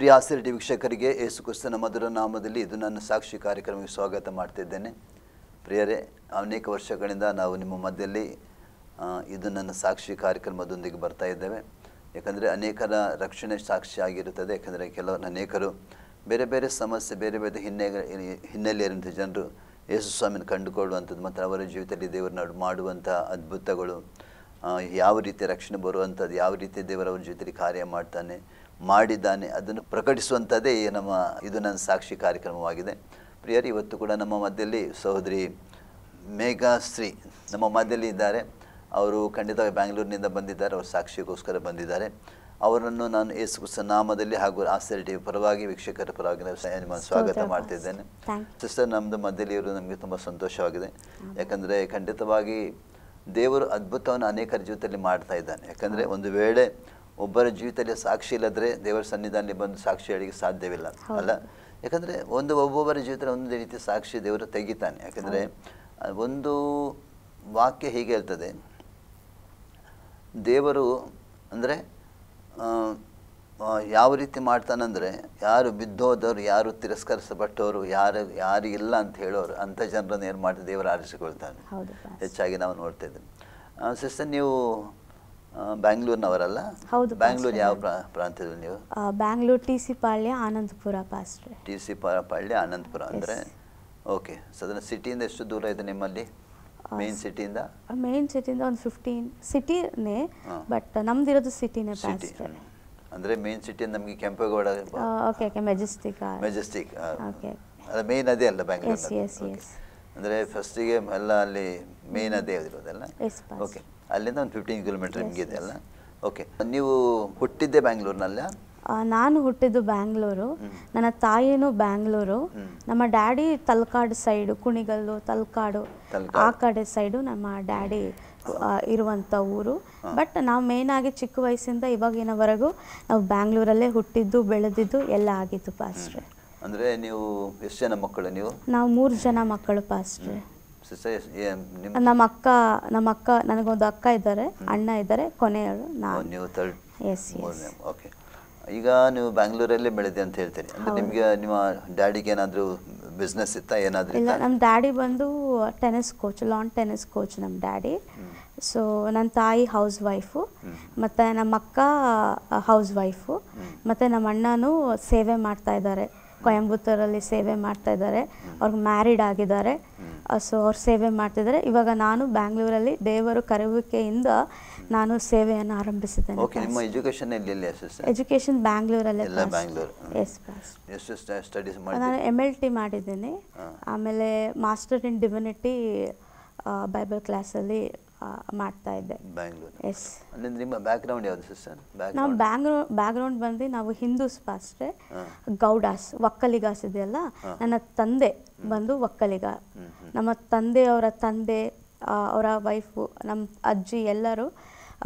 ಪ್ರಿಯ ಆಸಿರ್ T ವೀಕ್ಷಕರಿಗೆ ಯೇಸು ಕ್ರಿಸ್ತನ ಮಧುರ ನಾಮದಲ್ಲಿ ಇದು ನನ್ನ ಸಾಕ್ಷಿ ಕಾರ್ಯಕ್ರಮಕ್ಕೆ ಸ್ವಾಗತ ಮಾಡ್ತಿದ್ದೇನೆ. ಪ್ರಿಯರೇ, ಅನೇಕ ವರ್ಷಗಳಿಂದ ನಾವು ನಿಮ್ಮ ಮಧ್ಯದಲ್ಲಿ ಇದು ನನ್ನ ಸಾಕ್ಷಿ ಕಾರ್ಯಕ್ರಮದೊಂದಿಗೆ ಬರ್ತಾ ಇದ್ದೇವೆ. ಯಾಕಂದರೆ ಅನೇಕರ ರಕ್ಷಣೆ ಸಾಕ್ಷಿ ಆಗಿರುತ್ತದೆ. ಯಾಕಂದರೆ ಅನೇಕರು ಬೇರೆ ಬೇರೆ ಸಮಸ್ಯೆ, ಬೇರೆ ಬೇರೆ ಹಿನ್ನೆಲೆಯಂಥ ಜನರು ಯೇಸು ಸ್ವಾಮಿನ ಕಂಡುಕೊಳ್ಳುವಂಥದ್ದು ಮತ್ತು ಅವರ ಜೀವಿತದಲ್ಲಿ ದೇವರನ್ನ ಮಾಡುವಂಥ ಅದ್ಭುತಗಳು, ಯಾವ ರೀತಿ ರಕ್ಷಣೆ ಬರುವಂಥದ್ದು, ಯಾವ ರೀತಿ ದೇವರವ್ರ ಜೊತೆಲಿ ಕಾರ್ಯ ಮಾಡಿದ್ದಾನೆ ಅದನ್ನು ಪ್ರಕಟಿಸುವಂಥದ್ದೇ ಇದು ನನ್ನ ಸಾಕ್ಷಿ ಕಾರ್ಯಕ್ರಮವಾಗಿದೆ. ಪ್ರಿಯರು, ಇವತ್ತು ಕೂಡ ನಮ್ಮ ಮಧ್ಯದಲ್ಲಿ ಸಹೋದರಿ ಮೇಘಾಶ್ರೀ ನಮ್ಮ ಮಧ್ಯದಲ್ಲಿ ಇದ್ದಾರೆ. ಅವರು ಖಂಡಿತವಾಗಿ ಬ್ಯಾಂಗ್ಳೂರಿನಿಂದ ಬಂದಿದ್ದಾರೆ. ಅವರು ಸಾಕ್ಷಿಗೋಸ್ಕರ ಬಂದಿದ್ದಾರೆ. ಅವರನ್ನು ನಾನು ಯೇಸು ಕ್ರಿಸ್ತನ ನಾಮದಲ್ಲಿ ಹಾಗೂ ಆಸಿರ್ ಟಿ ಪರವಾಗಿ, ವೀಕ್ಷಕರ ಪರವಾಗಿ ನಿಮ್ಮನ್ನು ಸ್ವಾಗತ ಮಾಡ್ತಿದ್ದೇನೆ. ಸಿಸ್ಟರ್, ನಮ್ಮದು ಮಧ್ಯದಲ್ಲಿ ಇವರು ನಮಗೆ ತುಂಬ ಸಂತೋಷವಾಗಿದೆ. ಯಾಕಂದರೆ ಖಂಡಿತವಾಗಿ ದೇವರು ಅದ್ಭುತವನ್ನು ಅನೇಕರ ಜೀವಿತದಲ್ಲಿ ಮಾಡ್ತಾ ಇದ್ದಾನೆ. ಯಾಕಂದರೆ ಒಂದು ವೇಳೆ ಒಬ್ಬರ ಜೀವಿತದಲ್ಲಿ ಸಾಕ್ಷಿ ಇಲ್ಲದ್ರೆ ದೇವರ ಸನ್ನಿಧಾನದಲ್ಲಿ ಬಂದು ಸಾಕ್ಷಿ ಹೇಳಲಿಕ್ಕೆ ಸಾಧ್ಯವಿಲ್ಲ ಅಲ್ಲ. ಯಾಕಂದರೆ ಒಬ್ಬೊಬ್ಬರ ಜೀವಿತದಲ್ಲಿ ಒಂದು ರೀತಿ ಸಾಕ್ಷಿ ದೇವರು ತೆಗಿತಾನೆ. ಯಾಕಂದರೆ ಒಂದು ವಾಕ್ಯ ಹೀಗೆ ಹೇಳ್ತದೆ, ದೇವರು ಅಂದರೆ ಯಾವ ರೀತಿ ಮಾಡ್ತಾನಂದರೆ, ಯಾರು ಬಿದ್ದೋದವರು, ಯಾರು ತಿರಸ್ಕರಿಸಲ್ಪಟ್ಟವರು, ಯಾರಿಗಿಲ್ಲ ಅಂತ ಹೇಳೋರು ಅಂಥ ಜನರನ್ನು ಏನು ಮಾಡ್ತಾರೆ, ದೇವರು ಆರಿಸಿಕೊಳ್ತಾನೆ. ಹೆಚ್ಚಾಗಿ ನಾವು ನೋಡ್ತಾ ಇದ್ದೀವಿ. ಸಿಸ್ಟರ್, ನೀವು ಬ್ಯಾಂಗ್ಳೂರಿನವರಲ್ಲ? ಹೌದು. ಬ್ಯಾಂಗ್ಳೂರು ಯಾವ ಪ್ರಾಂತ್ಯದಲ್ಲಿ ನೀವು? ಬ್ಯಾಂಗ್ಳೂರು ಟಿ ಸಿ ಪಾಳ್ಯ, ಆನಂದಪುರ ಪಾಸ್ಟ್ರೆ. ಟಿ ಸಿ ಪಾಳ್ಯ, ಆನಂದಪುರ ಅಂದರೆ ಓಕೆ. ಸದನ ಸಿಟಿಯಿಂದ ಎಷ್ಟು ದೂರ ಇದೆ ನಿಮ್ಮಲ್ಲಿ? ಮೇನ್ ಸಿಟಿಯಿಂದ ಒಂದು 15 ಸಿಟಿನೇ, ಬಟ್ ನಮ್ದಿರೋದು ಸಿಟಿನೇ ಪಾಸ್ಟ್ರೆ. ಅಂದರೆ ಮೇನ್ ಸಿಟಿಯಿಂದ ನಮಗೆ ಕೆಂಪೇಗೌಡ, ಮೆಜೆಸ್ಟಿಕ್ ಅದು ಮೇನ್ ಅದೇ ಅಲ್ಲ ಬ್ಯಾಂಗ್ಳೂರು? ಅಂದರೆ ಫಸ್ಟಿಗೆ ಎಲ್ಲ ಅಲ್ಲಿ ಮೇನ್ ಅದೇ ಇರೋದಲ್ಲ? ಓಕೆ. ಅಲ್ಲಿಂದ ಒಂದು 15 ಕಿಲೋಮೀಟರ್ ನಿಮಗೆ ಇದೆ ಅಲ್ಲ? ಓಕೆ. ನೀವು ಹುಟ್ಟಿದ್ದೆ ಬ್ಯಾಂಗ್ಳೂರಿನಲ್ಲ? ನಾನು ಹುಟ್ಟಿದ್ದು ಬ್ಯಾಂಗ್ಳೂರು, ನನ್ನ ತಾಯಿನೂ ಬ್ಯಾಂಗ್ಳೂರು. ನಮ್ಮ ಡ್ಯಾಡಿ ತಲಕಾಡು ಸೈಡು, ಕುಣಿಗಲ್ಲು, ತಲಕಾಡು ಆ ಕಡೆ ಸೈಡು ನಮ್ಮ ಡ್ಯಾಡಿ ಇರುವಂಥ ಊರು. ಬಟ್ ನಾವು ಮೇಯ್ನಾಗಿ ಚಿಕ್ಕ ವಯಸ್ಸಿಂದ ಇವಾಗಿನವರೆಗೂ ನಾವು ಬ್ಯಾಂಗ್ಳೂರಲ್ಲೇ ಹುಟ್ಟಿದ್ದು, ಬೆಳೆದಿದ್ದು ಎಲ್ಲ ಆಗಿತ್ತು ಪಾಸ್ಟ್ರೆ. ಅಂದರೆ ನೀವು ಎಷ್ಟು ಜನ ಮಕ್ಕಳು ನೀವು? ನಾವು 3 ಜನ ಮಕ್ಕಳು ಪಾಸ್ಟ್ರೆ. ನಮ್ಮ ಅಕ್ಕ ನನಗೊಂದು ಅಕ್ಕ ಇದ್ದಾರೆ, ಅಣ್ಣ ಇದ್ದಾರೆ, ಕೊನೆಯವರು ನಾನು. ಓಕೆ. ಈಗ ನೀವು ಬ್ಯಾಂಗ್ಳೂರಲ್ಲೇ ಬೆಳೆದೆ ಅಂತ ಹೇಳ್ತೀರಿ. ಅಂದರೆ ನಿಮಗೆ ನಿಮ್ಮ ಡ್ಯಾಡಿಗೆ ಏನಾದರೂ ಬಿಸ್ನೆಸ್ ಇತ್ತಾ, ಏನಾದರೂ? ಇಲ್ಲ, ನಮ್ಮ ಡ್ಯಾಡಿ ಬಂದು tennis coach, lawn tennis coach ನಮ್ಮ ಡ್ಯಾಡಿ. ಸೊ ನನ್ನ ತಾಯಿ ಹೌಸ್ ವೈಫು, ಮತ್ತು ನಮ್ಮ ಅಕ್ಕ ಹೌಸ್ ವೈಫು, ಮತ್ತು ನಮ್ಮ ಅಣ್ಣನೂ ಸೇವೆ ಮಾಡ್ತಾ ಇದ್ದಾರೆ, ಕೊಯಂಬತ್ತೂರಲ್ಲಿ ಸೇವೆ ಮಾಡ್ತಾ ಇದ್ದಾರೆ. ಅವ್ರಿಗೆ ಮ್ಯಾರಿಡ್ ಆಗಿದ್ದಾರೆ. ಸೊ ಅವ್ರು ಸೇವೆ ಮಾಡ್ತಿದ್ದಾರೆ. ಇವಾಗ ನಾನು ಬ್ಯಾಂಗ್ಳೂರಲ್ಲಿ ದೇವರು ಕರೆಯುವಿಕೆಯಿಂದ ನಾನು ಸೇವೆಯನ್ನು ಆರಂಭಿಸಿದ್ದೇನೆ. ಎಜುಕೇಶನ್ ಬ್ಯಾಂಗ್ಳೂರಲ್ಲೇ. ನಾನು MLT ಮಾಡಿದ್ದೇನೆ. ಆಮೇಲೆ ಮಾಸ್ಟರ್ ಇನ್ ಡಿವಿನಿಟಿ ಬೈಬಲ್ ಕ್ಲಾಸಲ್ಲಿ ಮಾಡ್ತಾ ಇದ್ದೆ. ನಾವು ಬ್ಯಾಕ್ಗ್ರೌಂಡ್ ಬಂದು ನಾವು ಹಿಂದೂಸ್ ಪಾಸ್ಟ್ರೆ, ಗೌಡಾಸ್, ಒಕ್ಕಲಿಗಾಸ್ ಇದೆಯಲ್ಲ. ನನ್ನ ತಂದೆ ಬಂದು ಒಕ್ಕಲಿಗ. ನಮ್ಮ ತಂದೆಯವರ ತಂದೆ, ಅವರ ವೈಫು, ನಮ್ಮ ಅಜ್ಜಿ ಎಲ್ಲರೂ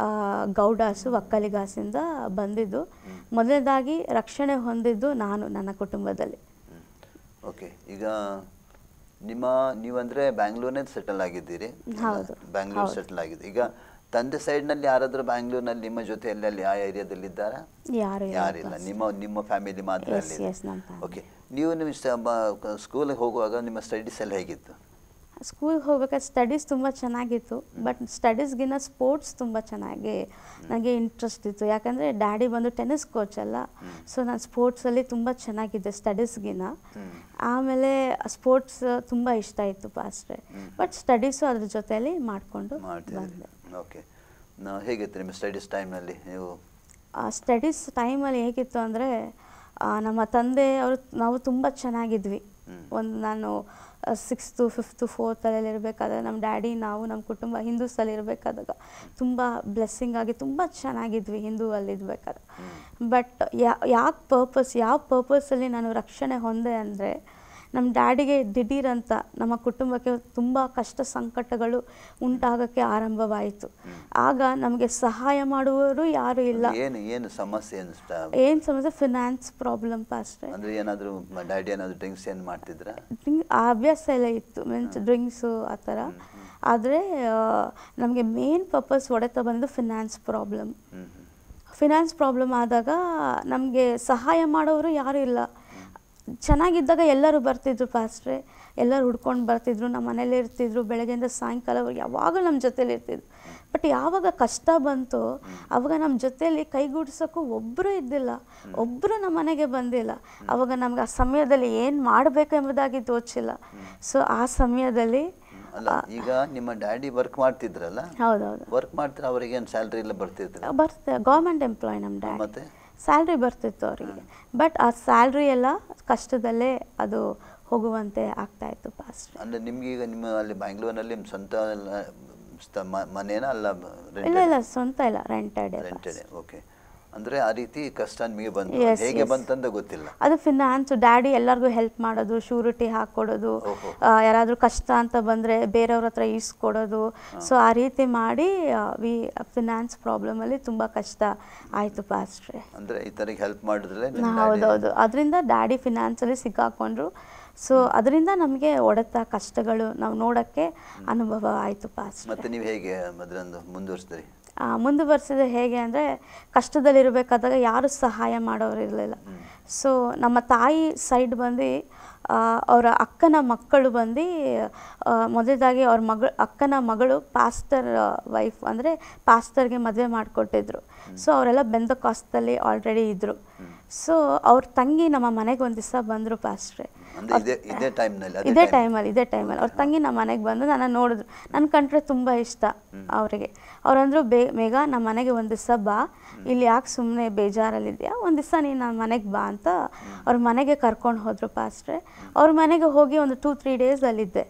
ಗೌಡಾಸು, ಒಕ್ಕಲಿಗಾಸಿಂದ ಬಂದಿದ್ದು. ಮೊದಲನೇದಾಗಿ ರಕ್ಷಣೆ ಹೊಂದಿದ್ದು ನಾನು ನನ್ನ ಕುಟುಂಬದಲ್ಲಿ. ಓಕೆ. ಈಗ ನೀವಂದ್ರೆ ಬ್ಯಾಂಗ್ಳೂರ್ನೇ ಸೆಟಲ್ ಆಗಿದ್ದೀರಿ? ಹೌದು, ಬ್ಯಾಂಗ್ಳೂರ್ ಸೆಟಲ್ ಆಗಿದೆ. ಈಗ ತಂದೆ ಸೈಡ್ನಲ್ಲಿ ಯಾರಾದರೂ ಬ್ಯಾಂಗ್ಳೂರ್ನಲ್ಲಿ ನಿಮ್ಮ ಜೊತೆ ಎಲ್ಲಲ್ಲಿ ಆ ಏರಿಯಾದಲ್ಲಿ ಇದ್ದಾರಾ? ಯಾರಿಲ್ಲ, ನಿಮ್ಮ ಫ್ಯಾಮಿಲಿ ಮಾತ್ರ? ಓಕೆ. ನೀವು ನಿಮ್ಮ ಸ್ಕೂಲಿಗೆ ಹೋಗುವಾಗ ನಿಮ್ಮ ಸ್ಟಡೀಸ್ ಎಲ್ಲ ಹೇಗಿತ್ತು? ಸ್ಕೂಲ್ಗೆ ಹೋಗ್ಬೇಕಾದ್ರೆ ಸ್ಟಡೀಸ್ ತುಂಬ ಚೆನ್ನಾಗಿತ್ತು. ಬಟ್ ಸ್ಟಡೀಸ್ಗಿನ್ನ ಸ್ಪೋರ್ಟ್ಸ್ ತುಂಬ ಚೆನ್ನಾಗಿ ನನಗೆ ಇಂಟ್ರೆಸ್ಟ್ ಇತ್ತು. ಯಾಕಂದರೆ ಡ್ಯಾಡಿ ಬಂದು ಟೆನ್ನಿಸ್ ಕೋಚ್ ಅಲ್ಲ. ಸೊ ನಾನು ಸ್ಪೋರ್ಟ್ಸಲ್ಲಿ ತುಂಬ ಚೆನ್ನಾಗಿದ್ದೆ ಸ್ಟಡೀಸ್ಗಿನ್ನ. ಆಮೇಲೆ ಸ್ಪೋರ್ಟ್ಸ್ ತುಂಬ ಇಷ್ಟ ಇತ್ತು ಪಾಸ್ಟ್ರೆ. ಬಟ್ ಸ್ಟಡೀಸು ಅದ್ರ ಜೊತೆಯಲ್ಲಿ ಮಾಡಿಕೊಂಡು ಬಂದೆ. ಓಕೆ. ಹೇಗಿತ್ತು ನಿಮ್ಮ ಸ್ಟಡೀಸ್ ಟೈಮ್ನಲ್ಲಿ? ನೀವು ಸ್ಟಡೀಸ್ ಟೈಮಲ್ಲಿ ಹೇಗಿತ್ತು ಅಂದರೆ, ನಮ್ಮ ತಂದೆ ಅವರು, ನಾವು ತುಂಬ ಚೆನ್ನಾಗಿದ್ವಿ. ನಾನು 6th 5th 4th ಇರಬೇಕಾದ್ರೆ ನಮ್ಮ ಡ್ಯಾಡಿ, ನಾವು, ನಮ್ಮ ಕುಟುಂಬ ಹಿಂದೂಸಲ್ಲಿ ಇರಬೇಕಾದಾಗ ತುಂಬ ಬ್ಲೆಸ್ಸಿಂಗ್ ಆಗಿ ತುಂಬ ಚೆನ್ನಾಗಿದ್ವಿ ಹಿಂದೂ ಅಲ್ಲಿ ಇರಬೇಕಾದ್ರೆ. ಬಟ್ ಯಾವ ಪರ್ಪಸಲ್ಲಿ ನಾನು ರಕ್ಷಣೆ ಹೊಂದೆ ಅಂದರೆ, ನಮ್ಮ ಡ್ಯಾಡಿಗೆ ದಿಢೀರಂತ ನಮ್ಮ ಕುಟುಂಬಕ್ಕೆ ತುಂಬ ಕಷ್ಟ ಸಂಕಟಗಳು ಉಂಟಾಗೋಕ್ಕೆ ಆರಂಭವಾಯಿತು. ಆಗ ನಮಗೆ ಸಹಾಯ ಮಾಡುವವರು ಯಾರು ಇಲ್ಲ. ಏನು ಸಮಸ್ಯೆ? ಏನು ಸಮಸ್ಯೆ? ಫಿನಾನ್ಸ್ ಪ್ರಾಬ್ಲಮ್ ಪಾಸ್ಟ್ರೆ. ಅಂದರೆ ಏನಾದರೂ ಡ್ಯಾಡಿ ಏನಾದರೂ ಡ್ರಿಂಕ್ಸ್ ಏನು ಮಾಡ್ತಿದ್ರಾ? ಅಭ್ಯಾಸ ಎಲ್ಲ ಇತ್ತು, ಮೀನ್ಸ್ ಡ್ರಿಂಕ್ಸು ಆ ಥರ. ಆದರೆ ನಮಗೆ ಮೇನ್ ಪರ್ಪಸ್ ಹೊಡೆತ ಬಂದು ಫಿನಾನ್ಸ್ ಪ್ರಾಬ್ಲಮ್. ಫಿನಾನ್ಸ್ ಪ್ರಾಬ್ಲಮ್ ಆದಾಗ ನಮಗೆ ಸಹಾಯ ಮಾಡೋರು ಯಾರೂ ಇಲ್ಲ. ಚೆನ್ನಾಗಿದ್ದಾಗ ಎಲ್ಲರೂ ಬರ್ತಿದ್ರು ಪಾಸ್ಟ್ರೆ, ಎಲ್ಲರೂ ಹುಡ್ಕೊಂಡು ಬರ್ತಿದ್ರು, ನಮ್ಮ ಮನೇಲೇ ಇರ್ತಿದ್ರು, ಬೆಳಗ್ಗೆಯಿಂದ ಸಾಯಂಕಾಲವರೆಗೆ ಯಾವಾಗಲೂ ನಮ್ಮ ಜೊತೇಲಿ ಇರ್ತಿದ್ರು. ಬಟ್ ಯಾವಾಗ ಕಷ್ಟ ಬಂತು ಆವಾಗ ನಮ್ಮ ಜೊತೆಯಲ್ಲಿ ಕೈಗೂಡ್ಸೋಕ್ಕೂ ಒಬ್ಬರೂ ಇದ್ದಿಲ್ಲ, ಒಬ್ಬರು ನಮ್ಮ ಮನೆಗೆ ಬಂದಿಲ್ಲ. ಆವಾಗ ನಮ್ಗೆ ಆ ಸಮಯದಲ್ಲಿ ಏನು ಮಾಡಬೇಕು ಎಂಬುದಾಗಿ ತೋಚಿಲ್ಲ. ಸೊ ಆ ಸಮಯದಲ್ಲಿ ಅಲ್ಲ, ಈಗ ನಿಮ್ಮ ಡ್ಯಾಡಿ ವರ್ಕ್ ಮಾಡ್ತಿದ್ರಲ್ಲ, ಹೌದೌದು ವರ್ಕ್ ಮಾಡ್ತಾರೆ, ಅವರಿಗೆ ಏನು ಸ್ಯಾಲ್ರಿ ಎಲ್ಲ ಬರ್ತಿದ್ರು? ಬರ್ತದೆ, ಗೌರ್ಮೆಂಟ್ ಎಂಪ್ಲಾಯ್ ನಮ್ಮ ಡ್ಯಾಡಿ. ಮತ್ತೆ ಸ್ಯಾಲ್ರಿ ಬರ್ತಿತ್ತು ಅವರಿಗೆ, ಬಟ್ ಆ ಸ್ಯಾಲ್ರಿ ಎಲ್ಲ ಕಷ್ಟದಲ್ಲೇ ಅದು ಹೋಗುವಂತೆ ಆಗ್ತಾಯಿತ್ತು ಪಾಸ್ಟ್. ಅಂದರೆ ನಿಮ್ಗೆ ಈಗ ನಿಮ್ಮ ಅಲ್ಲಿ ಬ್ಯಾಂಗ್ಳೂರಿನಲ್ಲಿ ನಿಮ್ಮ ಸ್ವಂತ ಮನೇನ ಅಲ್ಲ? ಇಲ್ಲ ಇಲ್ಲ, ಸ್ವಂತ ಇಲ್ಲ, ರೆಂಟೆಡ್. ಓಕೆ. ಅಂದರೆ ಆ ರೀತಿ ಕಷ್ಟ ನಿಮಗೆ ಬಂತು, ಹೇಗೆ ಬಂತಂತ ಗೊತ್ತಿಲ್ಲ. ಅದು ಫಿನಾನ್ಸ್, ಡ್ಯಾಡಿ ಎಲ್ಲರಿಗೂ ಹೆಲ್ಪ್ ಮಾಡೋದು, ಶೂರಿಟಿ ಹಾಕ್ಕೊಡೋದು, ಯಾರಾದರೂ ಕಷ್ಟ ಅಂತ ಬಂದರೆ ಬೇರೆಯವ್ರ ಹತ್ರ ಈಸ್ಕೊಡೋದು. ಸೊ ಆ ರೀತಿ ಮಾಡಿ ಫಿನಾನ್ಸ್ ಪ್ರಾಬ್ಲಮಲ್ಲಿ ತುಂಬ ಕಷ್ಟ ಆಯಿತು ಪಾಸ್ಟ್ರೆ. ಅಂದರೆ ಈ ಥರ ಹೆಲ್ಪ್ ಮಾಡಿದ್ರೆ? ಹೌದೌದು, ಅದರಿಂದ ಡ್ಯಾಡಿ ಫಿನಾನ್ಸಲ್ಲಿ ಸಿಕ್ಕಾಕೊಂಡ್ರು. ಸೊ ಅದರಿಂದ ನಮಗೆ ಹೊಡೆತ ಕಷ್ಟಗಳು ನಾವು ನೋಡೋಕ್ಕೆ ಅನುಭವ ಆಯಿತು ಪಾಸ್ಟ್. ಮತ್ತು ನೀವು ಹೇಗೆ ಅದನ್ನು ಮುಂದುವರಿಸಿದ್ರಿ? ಮುಂದುವರಿಸಿದ ಹೇಗೆ ಅಂದರೆ, ಕಷ್ಟದಲ್ಲಿರಬೇಕಾದಾಗ ಯಾರು ಸಹಾಯ ಮಾಡೋರು ಇರಲಿಲ್ಲ. ಸೊ ನಮ್ಮ ತಾಯಿ ಸೈಡ್ ಬಂದು ಅವರ ಅಕ್ಕನ ಮಕ್ಕಳು ಬಂದು ಮೊದಲದಾಗಿ ಅವ್ರ ಅಕ್ಕನ ಮಗಳು ಪಾಸ್ಟರ್ ವೈಫ್, ಅಂದರೆ ಪಾಸ್ಟರ್ಗೆ ಮದುವೆ ಮಾಡಿಕೊಟ್ಟಿದ್ರು. ಸೊ ಅವರೆಲ್ಲ ಬೆಂದಕಾಸ್ತಲ್ಲಿ ಆಲ್ರೆಡಿ ಇದ್ದರು. ಸೊ ಅವ್ರ ತಂಗಿ ನಮ್ಮ ಮನೆಗೆ ಒಂದು ದಿವಸ ಬಂದರು ಪಾಸ್ಟ್ರೆ. ಇದೇ ಟೈಮಲ್ಲಿ ಅವ್ರ ತಂಗಿ ನಮ್ಮ ಮನೆಗೆ ಬಂದು ನನ್ನ ನೋಡಿದ್ರು. ನನ್ನ ಕಂಡ್ರೆ ತುಂಬ ಇಷ್ಟ ಅವರಿಗೆ. ಅವರಂದ್ರು, ಮೇಘ ನಮ್ಮ ಮನೆಗೆ ಒಂದು ದಿವಸ ಬಾ, ಇಲ್ಲಿ ಯಾಕೆ ಸುಮ್ಮನೆ ಬೇಜಾರಲ್ಲಿದೆಯಾ, ಒಂದು ದಿವಸ ನೀನು ನನ್ನ ಮನೆಗೆ ಬಾ ಅಂತ ಅವ್ರ ಮನೆಗೆ ಕರ್ಕೊಂಡು ಹೋದರು ಪಾಸ್ಟ್ರೆ. ಅವ್ರ ಮನೆಗೆ ಹೋಗಿ ಒಂದು 2-3 ಡೇಸ್ ಅಲ್ಲಿದ್ದೆ.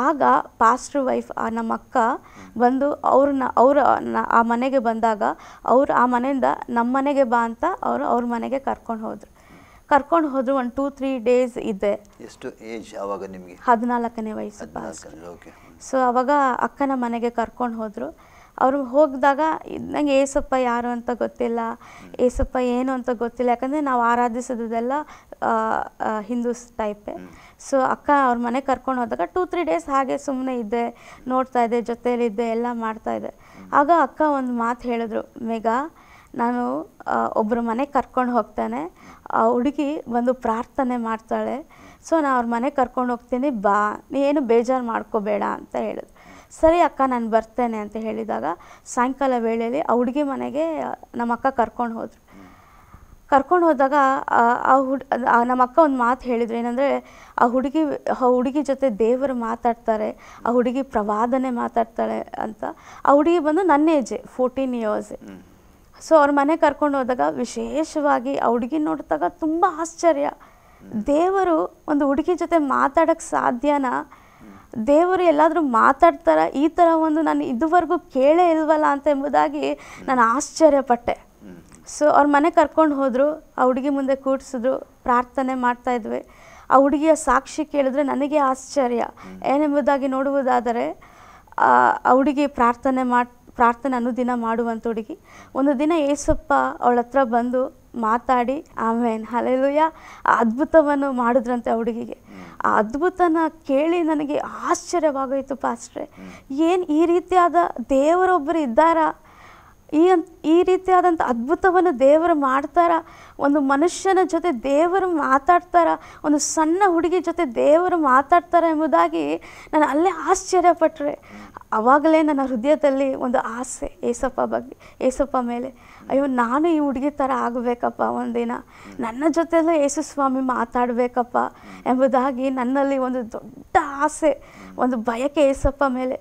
ಆಗ ಪಾಸ್ಟ್ರ್ ವೈಫ್ ನಮ್ಮ ಅಕ್ಕ ಬಂದು ಆ ಮನೆಗೆ ಬಂದಾಗ ಅವ್ರು ಆ ಮನೆಯಿಂದ ನಮ್ಮ ಮನೆಗೆ ಬಾ ಅಂತ ಅವ್ರ ಮನೆಗೆ ಕರ್ಕೊಂಡು ಹೋದ್ರು. ಒಂದು 2-3 ಡೇಸ್ ಇದ್ದೆ. ಎಷ್ಟು ಏಜ್ ಆವಾಗ ನಿಮಗೆ? 14ನೇ ವಯಸ್ಸು ಪಾಸ್ಟ್ರೆ. ಸೊ ಅವಾಗ ಅಕ್ಕನ ಮನೆಗೆ ಕರ್ಕೊಂಡು ಹೋದರು. ಅವರು ಹೋಗಿದಾಗ ನನಗೆ ಏಸಪ್ಪ ಯಾರು ಅಂತ ಗೊತ್ತಿಲ್ಲ, ಏಸಪ್ಪ ಏನು ಅಂತ ಗೊತ್ತಿಲ್ಲ, ಯಾಕಂದರೆ ನಾವು ಆರಾಧಿಸೋದೆಲ್ಲ ಹಿಂದೂಸ್ ಟೈಪೇ. ಸೊ ಅಕ್ಕ ಅವ್ರ ಮನೆಗೆ ಕರ್ಕೊಂಡು ಹೋದಾಗ 2-3 ಡೇಸ್ ಹಾಗೆ ಸುಮ್ಮನೆ ಇದ್ದೆ, ನೋಡ್ತಾ ಇದ್ದೆ, ಜೊತೆಯಲ್ಲಿದ್ದೆ, ಎಲ್ಲ ಮಾಡ್ತಾಯಿದ್ದೆ. ಆಗ ಅಕ್ಕ ಒಂದು ಮಾತು ಹೇಳಿದ್ರು, ಮೇಘ ನಾನು ಒಬ್ಬರ ಮನೆಗೆ ಕರ್ಕೊಂಡು ಹೋಗ್ತಾನೆ, ಆ ಹುಡುಗಿ ಬಂದು ಪ್ರಾರ್ಥನೆ ಮಾಡ್ತಾಳೆ, ಸೊ ನಾನು ಅವ್ರ ಮನೆಗೆ ಕರ್ಕೊಂಡು ಹೋಗ್ತೀನಿ, ಬಾ, ನೀನು ಬೇಜಾರು ಮಾಡ್ಕೋಬೇಡ ಅಂತ ಹೇಳಿದ್ರು. ಸರಿ ಅಕ್ಕ ನಾನು ಬರ್ತೇನೆ ಅಂತ ಹೇಳಿದಾಗ ಸಾಯಂಕಾಲ ವೇಳೆಯಲ್ಲಿ ಆ ಹುಡುಗಿ ಮನೆಗೆ ನಮ್ಮ ಅಕ್ಕ ಕರ್ಕೊಂಡು ಹೋದಾಗ ನಮ್ಮ ಅಕ್ಕ ಒಂದು ಮಾತು ಹೇಳಿದ್ರು, ಏನಂದರೆ ಆ ಹುಡುಗಿ ಜೊತೆ ದೇವರು ಮಾತಾಡ್ತಾರೆ, ಆ ಹುಡುಗಿ ಪ್ರವಾದನೆ ಮಾತಾಡ್ತಾಳೆ ಅಂತ. ಆ ಹುಡುಗಿ ಬಂದು ನನ್ನ ಏಜೆ, 14 ಇಯರ್ಸ್. ಸೊ ಅವ್ರ ಮನೆ ಕರ್ಕೊಂಡು ಹೋದಾಗ ವಿಶೇಷವಾಗಿ ಆ ಹುಡುಗಿ ನೋಡಿದಾಗ ತುಂಬ ಆಶ್ಚರ್ಯ, ದೇವರು ಒಂದು ಹುಡುಗಿ ಜೊತೆ ಮಾತಾಡೋಕ್ಕೆ ಸಾಧ್ಯನಾ, ದೇವರು ಎಲ್ಲಾದರೂ ಮಾತಾಡ್ತಾರ, ಈ ಥರ ಒಂದು ನಾನು ಇದುವರೆಗೂ ಕೇಳೇ ಇಲ್ವಲ್ಲ ಅಂತ ಎಂಬುದಾಗಿ ನಾನು ಆಶ್ಚರ್ಯಪಟ್ಟೆ. ಸೊ ಅವ್ರ ಮನೆ ಕರ್ಕೊಂಡು ಹೋದರು, ಆ ಹುಡುಗಿ ಮುಂದೆ ಕೂಡಿಸಿದ್ರು, ಪ್ರಾರ್ಥನೆ ಮಾಡ್ತಾಯಿದ್ವಿ. ಆ ಹುಡುಗಿಯ ಸಾಕ್ಷಿ ಕೇಳಿದ್ರೆ ನನಗೆ ಆಶ್ಚರ್ಯ ಏನೆಂಬುದಾಗಿ ನೋಡುವುದಾದರೆ, ಆ ಹುಡುಗಿ ಪ್ರಾರ್ಥನೆ ಅನುದಿನ ಮಾಡುವಂಥ ಹುಡುಗಿ. ಒಂದು ದಿನ ಏಸಪ್ಪ ಅವಳ ಹತ್ರ ಬಂದು ಮಾತಾಡಿ ಆಮೇನ್ ಹಲ್ಲೆಲೂಯಾ ಆ ಅದ್ಭುತವನ್ನು ಮಾಡಿದ್ರಂತೆ ಆ ಹುಡುಗಿಗೆ. ಆ ಅದ್ಭುತನ ಕೇಳಿ ನನಗೆ ಆಶ್ಚರ್ಯವಾಗೋಯಿತು ಪಾಸ್ಟ್ರೆ. ಏನು ಈ ರೀತಿಯಾದ ದೇವರೊಬ್ಬರು ಇದ್ದಾರಾ, ಈ ರೀತಿಯಾದಂಥ ಅದ್ಭುತವನ್ನು ದೇವರು ಮಾಡ್ತಾರ, ಒಂದು ಮನುಷ್ಯನ ಜೊತೆ ದೇವರು ಮಾತಾಡ್ತಾರ, ಒಂದು ಸಣ್ಣ ಹುಡುಗಿ ಜೊತೆ ದೇವರು ಮಾತಾಡ್ತಾರ ಎಂಬುದಾಗಿ ನಾನು ಅಲ್ಲೇ ಆಶ್ಚರ್ಯಪಟ್ಟರೆ. ಆವಾಗಲೇ ನನ್ನ ಹೃದಯದಲ್ಲಿ ಒಂದು ಆಸೆ ಏಸಪ್ಪ ಮೇಲೆ, ಅಯ್ಯೋ ನಾನು ಈ ಹುಡುಗಿ ಥರ ಆಗಬೇಕಪ್ಪ, ಒಂದಿನ ನನ್ನ ಜೊತೆಯಲ್ಲೂ ಯೇಸು ಸ್ವಾಮಿ ಮಾತಾಡಬೇಕಪ್ಪ ಎಂಬುದಾಗಿ ನನ್ನಲ್ಲಿ ಒಂದು ದೊಡ್ಡ ಆಸೆ, ಒಂದು ಬಯಕೆ ಏಸಪ್ಪ ಮೇಲೆ.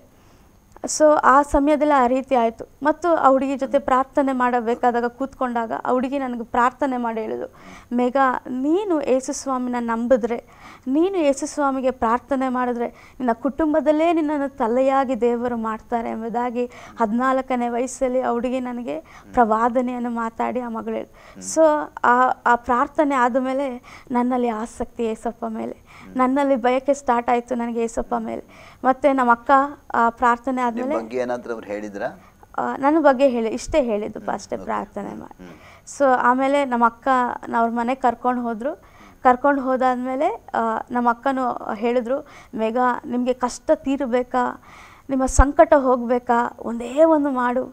ಸೊ ಆ ಸಮಯದಲ್ಲಿ ಆ ರೀತಿ ಆಯಿತು. ಮತ್ತು ಆ ಹುಡುಗಿ ಜೊತೆ ಪ್ರಾರ್ಥನೆ ಮಾಡಬೇಕಾದಾಗ ಕೂತ್ಕೊಂಡಾಗ ಆ ಹುಡುಗಿ ನನಗೆ ಪ್ರಾರ್ಥನೆ ಮಾಡಿ ಹೇಳಿದ್ರು, ಮೇಘ ನೀನು ಯೇಸು ಸ್ವಾಮಿನ ನಂಬಿದ್ರೆ, ನೀನು ಯೇಸು ಸ್ವಾಮಿಗೆ ಪ್ರಾರ್ಥನೆ ಮಾಡಿದ್ರೆ ನಿನ್ನ ಕುಟುಂಬದಲ್ಲೇ ನಿನ್ನನ್ನು ತಲೆಯಾಗಿ ದೇವರು ಮಾಡ್ತಾರೆ ಎಂಬುದಾಗಿ 14ನೇ ವಯಸ್ಸಲ್ಲಿ ಆ ಹುಡುಗಿ ನನಗೆ ಪ್ರವಾದನೆಯನ್ನು ಮಾತಾಡಿ ಆ ಮಗಳು ಹೇಳಿದ್ರು. ಸೊ ಆ ಪ್ರಾರ್ಥನೆ ಆದಮೇಲೆ ನನ್ನಲ್ಲಿ ಆಸಕ್ತಿ ಏಸಪ್ಪ ಮೇಲೆ, ನನ್ನಲ್ಲಿ ಬಯಕೆ ಸ್ಟಾರ್ಟ್ ಆಯಿತು ನನಗೆ ಏಸಪ್ಪ ಮೇಲೆ. ಮತ್ತು ನಮ್ಮ ಅಕ್ಕ ಆ ಪ್ರಾರ್ಥನೆ ಆದಮೇಲೆ ನನ್ನ ಬಗ್ಗೆ ಇಷ್ಟೇ ಹೇಳಿದ್ದು ಅಷ್ಟೇ ಪ್ರಾರ್ಥನೆ ಮಾಡಿ. ಸೊ ಆಮೇಲೆ ನಮ್ಮ ಅಕ್ಕ ಅವ್ರ ಮನೆಗೆ ಕರ್ಕೊಂಡು ಹೋದಾದ್ಮೇಲೆ ನಮ್ಮ ಅಕ್ಕನೂ ಹೇಳಿದ್ರು, ಮೇಘ ನಿಮಗೆ ಕಷ್ಟ ತೀರಬೇಕಾ, ನಿಮ್ಮ ಸಂಕಟ ಹೋಗಬೇಕಾ, ಒಂದೇ ಒಂದು ಮಾಡು,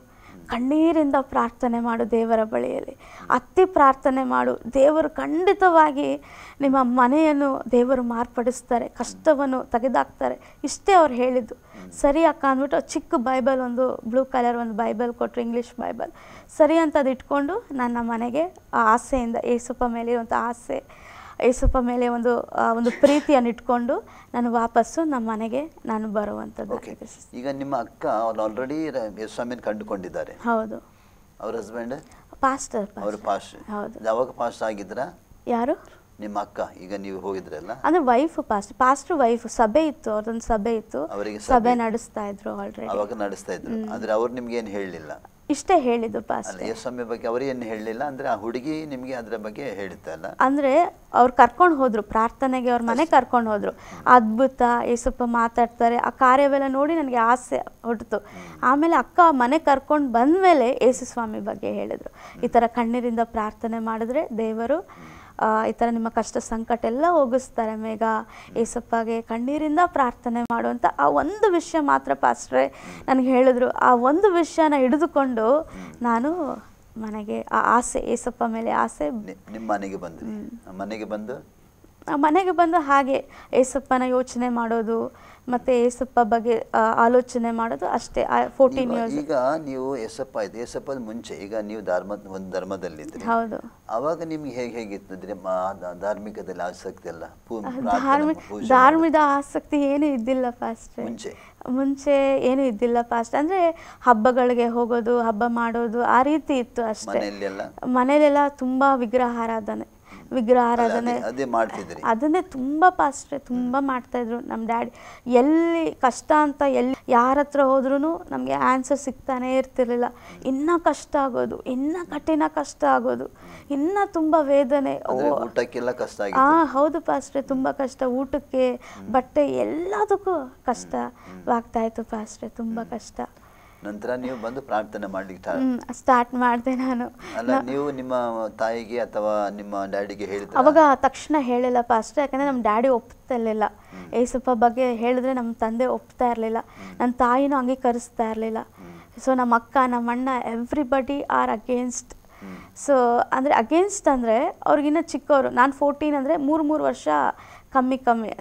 ಕಣ್ಣೀರಿಂದ ಪ್ರಾರ್ಥನೆ ಮಾಡು ದೇವರ ಬಳಿಯಲ್ಲಿ, ಅತಿ ಪ್ರಾರ್ಥನೆ ಮಾಡು. ದೇವರು ಖಂಡಿತವಾಗಿ ನಿಮ್ಮ ಮನೆಯನ್ನು ದೇವರು ಮಾರ್ಪಡಿಸ್ತಾರೆ, ಕಷ್ಟವನ್ನು ತೆಗೆದಾಕ್ತಾರೆ. ಇಷ್ಟೇ ಅವ್ರು ಹೇಳಿದ್ದು. ಸರಿ ಅಕ್ಕ ಅಂದ್ಬಿಟ್ಟು ಚಿಕ್ಕ ಬೈಬಲ್, ಒಂದು ಬ್ಲೂ ಕಲರ್ ಒಂದು ಬೈಬಲ್ ಕೊಟ್ಟರು, ಇಂಗ್ಲೀಷ್ ಬೈಬಲ್. ಸರಿ ಅಂತ ಅದು ಇಟ್ಕೊಂಡು ನನ್ನ ಮನೆಗೆ ಆ ಆಸೆಯಿಂದ, ಏಸಪ್ಪ ಮೇಲೆ ಇರುವಂಥ ಆಸೆ, ಏಸಪ್ಪ ಮೇಲೆ ಒಂದು ಪ್ರೀತಿಯನ್ನು ಇಟ್ಕೊಂಡು ನಾನು ವಾಪಸ್ಸು ನಮ್ಮ ಮನೆಗೆ ನಾನು ಬರುವಂಥದ್ದು. ಈಗ ನಿಮ್ಮ ಅಕ್ಕ ಅವ್ರು ಆಲ್ರೆಡಿ ಯೇಸುಸ್ವಾಮಿನ ಕಂಡುಕೊಂಡಿದ್ದಾರೆ. ಹೌದು. ಅವ್ರ ಹಸ್ಬೆಂಡ್ ಪಾಸ್ಟರ್. ಅವರು ಪಾಸ್ಟರ್. ಹೌದು. ಯಾವಾಗ ಪಾಸ್ಟರ್ ಆಗಿದ್ರ? ಯಾರು? ನಿಮ್ಮ ಅಕ್ಕ. ಈಗ ನೀವು ಹೋಗಿದ್ರಲ್ಲ, ಅಂದ್ರೆ ವೈಫ್ ಪಾಸ್ಟರ್ ವೈಫ್. ಸಭೆ ಇತ್ತು, ಅವ್ರದೊಂದು ಸಭೆ ಇತ್ತು, ಅವರಿಗೆ ಸಭೆ ನಡೆಸ್ತಾ ಇದ್ರು ಆಲ್ರೆಡಿ. ಅವಾಗ ನಡೆಸ್ತಾ ಇದ್ರು. ಆದ್ರೆ ಅವ್ರು ನಿಮ್ಗೆ ಏನು ಹೇಳಲಿಲ್ಲ? ಇಷ್ಟೇ ಹೇಳಿದ್ದು ಪಾಸ್ಟರ್. ಯೇಸುಸ್ವಾಮಿ ಬಗ್ಗೆ ಅವರೇನು ಹೇಳಲಿಲ್ಲ. ಅಂದ್ರೆ ಆ ಹುಡುಗಿ ನಿಮಗೆ ಅದರ ಬಗ್ಗೆ ಹೇಳಿತ್ತಲ್ಲ? ಅಂದ್ರೆ ಅವ್ರು ಕರ್ಕೊಂಡು ಹೋದ್ರು ಪ್ರಾರ್ಥನೆಗೆ, ಅವ್ರ ಮನೆ ಕರ್ಕೊಂಡು ಹೋದ್ರು. ಅದ್ಭುತ, ಏಸಪ್ಪ ಮಾತಾಡ್ತಾರೆ, ಆ ಕಾರ್ಯವೆಲ್ಲ ನೋಡಿ ನನಗೆ ಆಸೆ ಹುಟ್ಟಿತು. ಆಮೇಲೆ ಅಕ್ಕ ಮನೆ ಕರ್ಕೊಂಡು ಬಂದ್ಮೇಲೆ ಯೇಸುಸ್ವಾಮಿ ಬಗ್ಗೆ ಹೇಳಿದ್ರು. ಈ ಥರ ಕಣ್ಣೀರಿಂದ ಪ್ರಾರ್ಥನೆ ಮಾಡಿದ್ರೆ ದೇವರು ಈ ಥರ ನಿಮ್ಮ ಕಷ್ಟ ಸಂಕಟ ಎಲ್ಲ ಹೋಗಿಸ್ತಾರೆ. ಮೇಘ, ಏಸಪ್ಪಗೆ ಕಣ್ಣೀರಿಂದ ಪ್ರಾರ್ಥನೆ ಮಾಡುವಂಥ ಆ ಒಂದು ವಿಷಯ ಮಾತ್ರ ಪಾಸ್ಟ್ರೆ ನನಗೆ ಹೇಳಿದ್ರು. ಆ ಒಂದು ವಿಷಯನ ಹಿಡಿದುಕೊಂಡು ನಾನು ಮನೆಗೆ ಆ ಆಸೆ, ಏಸಪ್ಪ ಮೇಲೆ ಆಸೆ. ನಿಮ್ಮ ಮನೆಗೆ ಬಂದು ಮನೆಗೆ ಬಂದು ಹಾಗೆ ಏಸಪ್ಪನ ಯೋಚನೆ ಮಾಡೋದು, ಮತ್ತೆ ಏಸಪ್ಪ ಬಗ್ಗೆ ಆಲೋಚನೆ ಮಾಡೋದು ಅಷ್ಟೇ. 14 ಇಯರ್ಸ್. ಈಗ ನೀವು ಏಸಪ್ಪ ಆಯ್ತು, ಏಸಪ್ಪದ ಮುಂಚೆ ಈಗ ನೀವು ಒಂದು ಧರ್ಮದಲ್ಲಿದ್ರಿ. ಹೌದು. ಅವಾಗ ನಿಮ್ಗೆ ಹೇಗಿತ್ತು ಧಾರ್ಮಿಕದಲ್ಲಿ ಆಸಕ್ತಿ ಎಲ್ಲ? ಧಾರ್ಮಿಕ ಆಸಕ್ತಿ ಏನು ಇದ್ದಿಲ್ಲ ಫಾಸ್ಟ್. ಮುಂಚೆ ಏನು ಇದ್ದಿಲ್ಲ ಫಾಸ್ಟ್. ಅಂದ್ರೆ ಹಬ್ಬಗಳಿಗೆ ಹೋಗೋದು, ಹಬ್ಬ ಮಾಡೋದು, ಆ ರೀತಿ ಇತ್ತು ಅಷ್ಟೇ. ಮನೇಲೆಲ್ಲ ತುಂಬಾ ವಿಗ್ರಹಾರಾಧನೆ ಅದನ್ನೇ ತುಂಬಾ ಪಾಸ್ಟ್ರೆ ತುಂಬಾ ಮಾಡ್ತಾ ಇದ್ರು ನಮ್ಮ ಡ್ಯಾಡಿ. ಎಲ್ಲಿ ಕಷ್ಟ ಅಂತ ಎಲ್ಲಿ ಯಾರ ಹತ್ರ ಹೋದ್ರೂ ನಮಗೆ ಆನ್ಸರ್ ಸಿಗ್ತಾನೆ ಇರ್ತಿರ್ಲಿಲ್ಲ. ಇನ್ನ ಕಷ್ಟ ಆಗೋದು, ಇನ್ನ ಕಠಿಣ ಕಷ್ಟ ಆಗೋದು, ಇನ್ನ ತುಂಬಾ ವೇದನೆ. ಹೌದು ಪಾಸ್ಟ್ರೆ, ತುಂಬಾ ಕಷ್ಟ. ಊಟಕ್ಕೆ, ಬಟ್ಟೆ, ಎಲ್ಲದಕ್ಕೂ ಕಷ್ಟವಾಗ್ತಾ ಇತ್ತು ಪಾಸ್ಟ್ರೆ, ತುಂಬಾ ಕಷ್ಟ. ನಂತರ ನೀವು ಬಂದು ಪ್ರಾರ್ಥನೆ ಮಾಡ್ಲಿಕ್ಕೆ ಸ್ಟಾರ್ಟ್ ಮಾಡಿದೆ ನಾನು. ಅಲ್ಲ, ನೀವು ನಿಮ್ಮ ತಾಯಿಗೆ ಅಥವಾ ನಿಮ್ಮ ಡ್ಯಾಡಿಗೆ ಹೇಳಿದ್ರೆ? ಅವಾಗ ತಕ್ಷಣ ಹೇಳಿಲ್ಲ ಪಾಸ್ಟರ್, ಯಾಕಂದ್ರೆ ನಮ್ಮ ಡ್ಯಾಡಿ ಒಪ್ತಾ ಇರಲಿಲ್ಲ. ಏಸಪ್ಪ ಬಗ್ಗೆ ಹೇಳಿದ್ರೆ ನಮ್ಮ ತಂದೆ ಒಪ್ತಾ ಇರಲಿಲ್ಲ, ನನ್ನ ತಾಯಿನೂ ಅಂಗೀಕರಿಸ್ತಾ ಇರಲಿಲ್ಲ. ಸೊ ನಮ್ಮ ಅಕ್ಕ, ನಮ್ಮ ಅಣ್ಣ, ಎವ್ರಿಬಡಿ ಆರ್ ಅಗೇನ್ಸ್ಟ್. ಸೊ ಅಂದರೆ ಅಗೇನ್ಸ್ಟ್ ಅಂದರೆ ಅವ್ರಿಗಿನ್ನ ಚಿಕ್ಕವರು. ನಾನು 14 ಅಂದರೆ 3 ವರ್ಷ ಕಮ್ಮಿ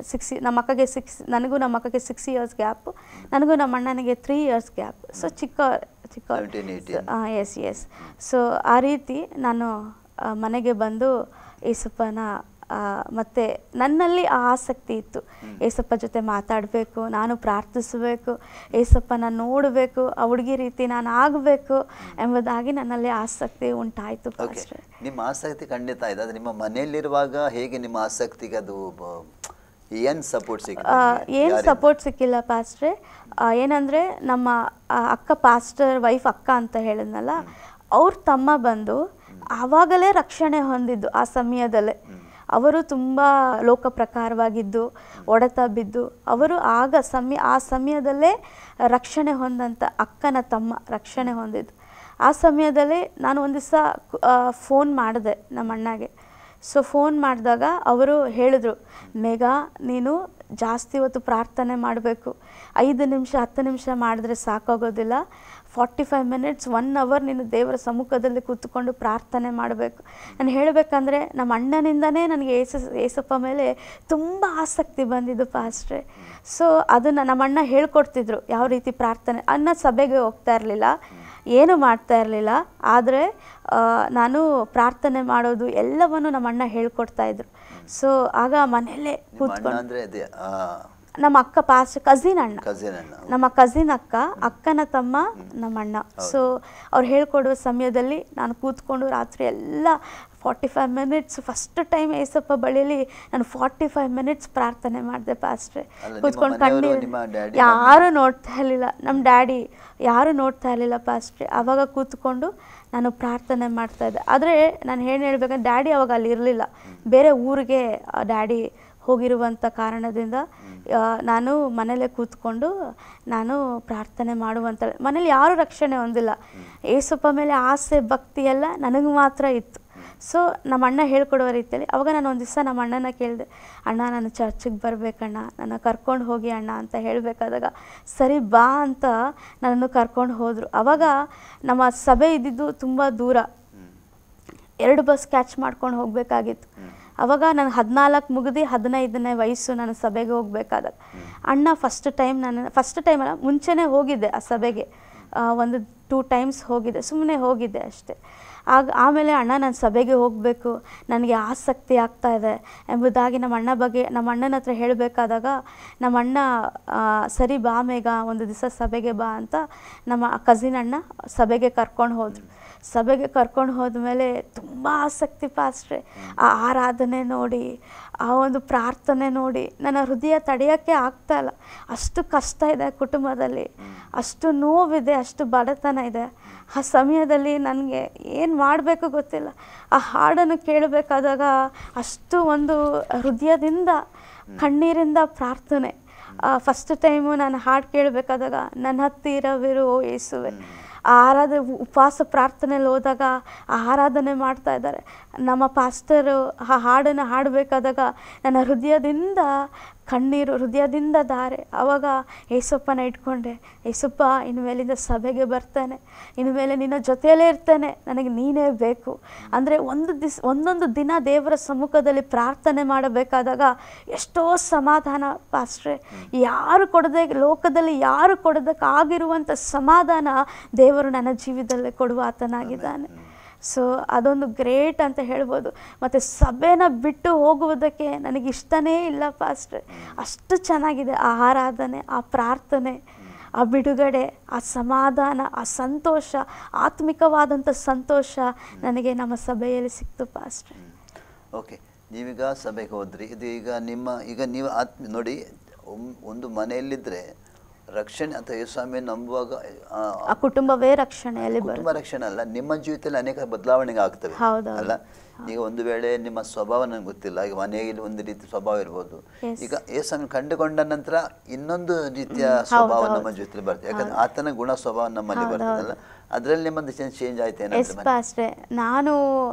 6. ನಮ್ಮ ಅಕ್ಕಗೆ 6, ನನಗೂ ನಮ್ಮ ಅಕ್ಕಗೆ 6 ಇಯರ್ಸ್ ಗ್ಯಾಪು, ನನಗೂ ನಮ್ಮ ಅಣ್ಣನಿಗೆ 3 ಇಯರ್ಸ್ ಗ್ಯಾಪ್. ಸೊ ಚಿಕ್ಕ ಎಸ್. ಸೊ ಆ ರೀತಿ ನಾನು ಮನೆಗೆ ಬಂದು ಏಸಪ್ಪನ ಮತ್ತು ನನ್ನಲ್ಲಿ ಆ ಆಸಕ್ತಿ ಇತ್ತು. ಏಸಪ್ಪ ಜೊತೆ ಮಾತಾಡಬೇಕು, ನಾನು ಪ್ರಾರ್ಥಿಸಬೇಕು, ಏಸಪ್ಪನ ನೋಡಬೇಕು, ಆ ಹುಡುಗಿ ರೀತಿ ನಾನು ಆಗಬೇಕು ಎಂಬುದಾಗಿ ನನ್ನಲ್ಲಿ ಆಸಕ್ತಿ ಉಂಟಾಯಿತು. ನಿಮ್ಮ ಆಸಕ್ತಿ ಖಂಡಿತ ಇದೆ. ಅದು ನಿಮ್ಮ ಮನೆಯಲ್ಲಿರುವಾಗ ಹೇಗೆ ನಿಮ್ಮ ಆಸಕ್ತಿಗೆ ಅದು ಏನು ಸಪೋರ್ಟ್ ಸಿಕ್ಕಿಲ್ಲ ಪಾಸ್ಟ್ರೆ. ಏನಂದರೆ ನಮ್ಮ ಅಕ್ಕ, ಪಾಸ್ಟರ್ ವೈಫ್ ಅಕ್ಕ ಅಂತ ಹೇಳಿದ್ನಲ್ಲ, ಅವ್ರ ತಮ್ಮ ಬಂದು ಆವಾಗಲೇ ರಕ್ಷಣೆ ಹೊಂದಿದ್ದು. ಆ ಸಮಯದಲ್ಲೇ ಅವರು ತುಂಬ ಲೋಕ ಪ್ರಕಾರವಾಗಿದ್ದು, ಒಡೆತ ಬಿದ್ದು, ಅವರು ಆ ಸಮಯದಲ್ಲೇ ರಕ್ಷಣೆ ಹೊಂದಂಥ ಅಕ್ಕನ ತಮ್ಮ ರಕ್ಷಣೆ ಹೊಂದಿದ್ದು. ಆ ಸಮಯದಲ್ಲಿ ನಾನು ಒಂದು ದಿವಸ ಫೋನ್ ಮಾಡಿದೆ ನಮ್ಮ ಅಣ್ಣಗೆ. ಸೊ ಫೋನ್ ಮಾಡಿದಾಗ ಅವರು ಹೇಳಿದ್ರು, ಮೇಘ ನೀನು ಜಾಸ್ತಿ ಹೊತ್ತು ಪ್ರಾರ್ಥನೆ ಮಾಡಬೇಕು. 5 ನಿಮಿಷ 10 ನಿಮಿಷ ಮಾಡಿದ್ರೆ ಸಾಕಾಗೋದಿಲ್ಲ. 45 ಮಿನಿಟ್ಸ್ 1 ಅವರ್ ನೀನು ದೇವರ ಸಮ್ಮುಖದಲ್ಲಿ ಕೂತ್ಕೊಂಡು ಪ್ರಾರ್ಥನೆ ಮಾಡಬೇಕು. ನಾನು ಹೇಳಬೇಕಂದ್ರೆ ನಮ್ಮ ಅಣ್ಣನಿಂದನೇ ನನಗೆ ಏಸಪ್ಪ ಮೇಲೆ ತುಂಬ ಆಸಕ್ತಿ ಬಂದಿದ್ದು ಪಾಸ್ಟ್ರೆ. ಸೊ ಅದನ್ನು ನಮ್ಮ ಅಣ್ಣ ಹೇಳ್ಕೊಡ್ತಿದ್ರು ಯಾವ ರೀತಿ ಪ್ರಾರ್ಥನೆ. ಅಣ್ಣ ಸಭೆಗೆ ಹೋಗ್ತಾ ಇರಲಿಲ್ಲ, ಏನು ಮಾಡ್ತಾ ಇರಲಿಲ್ಲ, ಆದರೆ ನಾನು ಪ್ರಾರ್ಥನೆ ಮಾಡೋದು ಎಲ್ಲವನ್ನು ನಮ್ಮ ಅಣ್ಣ ಹೇಳ್ಕೊಡ್ತಾ ಇದ್ರು. ಸೊ ಆಗ ಮನೆಯಲ್ಲೇ ಕೂತ್ಕೊಂಡು ನಮ್ಮ ಅಕ್ಕ ಕಸಿನ್ ಅಣ್ಣ, ನಮ್ಮ ಕಸಿನ್ ಅಕ್ಕನ ತಮ್ಮ ನಮ್ಮ ಅಣ್ಣ. ಸೊ ಅವ್ರು ಹೇಳ್ಕೊಡುವ ಸಮಯದಲ್ಲಿ ನಾನು ಕೂತ್ಕೊಂಡು ರಾತ್ರಿ ಎಲ್ಲ 45 ಮಿನಿಟ್ಸ್ ಫಸ್ಟ್ ಟೈಮ್ ಏಸಪ್ಪ ಬಳಿಯಲ್ಲಿ ನಾನು 45 ಮಿನಿಟ್ಸ್ ಪ್ರಾರ್ಥನೆ ಮಾಡಿದೆ ಪಾಸ್ಟ್ರೆ. ಕೂತ್ಕೊಂಡು ಕಣ್ಣೀರು, ಯಾರು ನೋಡ್ತಾ ಇರಲಿಲ್ಲ, ನಮ್ಮ ಡ್ಯಾಡಿ ಯಾರು ನೋಡ್ತಾ ಇರಲಿಲ್ಲ ಪಾಸ್ಟ್ರೆ. ಆವಾಗ ಕೂತ್ಕೊಂಡು ನಾನು ಪ್ರಾರ್ಥನೆ ಮಾಡ್ತಾಯಿದ್ದೆ. ಆದರೆ ನಾನು ಏನು ಹೇಳ್ಬೇಕಂದ್ರೆ ಡ್ಯಾಡಿ ಅವಾಗ ಅಲ್ಲಿ ಇರಲಿಲ್ಲ, ಬೇರೆ ಊರಿಗೆ ಡ್ಯಾಡಿ ಹೋಗಿರುವಂಥ ಕಾರಣದಿಂದ ನಾನು ಮನೇಲೇ ಕೂತ್ಕೊಂಡು ನಾನು ಪ್ರಾರ್ಥನೆ ಮಾಡುವಂಥ. ಮನೇಲಿ ಯಾರೂ ರಕ್ಷಣೆ ಹೊಂದಿಲ್ಲ. ಏಸಪ್ಪ ಮೇಲೆ ಆಸೆ ಭಕ್ತಿ ಎಲ್ಲ ನನಗೆ ಮಾತ್ರ ಇತ್ತು. ಸೊ ನಮ್ಮ ಅಣ್ಣ ಹೇಳ್ಕೊಡೋ ರೀತಿಯಲ್ಲಿ ಅವಾಗ ನಾನು ಒಂದು ದಿವಸ ನಮ್ಮ ಅಣ್ಣನ ಕೇಳಿದೆ, ಅಣ್ಣ ನಾನು ಚರ್ಚಿಗೆ ಬರಬೇಕಣ್ಣ, ನನ್ನ ಕರ್ಕೊಂಡು ಹೋಗಿ ಅಣ್ಣ ಅಂತ ಹೇಳಬೇಕಾದಾಗ ಸರಿ ಬಾ ಅಂತ ನನ್ನನ್ನು ಕರ್ಕೊಂಡು ಹೋದರು. ಆವಾಗ ನಮ್ಮ ಸಭೆ ಇದ್ದಿದ್ದು ತುಂಬ ದೂರ, 2 ಬಸ್ ಕ್ಯಾಚ್ ಮಾಡ್ಕೊಂಡು ಹೋಗಬೇಕಾಗಿತ್ತು. ಆವಾಗ ನಾನು 14 ಮುಗಿದು 15ನೇ ವಯಸ್ಸು ನಾನು ಸಭೆಗೆ ಹೋಗಬೇಕಾದಾಗ ಅಣ್ಣ ಫಸ್ಟ್ ಟೈಮ್ ಅಲ್ಲ ಮುಂಚೆನೇ ಹೋಗಿದ್ದೆ ಆ ಸಭೆಗೆ, ಒಂದು 2 ಟೈಮ್ಸ್ ಹೋಗಿದ್ದೆ, ಸುಮ್ಮನೆ ಹೋಗಿದ್ದೆ ಅಷ್ಟೇ. ಆಮೇಲೆ ಅಣ್ಣ ನಾನು ಸಭೆಗೆ ಹೋಗಬೇಕು, ನನಗೆ ಆಸಕ್ತಿ ಆಗ್ತಾ ಇದೆ ಎಂಬುದಾಗಿ ನಮ್ಮ ಅಣ್ಣನ ಹತ್ರ ಹೇಳಬೇಕಾದಾಗ ನಮ್ಮ ಅಣ್ಣ ಸರಿ ಬಾ ಮೇಘ ಒಂದು ದಿವಸ ಸಭೆಗೆ ಬಾ ಅಂತ ನಮ್ಮ ಕಸಿನ್ ಅಣ್ಣ ಸಭೆಗೆ ಕರ್ಕೊಂಡು ಹೋದರು. ಸಭೆಗೆ ಕರ್ಕೊಂಡು ಹೋದ್ಮೇಲೆ ತುಂಬ ಆಸಕ್ತಿ ಪಾಸ್ಟ್ರೆ, ಆ ಆರಾಧನೆ ನೋಡಿ, ಆ ಒಂದು ಪ್ರಾರ್ಥನೆ ನೋಡಿ ನನ್ನ ಹೃದಯ ತಡೆಯೋಕ್ಕೆ ಆಗ್ತಾ ಇಲ್ಲ. ಅಷ್ಟು ಕಷ್ಟ ಇದೆ ಕುಟುಂಬದಲ್ಲಿ, ಅಷ್ಟು ನೋವಿದೆ, ಅಷ್ಟು ಬಡತನ ಇದೆ. ಆ ಸಮಯದಲ್ಲಿ ನನಗೆ ಏನು ಮಾಡಬೇಕು ಗೊತ್ತಿಲ್ಲ. ಆ ಹಾಡನ್ನು ಕೇಳಬೇಕಾದಾಗ ಅಷ್ಟು ಒಂದು ಹೃದಯದಿಂದ ಕಣ್ಣೀರಿಂದ ಪ್ರಾರ್ಥನೆ. ಫಸ್ಟ್ ಟೈಮು ನಾನು ಹಾಡು ಕೇಳಬೇಕಾದಾಗ ನನ್ನ ಹತ್ತಿರವಿರು ಓ ಯೇಸುವೆ, ಉಪವಾಸ ಪ್ರಾರ್ಥನೆಯಲ್ಲಿ ಹೋದಾಗ ಆರಾಧನೆ ಮಾಡ್ತಾ ಇದ್ದಾರೆ ನಮ್ಮ ಪಾಸ್ಟರು. ಆ ಹಾಡನ್ನು ಹಾಡಬೇಕಾದಾಗ ನನ್ನ ಹೃದಯದಿಂದ ಕಣ್ಣೀರು, ಹೃದಯದಿಂದ ಧಾರೆ. ಆವಾಗ ಏಸಪ್ಪನ ಇಟ್ಕೊಂಡೆ, ಏಸಪ್ಪ ಇನ್ನು ಮೇಲಿಂದ ಸಭೆಗೆ ಬರ್ತೇನೆ, ಇನ್ನು ಮೇಲೆ ನಿನ್ನ ಜೊತೆಯಲ್ಲೇ ಇರ್ತೇನೆ, ನನಗೆ ನೀನೇ ಬೇಕು ಅಂದರೆ ಒಂದೊಂದು ದಿನ ದೇವರ ಸಮ್ಮುಖದಲ್ಲಿ ಪ್ರಾರ್ಥನೆ ಮಾಡಬೇಕಾದಾಗ ಎಷ್ಟೋ ಸಮಾಧಾನ ಪಾಸ್ಟ್ರೆ. ಯಾರು ಕೊಡದೆ, ಲೋಕದಲ್ಲಿ ಯಾರು ಕೊಡೋದಕ್ಕಾಗಿರುವಂಥ ಸಮಾಧಾನ ದೇವರು ನನ್ನ ಜೀವಿತದಲ್ಲಿ ಕೊಡುವ ಆತನಾಗಿದ್ದಾನೆ. ಸೊ ಅದೊಂದು ಗ್ರೇಟ್ ಅಂತ ಹೇಳ್ಬೋದು. ಮತ್ತು ಸಭೆನ ಬಿಟ್ಟು ಹೋಗುವುದಕ್ಕೆ ನನಗೆ ಇಷ್ಟನೇ ಇಲ್ಲ ಪಾಸ್ಟ್ರೆ. ಅಷ್ಟು ಚೆನ್ನಾಗಿದೆ ಆ ಆರಾಧನೆ, ಆ ಪ್ರಾರ್ಥನೆ, ಆ ಬಿಡುಗಡೆ, ಆ ಸಮಾಧಾನ, ಆ ಸಂತೋಷ, ಆತ್ಮಿಕವಾದಂಥ ಸಂತೋಷ ನನಗೆ ನಮ್ಮ ಸಭೆಯಲ್ಲಿ ಸಿಕ್ತು ಪಾಸ್ಟ್ರೆ. ಓಕೆ, ನೀವೀಗ ಸಭೆಗೆ ಹೋದ್ರಿ, ಇದು ಈಗ ನೀವು ನೋಡಿ, ಒಂದು ಮನೆಯಲ್ಲಿದ್ದರೆ ರಕ್ಷಣೆ ಅಂತ ಯೇಸುಸ್ವಾಮಿ ನಂಬುವಾಗ ಆ ಕುಟುಂಬವೇ ರಕ್ಷಣೆಯಲ್ಲಿ ಕುಟುಂಬ ರಕ್ಷಣೆ ಅಲ್ಲ, ನಿಮ್ಮ ಜೀವಿತದಲ್ಲಿ ಅನೇಕ ಬದಲಾವಣೆಗೆ ಆಗ್ತವೆ ಅಲ್ಲ. ಈಗ ಒಂದು ವೇಳೆ ನಿಮ್ಮ ಸ್ವಭಾವ ನನಗೆ ಗೊತ್ತಿಲ್ಲ, ಈಗ ಮನೆಯಲ್ಲಿ ಒಂದು ರೀತಿ ಸ್ವಭಾವ ಇರ್ಬೋದು, ಈಗ ಯೇಸುಸ್ವಾಮಿ ಕಂಡುಕೊಂಡ ನಂತರ ಇನ್ನೊಂದು ರೀತಿಯ ಸ್ವಭಾವ ನಮ್ಮ ಜೊತೆ ಬರ್ತದೆ, ಯಾಕಂದ್ರೆ ಆತನ ಗುಣ ಸ್ವಭಾವ ನಮ್ಮಲ್ಲಿ ಬರ್ತದಲ್ಲ, ಅದರಲ್ಲಿ ನಿಮ್ಮದು ಚೇಂಜ್ ಆಯ್ತು ಅಷ್ಟೇ. ನಾನು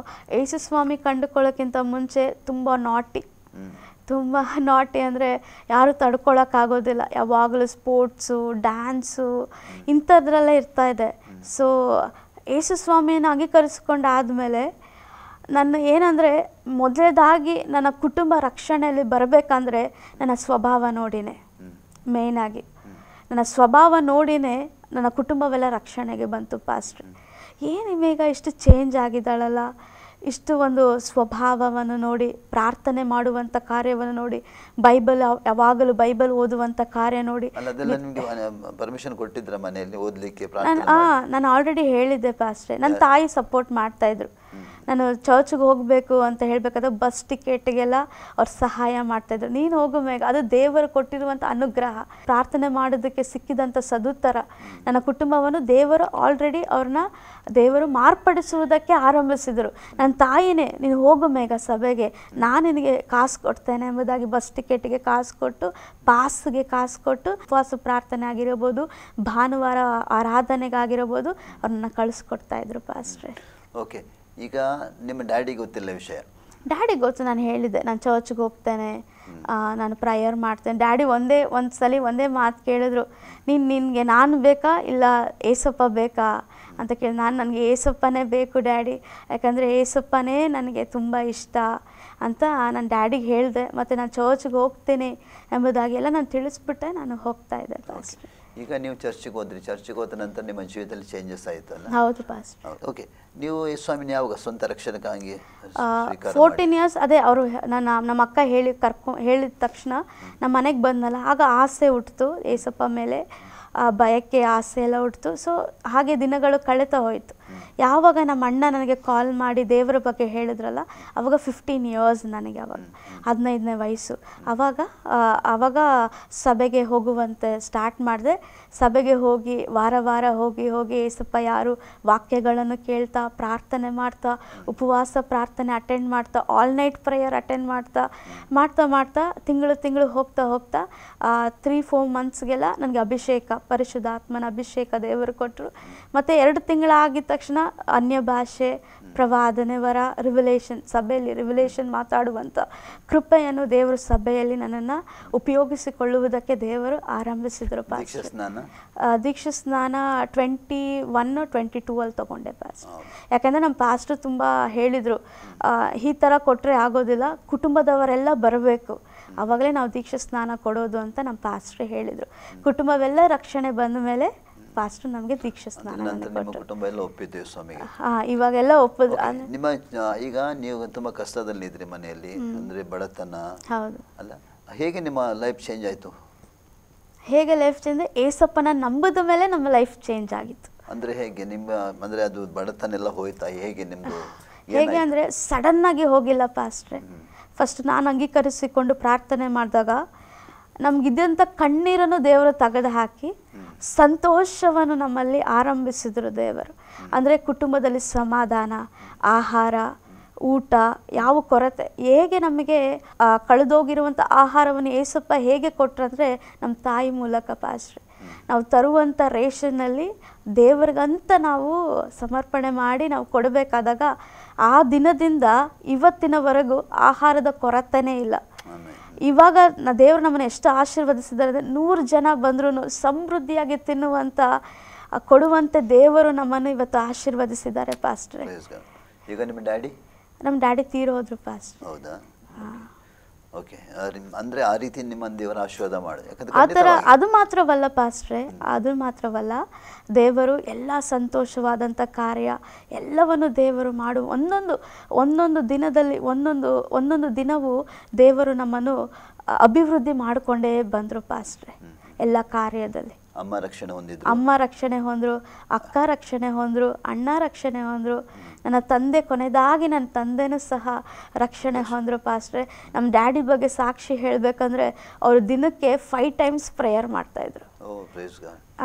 ಯೇಸುಸ್ವಾಮಿ ಕಂಡುಕೊಳ್ಳೋಕ್ಕಿಂತ ಮುಂಚೆ ತುಂಬ ನಾಟಿ ಅಂದರೆ ಯಾರು ತಡ್ಕೊಳಕ್ಕಾಗೋದಿಲ್ಲ, ಯಾವಾಗಲೂ ಸ್ಪೋರ್ಟ್ಸು, ಡ್ಯಾನ್ಸು ಇಂಥದ್ರಲ್ಲೇ ಇರ್ತಾಯಿದೆ. ಸೊ ಯೇಸುಸ್ವಾಮಿಯನ್ನು ಅಂಗೀಕರಿಸ್ಕೊಂಡಾದಮೇಲೆ ನನ್ನ ಏನಂದರೆ ಮೊದಲೇದಾಗಿ ನನ್ನ ಕುಟುಂಬ ರಕ್ಷಣೆಯಲ್ಲಿ ಬರಬೇಕಂದ್ರೆ ನನ್ನ ಸ್ವಭಾವ ನೋಡಿನೇ, ಮೇಯ್ನಾಗಿ ನನ್ನ ಸ್ವಭಾವ ನೋಡಿನೇ ನನ್ನ ಕುಟುಂಬವೆಲ್ಲ ರಕ್ಷಣೆಗೆ ಬಂತು ಪಾಸ್ಟ್ರೆ. ಏನು ಇಮೇಗ ಇಷ್ಟು ಚೇಂಜ್ ಆಗಿದ್ದಾಳಲ್ಲ, ಇಷ್ಟು ಒಂದು ಸ್ವಭಾವವನ್ನು ನೋಡಿ, ಪ್ರಾರ್ಥನೆ ಮಾಡುವಂಥ ಕಾರ್ಯವನ್ನು ನೋಡಿ, ಯಾವಾಗಲೂ ಬೈಬಲ್ ಓದುವಂಥ ಕಾರ್ಯ ನೋಡಿ. ಪರ್ಮಿಷನ್ ಕೊಟ್ಟಿದ್ರ ಮನೆಯಲ್ಲಿ ಓದಲಿಕ್ಕೆ? ನಾನು ಆಲ್ರೆಡಿ ಹೇಳಿದ್ದೆ ಪಾಸ್ಟ್ರೆ, ನನ್ನ ತಾಯಿ ಸಪೋರ್ಟ್ ಮಾಡ್ತಾಯಿದ್ರು. ನಾನು ಚರ್ಚ್ಗೆ ಹೋಗಬೇಕು ಅಂತ ಹೇಳಬೇಕಾದ್ರೆ ಬಸ್ ಟಿಕೆಟ್ಗೆಲ್ಲ ಅವ್ರು ಸಹಾಯ ಮಾಡ್ತಾಯಿದ್ರು. ನೀನು ಹೋಗೋ ಮೇಗ, ಅದು ದೇವರು ಕೊಟ್ಟಿರುವಂಥ ಅನುಗ್ರಹ, ಪ್ರಾರ್ಥನೆ ಮಾಡೋದಕ್ಕೆ ಸಿಕ್ಕಿದಂಥ ಸದುತ್ತರ. ನನ್ನ ಕುಟುಂಬವನ್ನು ದೇವರು ಮಾರ್ಪಡಿಸುವುದಕ್ಕೆ ಆರಂಭಿಸಿದರು. ನನ್ನ ತಾಯಿನೇ, ನೀನು ಹೋಗೋ ಮೇಗ ಸಭೆಗೆ, ನಾನು ನಿನಗೆ ಕಾಸು ಕೊಡ್ತೇನೆ ಎಂಬುದಾಗಿ ಬಸ್ ಟಿಕೆಟ್ಗೆ ಕಾಸು ಕೊಟ್ಟು, ಪಾಸ್ಗೆ ಕಾಸು ಕೊಟ್ಟು, ಉಪವಾಸ ಪ್ರಾರ್ಥನೆ ಆಗಿರ್ಬೋದು, ಭಾನುವಾರ ಆರಾಧನೆಗಾಗಿರ್ಬೋದು ಅವ್ರನ್ನ ಕಳಿಸ್ಕೊಡ್ತಾಯಿದ್ರು ಪಾಸ್ಟ್ರೆ. ಓಕೆ, ಈಗ ನಿಮ್ಮ ಡ್ಯಾಡಿ ಗೊತ್ತಿಲ್ಲ ವಿಷಯ? ಡ್ಯಾಡಿ ಗೊತ್ತು, ನಾನು ಹೇಳಿದ್ದೆ ನಾನು ಚರ್ಚ್ಗೆ ಹೋಗ್ತೇನೆ, ನಾನು ಪ್ರೇಯರ್ ಮಾಡ್ತೇನೆ. ಡ್ಯಾಡಿ ಒಂದೇ ಮಾತು ಕೇಳಿದ್ರು, ನಿನಗೆ ನಾನು ಬೇಕಾ ಇಲ್ಲ ಏಸಪ್ಪ ಬೇಕಾ ಅಂತ ಕೇಳಿ. ನನಗೆ ಏಸಪ್ಪನೇ ಬೇಕು ಡ್ಯಾಡಿ, ಯಾಕಂದರೆ ಏಸಪ್ಪನೇ ನನಗೆ ತುಂಬ ಇಷ್ಟ ಅಂತ ನಾನು ಡ್ಯಾಡಿಗೆ ಹೇಳಿದೆ. ಮತ್ತು ನಾನು ಚರ್ಚ್ಗೆ ಹೋಗ್ತೀನಿ ಎಂಬುದಾಗಿ ಎಲ್ಲ ನಾನು ತಿಳಿಸ್ಬಿಟ್ಟೆ ನಾನು ಹೋಗ್ತಾ ಇದ್ದೆ ಪಾಸ್ಟ್ರೆ. ಈಗ ನೀವು ಚರ್ಚಿಗೆ ಹೋದ ನಂತರ ನಿಮ್ಮ ಜೀವಿತದಲ್ಲಿ ಚೇಂಜಸ್ ಆಯಿತು ಅಲ್ಲ? ಹೌದು ಪಾಸ್ಟರ್. ಓಕೆ, ನೀವು ಯೇಸುಸ್ವಾಮಿನ ಯಾವಾಗ ಸ್ವಂತ ರಕ್ಷಣೆಗಾಗಿ? 14 ಇಯರ್ಸ್. ಅದೇ ಅವರು ನಮ್ಮ ಅಕ್ಕ ಹೇಳಿದ ತಕ್ಷಣ ನಮ್ಮ ಮನೆಗೆ ಬಂದನಲ್ಲ, ಆಗ ಆಸೆ ಹುಟ್ಟಿತು ಏಸಪ್ಪ ಮೇಲೆ, ಭಯಕ್ಕೆ ಆಸೆ ಎಲ್ಲ ಹುಟ್ಟಿತು. ಸೊ ಹಾಗೆ ದಿನಗಳು ಕಳೀತಾ ಹೋಯಿತು. ಯಾವಾಗ ನಮ್ಮ ಅಣ್ಣ ನನಗೆ ಕಾಲ್ ಮಾಡಿ ದೇವರ ಬಗ್ಗೆ ಹೇಳಿದ್ರಲ್ಲ, ಆವಾಗ 15 ಇಯರ್ಸ್ ನನಗೆ, ಆವಾಗ 15ನೇ ವಯಸ್ಸು. ಆವಾಗ ಸಭೆಗೆ ಹೋಗುವಂತೆ ಸ್ಟಾರ್ಟ್ ಮಾಡಿದೆ. ಸಭೆಗೆ ಹೋಗಿ ವಾರ ಹೋಗಿ ಏಸಪ್ಪ ಯಾರು ವಾಕ್ಯಗಳನ್ನು ಕೇಳ್ತಾ, ಪ್ರಾರ್ಥನೆ ಮಾಡ್ತಾ, ಉಪವಾಸ ಪ್ರಾರ್ಥನೆ ಅಟೆಂಡ್ ಮಾಡ್ತಾ, ಆಲ್ ನೈಟ್ ಪ್ರೇಯರ್ ಅಟೆಂಡ್ ಮಾಡ್ತಾ ತಿಂಗಳು ಹೋಗ್ತಾ 3-4 ಮಂತ್ಸ್ಗೆಲ್ಲ ನನಗೆ ಅಭಿಷೇಕ, ಪರಿಶುದ್ಧಾತ್ಮನ ಅಭಿಷೇಕ ದೇವರು ಕೊಟ್ಟರು. ಮತ್ತು 2 ತಿಂಗಳಾಗಿದ್ದ ತಕ್ಷಣ ಅನ್ಯ ಭಾಷೆ, ಪ್ರವಾದನೆ ವರ, ರಿವಲೇಷನ್, ಸಭೆಯಲ್ಲಿ ರಿವಲೇಷನ್ ಮಾತಾಡುವಂಥ ಕೃಪೆಯನ್ನು ದೇವರು ಸಭೆಯಲ್ಲಿ ನನ್ನನ್ನು ಉಪಯೋಗಿಸಿಕೊಳ್ಳುವುದಕ್ಕೆ ದೇವರು ಆರಂಭಿಸಿದರು ಪಾಸ್ಟರ್. ದೀಕ್ಷಾ ಸ್ನಾನ 21-22 ಅಲ್ಲಿ ತೊಗೊಂಡೆ ಪಾಸ್ಟರ್. ಯಾಕಂದರೆ ನಮ್ಮ ಪಾಸ್ಟರ್ ತುಂಬ ಹೇಳಿದರು, ಈ ಥರ ಕೊಟ್ಟರೆ ಆಗೋದಿಲ್ಲ, ಕುಟುಂಬದವರೆಲ್ಲ ಬರಬೇಕು, ಆವಾಗಲೇ ನಾವು ದೀಕ್ಷಾ ಸ್ನಾನ ಕೊಡೋದು ಅಂತ ನಮ್ಮ ಪಾಸ್ಟ್ರೇ ಹೇಳಿದರು. ಕುಟುಂಬವೆಲ್ಲ ರಕ್ಷಣೆ ಬಂದ ಮೇಲೆ ಪಾಸ್ಟರ್ ನಮಗೆ ದೀಕ್ಷಾ ಸ್ನಾನ ಕುಟುಂಬ ಎಲ್ಲ ಒಪ್ಪಿದ್ದೇವೆ ಸ್ವಾಮಿಗೆ. ಇವಾಗೆಲ್ಲ ಒಪ್ಪೋದು. ನಿಮ್ಮ ಈಗ ನೀವು ತುಂಬ ಕಷ್ಟದಲ್ಲಿ ಇದ್ರಿ ಮನೆಯಲ್ಲಿ, ಅಂದರೆ ಬಡತನ. ಹೌದು. ಅಲ್ಲ, ಹೇಗೆ ನಿಮ್ಮ ಲೈಫ್ ಚೇಂಜ್ ಆಯಿತು? ಹೇಗೆ ಲೈಫ್ ಚೇಂಜ್? ಏಸಪ್ಪನ ನಂಬಿದ ಮೇಲೆ ನಮ್ಮ ಲೈಫ್ ಚೇಂಜ್ ಆಗಿತ್ತು. ಅಂದರೆ ಹೇಗೆ ನಿಮ್ಮ, ಅಂದರೆ ಅದು ಬಡತನ ಎಲ್ಲ ಹೋಯ್ತಾ? ಹೇಗೆ ನಿಮ್ಮದು? ಹೇಗೆ ಅಂದರೆ ಸಡನ್ನಾಗಿ ಹೋಗಿಲ್ಲ ಪಾಸ್ಟ್ರೆ. ಫಸ್ಟ್ ನಾನು ಅಂಗೀಕರಿಸಿಕೊಂಡು ಪ್ರಾರ್ಥನೆ ಮಾಡಿದಾಗ ನಮಗಿದ್ದಂಥ ಕಣ್ಣೀರನ್ನು ದೇವರು ತೆಗೆದು ಹಾಕಿ ಸಂತೋಷವನ್ನು ನಮ್ಮಲ್ಲಿ ಆರಂಭಿಸಿದರು ದೇವರು. ಅಂದರೆ ಕುಟುಂಬದಲ್ಲಿ ಸಮಾಧಾನ, ಆಹಾರ, ಊಟ, ಯಾವ ಕೊರತೆ, ಹೇಗೆ ನಮಗೆ ಕಳೆದೋಗಿರುವಂಥ ಆಹಾರವನ್ನು ಏಸಪ್ಪ ಹೇಗೆ ಕೊಟ್ಟರಂದರೆ ನಮ್ಮ ತಾಯಿ ಮೂಲಕ ಪಾಸ್ಟ್ರೆ. ನಾವು ತರುವಂಥ ರೇಷನ್ನಲ್ಲಿ ದೇವರಿಗಂತ ನಾವು ಸಮರ್ಪಣೆ ಮಾಡಿ ನಾವು ಕೊಡಬೇಕಾದಾಗ ಆ ದಿನದಿಂದ ಇವತ್ತಿನವರೆಗೂ ಆಹಾರದ ಕೊರತೆನೇ ಇಲ್ಲ. ಇವಾಗ ದೇವರು ನಮ್ಮನ್ನು ಎಷ್ಟು ಆಶೀರ್ವದಿಸಿದ್ದಾರೆ ಅಂದರೆ 100 ಜನ ಬಂದರೂ ಸಮೃದ್ಧಿಯಾಗಿ ತಿನ್ನುವಂಥ ಕೊಡುವಂತೆ ದೇವರು ನಮ್ಮನ್ನು ಇವತ್ತು ಆಶೀರ್ವದಿಸಿದ್ದಾರೆ ಪಾಸ್ಟ್ರೆ. ಈಗ ನಮ್ಮ ಡ್ಯಾಡಿ ತೀರೋದ್ರು ಪಾಸ್ಟ್ರೆ. ಹೌದಾ? ಓಕೆ. ಅಂದರೆ ಆ ರೀತಿ ನಿಮ್ಮ ದೇವರ ಆಶೀರ್ವಾದ ಮಾಡಿ. ಆ ಥರ ಅದು ಮಾತ್ರವಲ್ಲ ಪಾಸ್ಟ್ರೆ, ಅದು ಮಾತ್ರವಲ್ಲ, ದೇವರು ಎಲ್ಲ ಸಂತೋಷವಾದಂಥ ಕಾರ್ಯ ಎಲ್ಲವನ್ನು ದೇವರು ಮಾಡು ಒಂದೊಂದು ದಿನದಲ್ಲಿ ಒಂದೊಂದು ದಿನವೂ ದೇವರು ನಮ್ಮನ್ನು ಅಭಿವೃದ್ಧಿ ಮಾಡಿಕೊಂಡೇ ಬಂದರು ಪಾಸ್ಟ್ರೆ. ಎಲ್ಲ ಕಾರ್ಯದಲ್ಲಿ ಅಮ್ಮ ರಕ್ಷಣೆ ಹೊಂದರು, ಅಕ್ಕ ರಕ್ಷಣೆ ಹೊಂದರು, ಅಣ್ಣ ರಕ್ಷಣೆ ಹೊಂದರು, ನನ್ನ ತಂದೆ ಕೊನೆಯದಾಗಿ ನನ್ನ ತಂದೆನೂ ಸಹ ರಕ್ಷಣೆ ಹೊಂದರು ಪಾಸ್ಟ್ರೆ. ನಮ್ಮ ಡ್ಯಾಡಿ ಬಗ್ಗೆ ಸಾಕ್ಷಿ ಹೇಳಬೇಕಂದ್ರೆ ಅವರು ದಿನಕ್ಕೆ 5 ಟೈಮ್ಸ್ ಪ್ರೇಯರ್ ಮಾಡ್ತಾಯಿದ್ರು.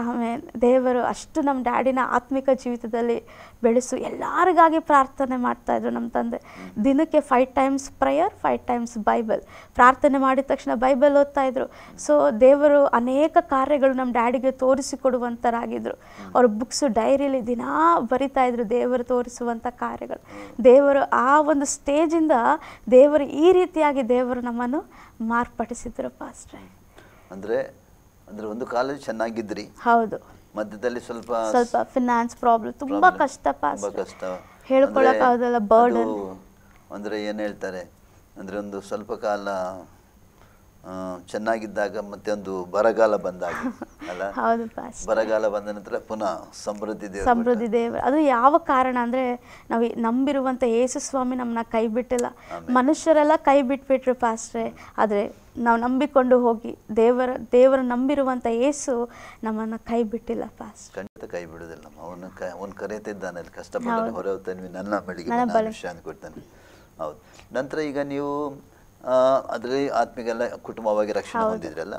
ಆಮೇಲೆ ದೇವರು ಅಷ್ಟು ನಮ್ಮ ಡ್ಯಾಡಿನ ಆತ್ಮಿಕ ಜೀವಿತದಲ್ಲಿ ಬೆಳೆಸು ಎಲ್ಲರಿಗಾಗಿ ಪ್ರಾರ್ಥನೆ ಮಾಡ್ತಾಯಿದ್ರು ನಮ್ಮ ತಂದೆ. ದಿನಕ್ಕೆ 5 ಟೈಮ್ಸ್ ಪ್ರೇಯರ್, 5 ಟೈಮ್ಸ್ ಬೈಬಲ್. ಪ್ರಾರ್ಥನೆ ಮಾಡಿದ ತಕ್ಷಣ ಬೈಬಲ್ ಓದ್ತಾಯಿದ್ರು. ಸೊ ದೇವರು ಅನೇಕ ಕಾರ್ಯಗಳು ನಮ್ಮ ಡ್ಯಾಡಿಗೆ ತೋರಿಸಿಕೊಡುವಂಥರಾಗಿದ್ದರು. ಅವ್ರ ಬುಕ್ಸು, ಡೈರಿಯಲ್ಲಿ ದಿನಾ ಬರಿತಾಯಿದ್ರು ದೇವರು ತೋರಿಸುವಂಥ ಕಾರ್ಯಗಳು. ದೇವರು ಆ ಒಂದು ಸ್ಟೇಜಿಂದ ದೇವರು ಈ ರೀತಿಯಾಗಿ ದೇವರು ನಮ್ಮನ್ನು ಮಾರ್ಪಡಿಸಿದ್ರು ಪಾಸ್ಟ್ರೆ. ಅಂದರೆ ಒಂದು ಕಾಲೇಜ್ ಚೆನ್ನಾಗಿದ್ರಿ. ಹೌದು. ಮಧ್ಯದಲ್ಲಿ ಸ್ವಲ್ಪ ಫಿನಾನ್ಸ್ ಪ್ರಾಬ್ಲಮ್, ತುಂಬಾ ಕಷ್ಟ ಹೇಳ್ಕೊಳ್ಳೋಕ್ಕಾಗೋದಿಲ್ಲ, ಬರ್ಡನ್. ಅಂದರೆ ಏನು ಹೇಳ್ತಾರೆ ಅಂದರೆ ಒಂದು ಸ್ವಲ್ಪ ಕಾಲ ಚೆನ್ನಾಗಿದ್ದಾಗ ಮತ್ತೆ ಒಂದು ಬರಗಾಲ ಬಂದಾಗ ಅಲ್ಲ. ಹೌದು. ಬರಗಾಲ ಬಂದ ನಂತರ ಪುನಃ ಸಮೃದ್ಧಿ ದೇವರು. ಅದು ಯಾವ ಕಾರಣ ಅಂದರೆ ನಾವು ನಂಬಿರುವಂಥ ಯೇಸು ಸ್ವಾಮಿ ನಮ್ಮನ್ನ ಕೈ ಬಿಟ್ಟಿಲ್ಲ. ಮನುಷ್ಯರೆಲ್ಲ ಕೈ ಬಿಟ್ಬಿಟ್ರು ಪಾಸ್ಟ್ರೆ, ಆದರೆ ನಾವು ನಂಬಿಕೊಂಡು ಹೋಗಿ ದೇವರ ನಂಬಿರುವಂಥ ಯೇಸು ನಮ್ಮನ್ನು ಕೈ ಬಿಟ್ಟಿಲ್ಲ ಪಾಸ್ಟ್. ಖಂಡಿತ ಕೈ ಬಿಡೋದಿಲ್ಲ. ಅವನು ಕರೆಯುತ್ತಿದ್ದಾನೆ, ಕಷ್ಟಪಟ್ಟು ಹೊರ ಹೋಗ್ತಾನೆ, ನನ್ನ ಬಳಿಗೆ ಕೊಡ್ತಾನೆ. ಹೌದು. ನಂತರ ಈಗ ನೀವು ಅದರಲ್ಲಿ ಆತ್ಮಿಗೆಲ್ಲ ಕುಟುಂಬವಾಗಿ ರಕ್ಷಣೆ ಹೊಂದಿದ್ರಲ್ಲ,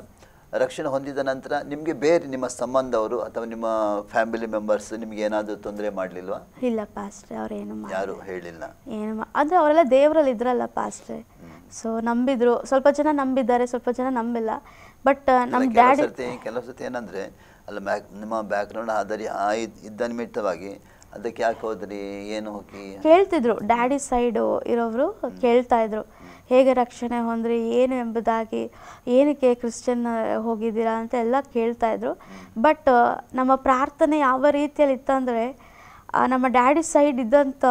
ರಕ್ಷಣೆ ಹೊಂದಿದ ನಂತರ ನಿಮಗೆ ಬೇರೆ ನಿಮ್ಮ ಸಂಬಂಧವರು ಅಥವಾ ನಿಮ್ಮ ಫ್ಯಾಮಿಲಿ ಮೆಂಬರ್ಸ್ ನಿಮ್ಗೆ ಏನಾದರೂ ತೊಂದರೆ ಮಾಡಲಿಲ್ವಾ? ಇಲ್ಲ ಪಾಸ್ಟ್ರೆ, ಅವ್ರೇನು ಯಾರು ಹೇಳಿಲ್ಲ. ಅಂದರೆ ಅವರೆಲ್ಲ ದೇವರಲ್ಲಿ ಇದ್ರಲ್ಲ ಪಾಸ್ಟ್ರೆ. ಸೊ ನಂಬಿದ್ರು, ಸ್ವಲ್ಪ ಜನ ನಂಬಿದ್ದಾರೆ, ಸ್ವಲ್ಪ ಜನ ನಂಬಿಲ್ಲ. ಬಟ್ ನಮ್ಮ ಡ್ಯಾಡಿ ಕೆಲವು ಸತಿ ಏನಂದರೆ ಅಲ್ಲ, ನಿಮ್ಮ ಬ್ಯಾಕ್ಗ್ರೌಂಡ್ ಆಧಾರಿ ಇದ್ದ ನಿಮಿತ್ತವಾಗಿ ಅದಕ್ಕೆ ಯಾಕೆ ಹೋದ್ರಿ, ಏನು ಹೋಗಿ ಕೇಳ್ತಿದ್ರು. ಡ್ಯಾಡಿ ಸೈಡು ಇರೋರು ಕೇಳ್ತಾ ಇದ್ರು, ಹೇಗೆ ರಕ್ಷಣೆ ಹೊಂದ್ರಿ, ಏನು ಎಂಬುದಾಗಿ, ಏನಕ್ಕೆ ಕ್ರಿಶ್ಚಿಯನ್ ಹೋಗಿದ್ದೀರಾ ಅಂತ ಎಲ್ಲ ಕೇಳ್ತಾ ಇದ್ರು. ಬಟ್ ನಮ್ಮ ಪ್ರಾರ್ಥನೆ ಯಾವ ರೀತಿಯಲ್ಲಿ ಇತ್ತಂದರೆ, ನಮ್ಮ ಡ್ಯಾಡಿ ಸೈಡ್ ಇದ್ದಂಥ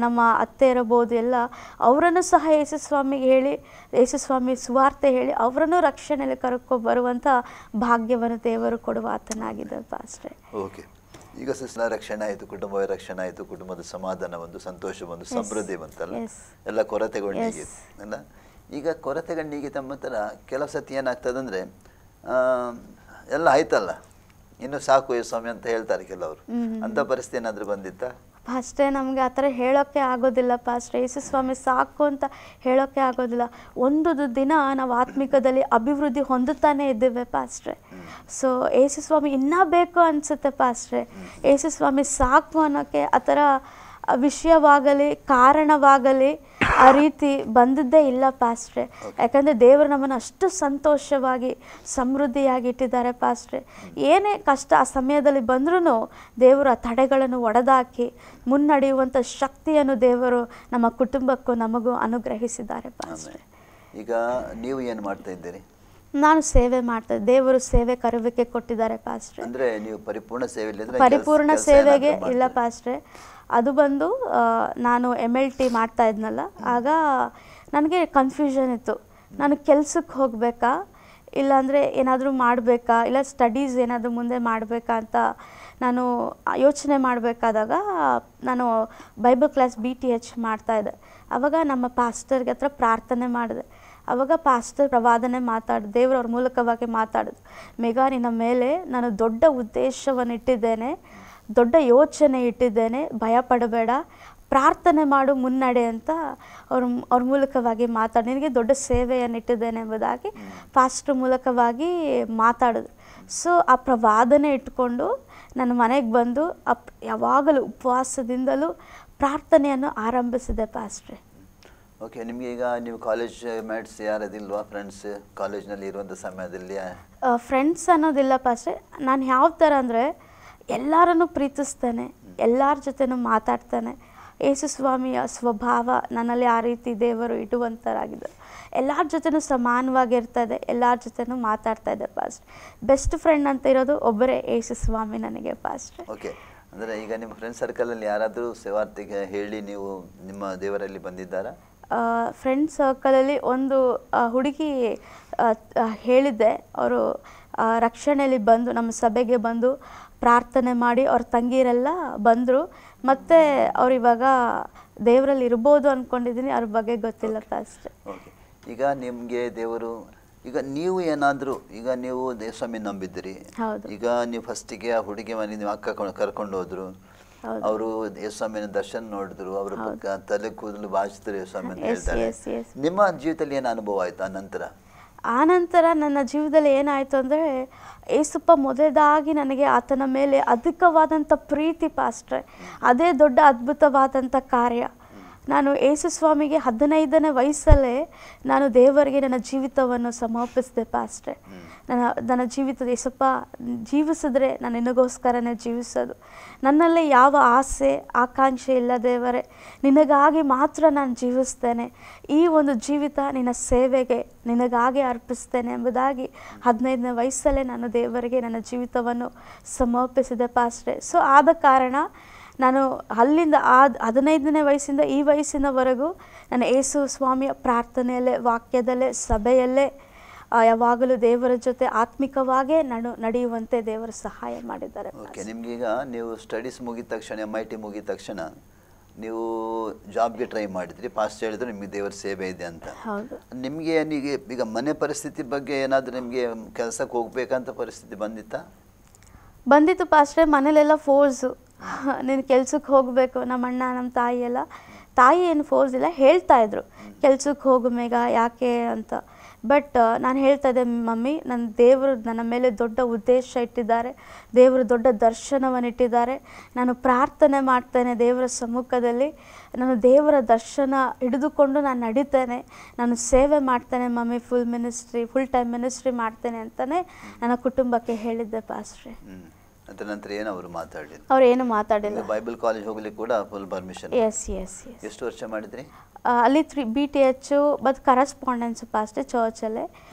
ನಮ್ಮ ಅತ್ತೆ ಇರಬಹುದು ಎಲ್ಲ, ಅವರನ್ನು ಸಹ ಯೇಸುಸ್ವಾಮಿಗೆ ಹೇಳಿ, ಯೇಸುಸ್ವಾಮಿ ಸುವಾರ್ತೆ ಹೇಳಿ ಅವರನ್ನು ರಕ್ಷಣೆಯಲ್ಲಿ ಕರ್ಕೊಬರುವಂಥ ಭಾಗ್ಯವನ್ನು ದೇವರು ಕೊಡುವ ಆತನಾಗಿದ್ದ ಪಾಸ್ಟ್ರೆ. ಓಕೆ. ಈಗ ಸಿಸ್ಟರ್ ರಕ್ಷಣೆ ಆಯಿತು, ಕುಟುಂಬದ ರಕ್ಷಣೆ ಆಯಿತು, ಕುಟುಂಬದ ಸಮಾಧಾನ ಬಂದು, ಸಂತೋಷ ಬಂದು, ಸಮೃದ್ಧಿ ಬಂತಲ್ಲ, ಎಲ್ಲ ಕೊರತೆಗಳು ನೀಗಿತು ಅಲ್ಲ. ಈಗ ಕೊರತೆಗಳು ನೀಗಿತ ನಂತರ ಕೆಲವು ಸತಿ ಏನಾಗ್ತದಂದರೆ ಎಲ್ಲ ಆಯ್ತಲ್ಲ, ಇನ್ನು ಸಾಕು ಸ್ವಾಮಿ ಅಂತ ಹೇಳ್ತಾರೆ ಕೆಲವರು. ಅಂಥ ಪರಿಸ್ಥಿತಿ ಏನಾದರೂ ಬಂದಿತ್ತಾ? ಪಾಸ್ಟ್ರೆ ನಮಗೆ ಆ ಥರ ಹೇಳೋಕ್ಕೆ ಆಗೋದಿಲ್ಲ ಪಾಸ್ಟ್ರೆ. ಯೇಸುಸ್ವಾಮಿ ಸಾಕು ಅಂತ ಹೇಳೋಕ್ಕೆ ಆಗೋದಿಲ್ಲ. ಒಂದು ದಿನ ನಾವು ಆತ್ಮಿಕದಲ್ಲಿ ಅಭಿವೃದ್ಧಿ ಹೊಂದುತ್ತಾನೆ ಇದ್ದೇವೆ ಪಾಸ್ಟ್ರೆ. ಸೊ ಯೇಸುಸ್ವಾಮಿ ಇನ್ನೂ ಬೇಕು ಅನಿಸುತ್ತೆ ಪಾಸ್ಟ್ರೆ. ಯೇಸುಸ್ವಾಮಿ ಸಾಕು ಅನ್ನೋಕ್ಕೆ ಆ ಥರ ವಿಷಯವಾಗಲಿ ಕಾರಣವಾಗಲಿ ಆ ರೀತಿ ಬಂದಿದ್ದೇ ಇಲ್ಲ ಪಾಸ್ಟ್ರೆ. ಯಾಕಂದರೆ ದೇವರು ನಮ್ಮನ್ನು ಅಷ್ಟು ಸಂತೋಷವಾಗಿ ಸಮೃದ್ಧಿಯಾಗಿ ಇಟ್ಟಿದ್ದಾರೆ ಪಾಸ್ಟ್ರೆ. ಏನೇ ಕಷ್ಟ ಆ ಸಮಯದಲ್ಲಿ ಬಂದ್ರೂ ದೇವರು ಆ ತಡೆಗಳನ್ನು ಒಡೆದಾಕಿ ಮುನ್ನಡೆಯುವಂಥ ಶಕ್ತಿಯನ್ನು ದೇವರು ನಮ್ಮ ಕುಟುಂಬಕ್ಕೂ ನಮಗೂ ಅನುಗ್ರಹಿಸಿದ್ದಾರೆ ಪಾಸ್ಟ್ರೆ. ಈಗ ನೀವು ಏನು ಮಾಡ್ತಾ ಇದ್ದೀರಿ? ನಾನು ಸೇವೆ ಮಾಡ್ತಾ ದೇವರು ಸೇವೆ ಕರುವಿಕೆ ಕೊಟ್ಟಿದ್ದಾರೆ ಪಾಸ್ಟ್ರೆ. ಅಂದರೆ ನೀವು ಪರಿಪೂರ್ಣ ಸೇವೆಯಲ್ಲಿ ಪರಿಪೂರ್ಣ ಸೇವೆಗೆ ಇಲ್ಲ ಪಾಸ್ಟ್ರೆ. ಅದು ಬಂದು ನಾನು MLT ಮಾಡ್ತಾ ಇದ್ನಲ್ಲ, ಆಗ ನನಗೆ ಕನ್ಫ್ಯೂಷನ್ ಇತ್ತು. ನಾನು ಕೆಲ್ಸಕ್ಕೆ ಹೋಗಬೇಕಾ, ಇಲ್ಲಾಂದರೆ ಏನಾದರೂ ಮಾಡಬೇಕಾ, ಇಲ್ಲ ಸ್ಟಡೀಸ್ ಏನಾದರೂ ಮುಂದೆ ಮಾಡಬೇಕಾ ಅಂತ ನಾನು ಯೋಚನೆ ಮಾಡಬೇಕಾದಾಗ ನಾನು ಬೈಬಲ್ ಕ್ಲಾಸ್ BTH ಮಾಡ್ತಾಯಿದ್ದೆ. ಆವಾಗ ನಮ್ಮ ಪಾಸ್ಟರ್ಗೆ ಹತ್ರ ಪ್ರಾರ್ಥನೆ ಮಾಡಿದೆ. ಆವಾಗ ಪಾಸ್ಟರ್ ಪ್ರವಾದನೆ ಮಾತಾಡಿದ್ರು, ದೇವರು ಅವ್ರ ಮೂಲಕವಾಗಿ ಮಾತಾಡಿದ್ರು. ಮೇಘಾ, ನಿನ್ನ ಮೇಲೆ ನಾನು ದೊಡ್ಡ ಉದ್ದೇಶವನ್ನು ಇಟ್ಟಿದ್ದೇನೆ, ದೊಡ್ಡ ಯೋಚನೆ ಇಟ್ಟಿದ್ದೇನೆ, ಭಯ ಪಡಬೇಡ, ಪ್ರಾರ್ಥನೆ ಮಾಡು, ಮುನ್ನಡೆ ಅಂತ ಅವ್ರ ಮೂಲಕವಾಗಿ ಮಾತಾಡಿ ನಿನಗೆ ದೊಡ್ಡ ಸೇವೆಯನ್ನು ಇಟ್ಟಿದ್ದೇನೆ ಎಂಬುದಾಗಿ ಪಾಸ್ಟರ್ ಮೂಲಕವಾಗಿ ಮಾತಾಡಿದ್ರು. ಸೊ ಆ ಪ್ರವಾದನೆ ಇಟ್ಕೊಂಡು ನನ್ನ ಮನೆಗೆ ಬಂದು ಯಾವಾಗಲೂ ಉಪವಾಸದಿಂದಲೂ ಪ್ರಾರ್ಥನೆಯನ್ನು ಆರಂಭಿಸಿದೆ ಪಾಸ್ಟ್ರೆ. ಓಕೆ, ನಿಮಗೆ ಈಗ ನೀವು ಕಾಲೇಜ್ ಮೇಟ್ಸ್ ಯಾರದಿಲ್ವಾ, ಫ್ರೆಂಡ್ಸ್ ಕಾಲೇಜ್ನಲ್ಲಿ ಇರುವಂಥ ಸಮಯದಲ್ಲಿ? ಫ್ರೆಂಡ್ಸ್ ಅನ್ನೋದಿಲ್ಲ ಪಾಸ್ಟ್ರೆ. ನಾನು ಯಾವ ಥರ ಅಂದರೆ ಎಲ್ಲರನ್ನೂ ಪ್ರೀತಿಸ್ತೇನೆ, ಎಲ್ಲರ ಜೊತೆನೂ ಮಾತಾಡ್ತಾನೆ. ಯೇಸು ಸ್ವಾಮಿಯ ಸ್ವಭಾವ ನನ್ನಲ್ಲಿ ಆ ರೀತಿ ದೇವರು ಇಡುವಂಥರಾಗಿದ್ದರು. ಎಲ್ಲರ ಜೊತೆನೂ ಸಮಾನವಾಗಿರ್ತದೆ, ಎಲ್ಲರ ಜೊತೆನೂ ಮಾತಾಡ್ತಾ ಇದ್ದೆ ಪಾಸ್ಟ್. ಬೆಸ್ಟ್ ಫ್ರೆಂಡ್ ಅಂತ ಇರೋದು ಒಬ್ಬರೇ ಯೇಸು ಸ್ವಾಮಿ ನನಗೆ ಪಾಸ್ಟ್. ಓಕೆ, ಅಂದರೆ ಈಗ ನಿಮ್ಮ ಫ್ರೆಂಡ್ ಸರ್ಕಲಲ್ಲಿ ಯಾರಾದರೂ ಸೇವಾರ್ಥಿಗೆ ಹೇಳಿ ನೀವು ನಿಮ್ಮ ದೇವರಲ್ಲಿ ಬಂದಿದ್ದಾರಾ? ಫ್ರೆಂಡ್ ಸರ್ಕಲಲ್ಲಿ ಒಂದು ಹುಡುಗಿ ಹೇಳಿದ್ದೆ. ಅವರು ರಕ್ಷಣೆಯಲ್ಲಿ ಬಂದು ನಮ್ಮ ಸಭೆಗೆ ಬಂದು ಪ್ರಾರ್ಥನೆ ಮಾಡಿ ಅವ್ರ ತಂಗಿಯರೆಲ್ಲ ಬಂದರು. ಮತ್ತು ಅವ್ರು ಇವಾಗ ದೇವರಲ್ಲಿ ಇರ್ಬೋದು ಅಂದ್ಕೊಂಡಿದ್ದೀನಿ, ಅವ್ರ ಬಗ್ಗೆ ಗೊತ್ತಿಲ್ಲ ಪಾಸ್ಟ್. ಓಕೆ, ಈಗ ನಿಮಗೆ ದೇವರು, ಈಗ ನೀವು ಏನಾದರೂ, ಈಗ ನೀವು ದೇವಸ್ವಾಮಿ ನಂಬಿದ್ದೀರಿ, ಈಗ ನೀವು ಫಸ್ಟಿಗೆ ಆ ಹುಡುಗಿ ಮನೆ ನೀವು ಅಕ್ಕ ಕರ್ಕೊಂಡು ಹೋದ್ರು, ಅವರು ಯೇಸುಸ್ವಾಮಿನ ದರ್ಶನ ನೋಡಿದ್ರು, ಅವರ ತಲೆ ಕೂದಲು ಬಾಚಿದ್ರು ಯೇಸುಸ್ವಾಮಿ ಅಂತ ಹೇಳ್ತಾರೆ. ನಿಮ್ಮ ಜೀವಿತದಲ್ಲಿ ಏನು ಅನುಭವ ಆಯ್ತು ಆ ನಂತರ? ನನ್ನ ಜೀವನದಲ್ಲಿ ಏನಾಯಿತು ಅಂದರೆ, ಏಸಪ್ಪ ಮೊದಲಾಗಿ ನನಗೆ ಆತನ ಮೇಲೆ ಅಧಿಕವಾದಂಥ ಪ್ರೀತಿ ಪಾಸ್ಟ್ರೆ. ಅದೇ ದೊಡ್ಡ ಅದ್ಭುತವಾದಂಥ ಕಾರ್ಯ. ನಾನು ಯೇಸು ಸ್ವಾಮಿಗೆ 15ನೇ ವಯಸ್ಸಲ್ಲೇ ನಾನು ದೇವರಿಗೆ ನನ್ನ ಜೀವಿತವನ್ನು ಸಮರ್ಪಿಸಿದೆ ಪಾಸ್ಟ್ರೆ. ನನ್ನ ಜೀವಿತದ ಯೇಸಪ್ಪ ಜೀವಿಸಿದ್ರೆ ನಾನು ನಿನಗೋಸ್ಕರನೇ ಜೀವಿಸೋದು, ನನ್ನಲ್ಲಿ ಯಾವ ಆಸೆ ಆಕಾಂಕ್ಷೆ ಇಲ್ಲ ದೇವರೇ, ನಿನಗಾಗಿ ಮಾತ್ರ ನಾನು ಜೀವಿಸ್ತೇನೆ, ಈ ಒಂದು ಜೀವಿತ ನಿನ್ನ ಸೇವೆಗೆ ನಿನಗಾಗಿ ಅರ್ಪಿಸ್ತೇನೆ ಎಂಬುದಾಗಿ 15ನೇ ವಯಸ್ಸಲ್ಲೇ ನಾನು ದೇವರಿಗೆ ನನ್ನ ಜೀವಿತವನ್ನು ಸಮರ್ಪಿಸಿದೆ ಪಾಸ್ಟ್ರೆ. ಸೊ ಆದ ಕಾರಣ ನಾನು ಅಲ್ಲಿಂದ 15ನೇ ವಯಸ್ಸಿಂದ ಈ ವಯಸ್ಸಿನವರೆಗೂ ನಾನು ಯೇಸು ಸ್ವಾಮಿಯ ಪ್ರಾರ್ಥನೆಯಲ್ಲೇ, ವಾಕ್ಯದಲ್ಲೇ, ಸಭೆಯಲ್ಲೇ ಯಾವಾಗಲೂ ದೇವರ ಜೊತೆ ಆತ್ಮಿಕವಾಗೇ ನಡೆಯುವಂತೆ ದೇವರು ಸಹಾಯ ಮಾಡಿದ್ದಾರೆ. ಓಕೆ, ನಿಮಗೀಗ ನೀವು ಸ್ಟಡೀಸ್ ಮುಗಿದ ತಕ್ಷಣ, MIT ಮುಗಿದ ತಕ್ಷಣ ನೀವು ಜಾಬ್ಗೆ ಟ್ರೈ ಮಾಡಿದ್ರಿ, ಪಾಸ್ಟ್ ಹೇಳಿದ್ರು ನಿಮಗೆ ದೇವರ ಸೇವೆ ಇದೆ ಅಂತ. ಹೌದು. ನಿಮಗೆ ಈಗ ಮನೆ ಪರಿಸ್ಥಿತಿ ಬಗ್ಗೆ ಏನಾದರೂ ನಿಮಗೆ ಕೆಲಸಕ್ಕೆ ಹೋಗ್ಬೇಕಂತ ಪರಿಸ್ಥಿತಿ ಬಂದಿತ್ತು ಪಾಸ್ಟ್ರೆ. ಮನೇಲೆಲ್ಲ ಫೋರ್ಸು, ನೀನು ಕೆಲ್ಸಕ್ಕೆ ಹೋಗಬೇಕು. ನಮ್ಮ ಅಣ್ಣ ನಮ್ಮ ತಾಯಿ ಏನು ಫೋರ್ಸ್ ಇಲ್ಲ, ಹೇಳ್ತಾಯಿದ್ರು ಕೆಲ್ಸಕ್ಕೆ ಹೋಗು ಮೇಘ, ಯಾಕೆ ಅಂತ. ಬಟ್ ನಾನು ಹೇಳ್ತಾ ಇದ್ದೆ, ಮಮ್ಮಿ ನನ್ನ ದೇವರು ನನ್ನ ಮೇಲೆ ದೊಡ್ಡ ಉದ್ದೇಶ ಇಟ್ಟಿದ್ದಾರೆ, ದೇವರು ದೊಡ್ಡ ದರ್ಶನವನ್ನು ಇಟ್ಟಿದ್ದಾರೆ, ನಾನು ಪ್ರಾರ್ಥನೆ ಮಾಡ್ತೇನೆ ದೇವರ ಸಮ್ಮುಖದಲ್ಲಿ, ನಾನು ದೇವರ ದರ್ಶನ ಹಿಡಿದುಕೊಂಡು ನಾನು ನಡೀತೇನೆ, ನಾನು ಸೇವೆ ಮಾಡ್ತೇನೆ ಮಮ್ಮಿ, ಫುಲ್ ಟೈಮ್ ಮಿನಿಸ್ಟ್ರಿ ಮಾಡ್ತೇನೆ ಅಂತಲೇ ನನ್ನ ಕುಟುಂಬಕ್ಕೆ ಹೇಳಿದ್ದೆ ಪಾಸ್ಟ್ರೆ. ಅದರ ನಂತರ ಏನು ಅವರು ಮಾತಾಡಿಲ್ಲ? ಅವ್ರು ಏನು ಮಾತಾಡಿಲ್ಲ. ಬೈಬಲ್ ಕಾಲೇಜ್ ಹೋಗ್ಲಿಕ್ಕೆ ಕೂಡ ಫುಲ್ ಪರ್ಮಿಷನ್? ಎಸ್. ಎಷ್ಟು ವರ್ಷ ಮಾಡಿದ್ರಿ ಅಲ್ಲಿ? 3 BTH ಮತ್ತು ಕರೆಸ್ಪಾಂಡೆನ್ಸ್ ಪಾಸ್ಟ್ ಚರ್ಚಲ್ಲೇ.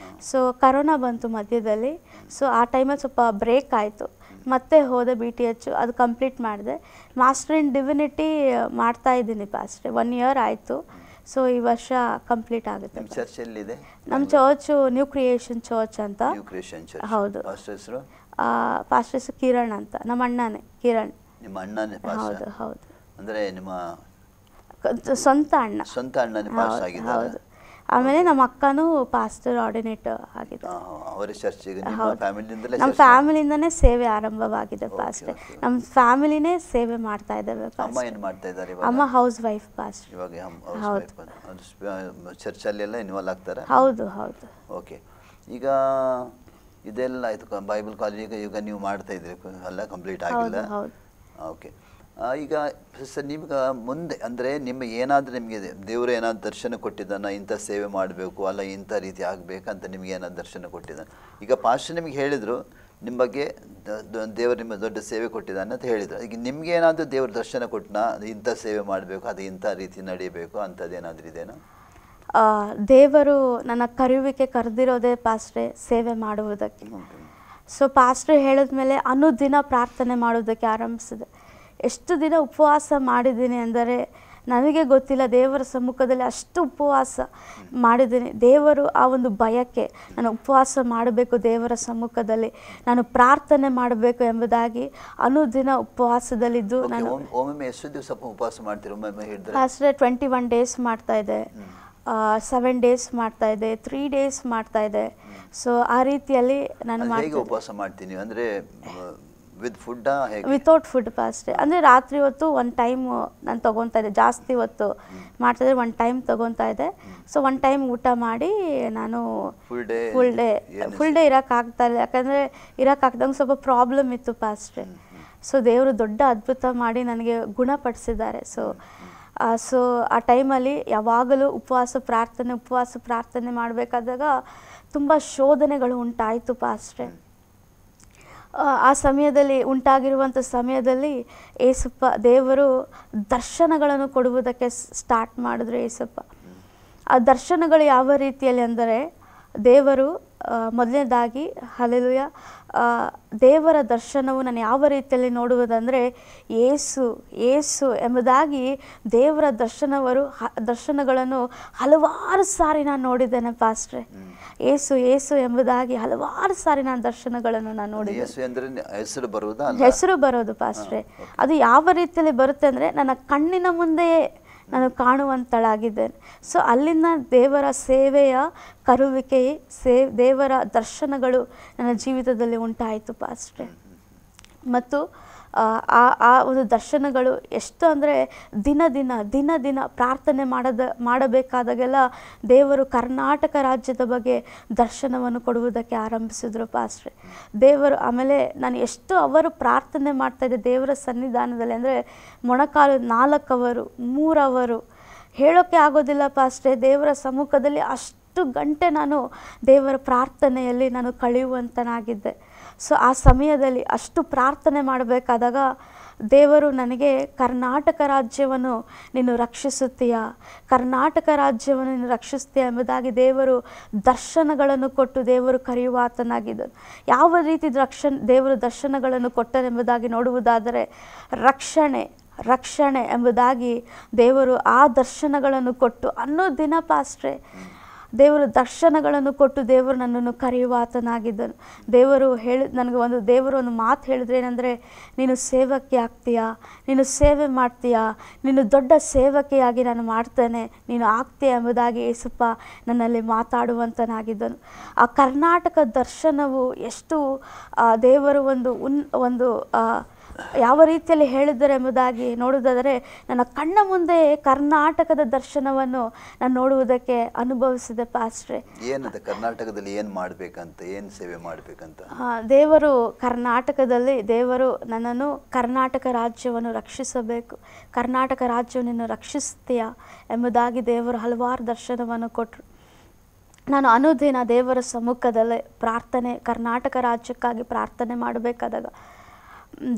ಸೊ ಕರೋನಾ ಬಂತು ಮಧ್ಯದಲ್ಲಿ, ಸೊ ಆ ಟೈಮಲ್ಲಿ ಸ್ವಲ್ಪ ಬ್ರೇಕ್ ಆಯಿತು, ಮತ್ತೆ ಹೋದೆ BTH, ಅದು ಕಂಪ್ಲೀಟ್ ಮಾಡಿದೆ. ಮಾಸ್ಟರ್ ಇನ್ ಡಿವಿನಿಟಿ ಮಾಡ್ತಾ ಇದ್ದೀನಿ ಪಾಸ್ಟ್, 1 year ಆಯಿತು. ಸೊ ಈ ವರ್ಷ ಕಂಪ್ಲೀಟ್ ಆಗುತ್ತೆ. ಚರ್ಚ್ ಎಲ್ಲಿದೆ? ನಮ್ಮ ಚರ್ಚು ನ್ಯೂ ಕ್ರಿಯೇಷನ್ ಚರ್ಚ್ ಅಂತ. ಹೌದು. ಪಾಸ್ಟರ್ ಹೆಸರು ಕಿರಣ್ ಅಂತ, ನಮ್ಮ ಅಣ್ಣನೇ ಕಿರಣ್. ನಿಮ್ಮ ಅಣ್ಣನೇ? ಹೌದು. ಅಂದರೆ ನಿಮ್ಮ ಸ್ವಂತ ಅಣ್ಣನೇ ಪಾಸ್ಟ್ ಆಗಿದ್ದಾರೆ? ಹೌದು. ಆಮೇಲೆ ನಮ್ಮ ಅಕ್ಕನೂ ಪಾಸ್ಟರ್ ಆರ್ಡಿನೇಟರ್ ಆಗಿದೆ. ನಮ್ಮ ಫ್ಯಾಮಿಲಿಯಿಂದನೇ ಸೇವೆ ಆರಂಭವಾಗಿದೆ ಪಾಸ್ಟ್. ನಮ್ಮ ಫ್ಯಾಮಿಲಿನೇ ಸೇವೆ ಮಾಡ್ತಾ ಇದ್ದೇವೆ. ಅಮ್ಮ ಹೌಸ್ ವೈಫ್ ಪಾಸ್ಟ್. ಚರ್ಚಲ್ಲೆಲ್ಲ ಇನ್ವಾಲ್ವ್ ಆಗ್ತಾರೆ? ಹೌದು. ಓಕೆ, ಈಗ ಇದೆಲ್ಲ ಆಯಿತು, ಬೈಬಲ್ ಕಾಲೇಜ್ ಈಗ ನೀವು ಮಾಡ್ತಾ ಇದ್ರಿ, ಎಲ್ಲ ಕಂಪ್ಲೀಟ್ ಆಗಿಲ್ಲ? ಓಕೆ, ಈಗ ಸರ್ ನಿಮ್ಗೆ ಮುಂದೆ ಅಂದರೆ ನಿಮಗೆ ಏನಾದರೂ ನಿಮಗೆ ದೇವರು ಏನಾದ್ರು ದರ್ಶನ ಕೊಟ್ಟಿದ್ದಾನ, ಇಂಥ ಸೇವೆ ಮಾಡಬೇಕು ಅಲ್ಲ ಇಂಥ ರೀತಿ ಆಗಬೇಕಂತ ನಿಮ್ಗೆ ಏನಾದ್ರು ದರ್ಶನ ಕೊಟ್ಟಿದ್ದಾನೆ? ಈಗ ಪಾಸ್ಟರ್ ನಿಮ್ಗೆ ಹೇಳಿದರು ನಿಮ್ಮ ಬಗ್ಗೆ ದೇವರು ನಿಮ್ಮ ದೊಡ್ಡ ಸೇವೆ ಕೊಟ್ಟಿದ್ದಾನೆ ಅಂತ ಹೇಳಿದರು. ಈಗ ನಿಮ್ಗೆ ಏನಾದರೂ ದೇವ್ರ ದರ್ಶನ ಕೊಟ್ಟನ, ಇಂಥ ಸೇವೆ ಮಾಡಬೇಕು, ಅದು ಇಂಥ ರೀತಿ ನಡೀಬೇಕು ಅಂಥದ್ದು ಏನಾದರೂ ಇದೆಯಾ? ದೇವರು ನನ್ನ ಕರೆದಿರೋದೇ ಪಾಸ್ಟ್ರೆ ಸೇವೆ ಮಾಡುವುದಕ್ಕೆ. ಸೊ ಪಾಸ್ಟ್ರೆ ಹೇಳಿದ್ಮೇಲೆ ಅನುದಿನ ಪ್ರಾರ್ಥನೆ ಮಾಡೋದಕ್ಕೆ ಆರಂಭಿಸಿದೆ. ಎಷ್ಟು ದಿನ ಉಪವಾಸ ಮಾಡಿದ್ದೀನಿ ಅಂದರೆ ನನಗೆ ಗೊತ್ತಿಲ್ಲ. ದೇವರ ಸಮ್ಮುಖದಲ್ಲಿ ಅಷ್ಟು ಉಪವಾಸ ಮಾಡಿದ್ದೀನಿ. ದೇವರು ಆ ಒಂದು ಭಯಕ್ಕೆ ನಾನು ಉಪವಾಸ ಮಾಡಬೇಕು, ದೇವರ ಸಮ್ಮುಖದಲ್ಲಿ ನಾನು ಪ್ರಾರ್ಥನೆ ಮಾಡಬೇಕು ಎಂಬುದಾಗಿ ಅನುದಿನ ಉಪವಾಸದಲ್ಲಿದ್ದು ನಾನು ಒಮ್ಮೆ ಎಷ್ಟು ದಿವಸ ಉಪವಾಸ ಮಾಡ್ತೀರಿ? ಪಾಸ್ಟ್ರೆ 21 ಡೇಸ್ ಮಾಡ್ತಾ ಇದೆ, 7 ಡೇಸ್ ಮಾಡ್ತಾ ಇದೆ, 3 ಡೇಸ್ ಮಾಡ್ತಾ ಇದೆ. ಸೊ ಆ ರೀತಿಯಲ್ಲಿ ನಾನು ಉಪವಾಸ ಮಾಡ್ತೀನಿ ಅಂದರೆ ವಿತ್ ಫುಡ್ ವಿತೌಟ್ ಫುಡ್ ಪಾಸ್ಟ್ರೆ. ಅಂದರೆ ರಾತ್ರಿ ಹೊತ್ತು 1 ಟೈಮ್ ನಾನು ತೊಗೊತಾ ಇದ್ದೆ. ಜಾಸ್ತಿ ಹೊತ್ತು ಮಾಡ್ತಾಯಿದ್ರೆ 1 ಟೈಮ್ ತೊಗೊತಾ ಇದ್ದೆ. ಸೊ 1 ಟೈಮ್ ಊಟ ಮಾಡಿ ನಾನು ಫುಲ್ ಡೇ ಇರೋಕ್ಕಾಗ್ತಾ ಇಲ್ಲ. ಯಾಕಂದರೆ ಇರೋಕ್ಕಾಗ್ದಂಗೆ ಸ್ವಲ್ಪ ಪ್ರಾಬ್ಲಮ್ ಇತ್ತು ಪಾಸ್ಟ್ರೆ. ಸೊ ದೇವರು ದೊಡ್ಡ ಅದ್ಭುತ ಮಾಡಿ ನನಗೆ ಗುಣಪಡಿಸಿದ್ದಾರೆ. ಸೊ ಆ ಟೈಮಲ್ಲಿ ಯಾವಾಗಲೂ ಉಪವಾಸ ಪ್ರಾರ್ಥನೆ ಮಾಡಬೇಕಾದಾಗ ತುಂಬ ಶೋಧನೆಗಳು ಉಂಟಾಯಿತು ಪಾಸ್ಟ್ರೆ. ಆ ಸಮಯದಲ್ಲಿ ಉಂಟಾಗಿರುವಂಥ ಸಮಯದಲ್ಲಿ ಏಸಪ್ಪ ದೇವರು ದರ್ಶನಗಳನ್ನು ಕೊಡುವುದಕ್ಕೆ ಸ್ಟಾರ್ಟ್ ಮಾಡಿದ್ರು. ಏಸಪ್ಪ ಆ ದರ್ಶನಗಳು ಯಾವ ರೀತಿಯಲ್ಲಿ ಅಂದರೆ ದೇವರು ಮೊದಲನೇದಾಗಿ ಹಲ್ಲೆಲೂಯ ದೇವರ ದರ್ಶನವು ನಾನು ಯಾವ ರೀತಿಯಲ್ಲಿ ನೋಡುವುದಂದರೆ ಏಸು ಎಂಬುದಾಗಿ ದೇವರ ದರ್ಶನಗಳನ್ನು ಹಲವಾರು ಸಾರಿ ನಾನು ನೋಡಿದ್ದೇನೆ ಪಾಸ್ಟ್ರೆ. ಏಸು ಎಂಬುದಾಗಿ ಹಲವಾರು ಸಾರಿ ನಾನು ದರ್ಶನಗಳನ್ನು ನಾನು ನೋಡಿದ್ದೇನೆ. ಹೆಸರು ಬರೋದು ಪಾಸ್ಟ್ರೆ. ಅದು ಯಾವ ರೀತಿಯಲ್ಲಿ ಬರುತ್ತೆ ಅಂದರೆ ನನ್ನ ಕಣ್ಣಿನ ಮುಂದೆಯೇ ನಾನು ಕಾಣುವಂತಳಾಗಿದ್ದೇನೆ. ಸೊ ಅಲ್ಲಿಂದ ದೇವರ ಸೇವೆಯ ಕರುವಿಕೆ, ದೇವರ ದರ್ಶನಗಳು ನನ್ನ ಜೀವಿತದಲ್ಲಿ ಉಂಟಾಯಿತು ಪಾಸ್ಟ್ರೆ. ಮತ್ತು ಆ ಒಂದು ದರ್ಶನಗಳು ಎಷ್ಟು ಅಂದರೆ ದಿನ ದಿನ ಪ್ರಾರ್ಥನೆ ಮಾಡಬೇಕಾದಾಗೆಲ್ಲ ದೇವರು ಕರ್ನಾಟಕ ರಾಜ್ಯದ ಬಗ್ಗೆ ದರ್ಶನವನ್ನು ಕೊಡುವುದಕ್ಕೆ ಆರಂಭಿಸಿದ್ರು ಪಾಸ್ಟ್ರೆ. ದೇವರು ಆಮೇಲೆ ನಾನು ಎಷ್ಟು ಅವರು ಪ್ರಾರ್ಥನೆ ಮಾಡ್ತಾಯಿದ್ದೆ ದೇವರ ಸನ್ನಿಧಾನದಲ್ಲಿ ಅಂದರೆ ಮೊಣಕಾಲು 4 ಅವರು 3 ಅವರು ಹೇಳೋಕ್ಕೆ ಆಗೋದಿಲ್ಲ ಪಾಸ್ಟ್ರೆ. ದೇವರ ಸಮ್ಮುಖದಲ್ಲಿ ಅಷ್ಟು ಗಂಟೆ ನಾನು ದೇವರ ಪ್ರಾರ್ಥನೆಯಲ್ಲಿ ನಾನು ಕಳೆಯುವಂತನಾಗಿದ್ದೆ. ಸೊ ಆ ಸಮಯದಲ್ಲಿ ಅಷ್ಟು ಪ್ರಾರ್ಥನೆ ಮಾಡಬೇಕಾದಾಗ ದೇವರು ನನಗೆ ಕರ್ನಾಟಕ ರಾಜ್ಯವನ್ನು ನೀನು ರಕ್ಷಿಸುತ್ತೀಯಾ, ಕರ್ನಾಟಕ ರಾಜ್ಯವನ್ನು ನೀನು ರಕ್ಷಿಸ್ತೀಯಾ ಎಂಬುದಾಗಿ ದೇವರು ದರ್ಶನಗಳನ್ನು ಕೊಟ್ಟು ದೇವರು ಕರೆಯುವಾತನಾಗಿದ್ದನು. ಯಾವ ರೀತಿ ದೇವರು ದರ್ಶನಗಳನ್ನು ಕೊಟ್ಟರೆಂಬುದಾಗಿ ನೋಡುವುದಾದರೆ ರಕ್ಷಣೆ ಎಂಬುದಾಗಿ ದೇವರು ಆ ದರ್ಶನಗಳನ್ನು ಕೊಟ್ಟು ಅನ್ನೋ ದಿನ ಪಾಸ್ಟ್ರೆ ದೇವರು ದರ್ಶನಗಳನ್ನು ಕೊಟ್ಟು ದೇವರು ನನ್ನನ್ನು ಕರೆಯುವಾತನಾಗಿದ್ದನು. ನನಗೆ ದೇವರು ಒಂದು ಮಾತು ಹೇಳಿದ್ರೆ ಏನಂದರೆ, ನೀನು ಸೇವಕಿ ಆಗ್ತೀಯಾ, ನೀನು ಸೇವೆ ಮಾಡ್ತೀಯಾ, ನೀನು ದೊಡ್ಡ ಸೇವಕಿಯಾಗಿ ನಾನು ಮಾಡ್ತೇನೆ, ನೀನು ಆಗ್ತೀಯ ಎಂಬುದಾಗಿ ಯೇಸಪ್ಪ ನನ್ನಲ್ಲಿ ಮಾತಾಡುವಂತನಾಗಿದ್ದನು. ಆ ಕರ್ನಾಟಕ ದರ್ಶನವು ಎಷ್ಟು ದೇವರು ಒಂದು ಯಾವ ರೀತಿಯಲ್ಲಿ ಹೇಳಿದ್ದಾರೆ ಎಂಬುದಾಗಿ ನೋಡುವುದಾದರೆ ನನ್ನ ಕಣ್ಣ ಮುಂದೆ ಕರ್ನಾಟಕದ ದರ್ಶನವನ್ನು ನಾನು ನೋಡುವುದಕ್ಕೆ ಅನುಭವಿಸಿದೆ ಪಾಸ್ಟ್ರೆ. ಏನಂತ ಕರ್ನಾಟಕದಲ್ಲಿ ಏನು ಮಾಡಬೇಕಂತ, ಏನು ಸೇವೆ ಮಾಡಬೇಕಂತ ದೇವರು ಕರ್ನಾಟಕದಲ್ಲಿ ದೇವರು ನನ್ನನ್ನು ಕರ್ನಾಟಕ ರಾಜ್ಯವನ್ನು ರಕ್ಷಿಸಬೇಕು, ಕರ್ನಾಟಕ ರಾಜ್ಯವನ್ನು ರಕ್ಷಿಸ್ತೀಯಾ ಎಂಬುದಾಗಿ ದೇವರು ಹಲವಾರು ದರ್ಶನವನ್ನು ಕೊಟ್ಟರು. ನಾನು ಅನುದಿನ ದೇವರ ಸಮ್ಮುಖದಲ್ಲೇ ಕರ್ನಾಟಕ ರಾಜ್ಯಕ್ಕಾಗಿ ಪ್ರಾರ್ಥನೆ ಮಾಡಬೇಕಾದಾಗ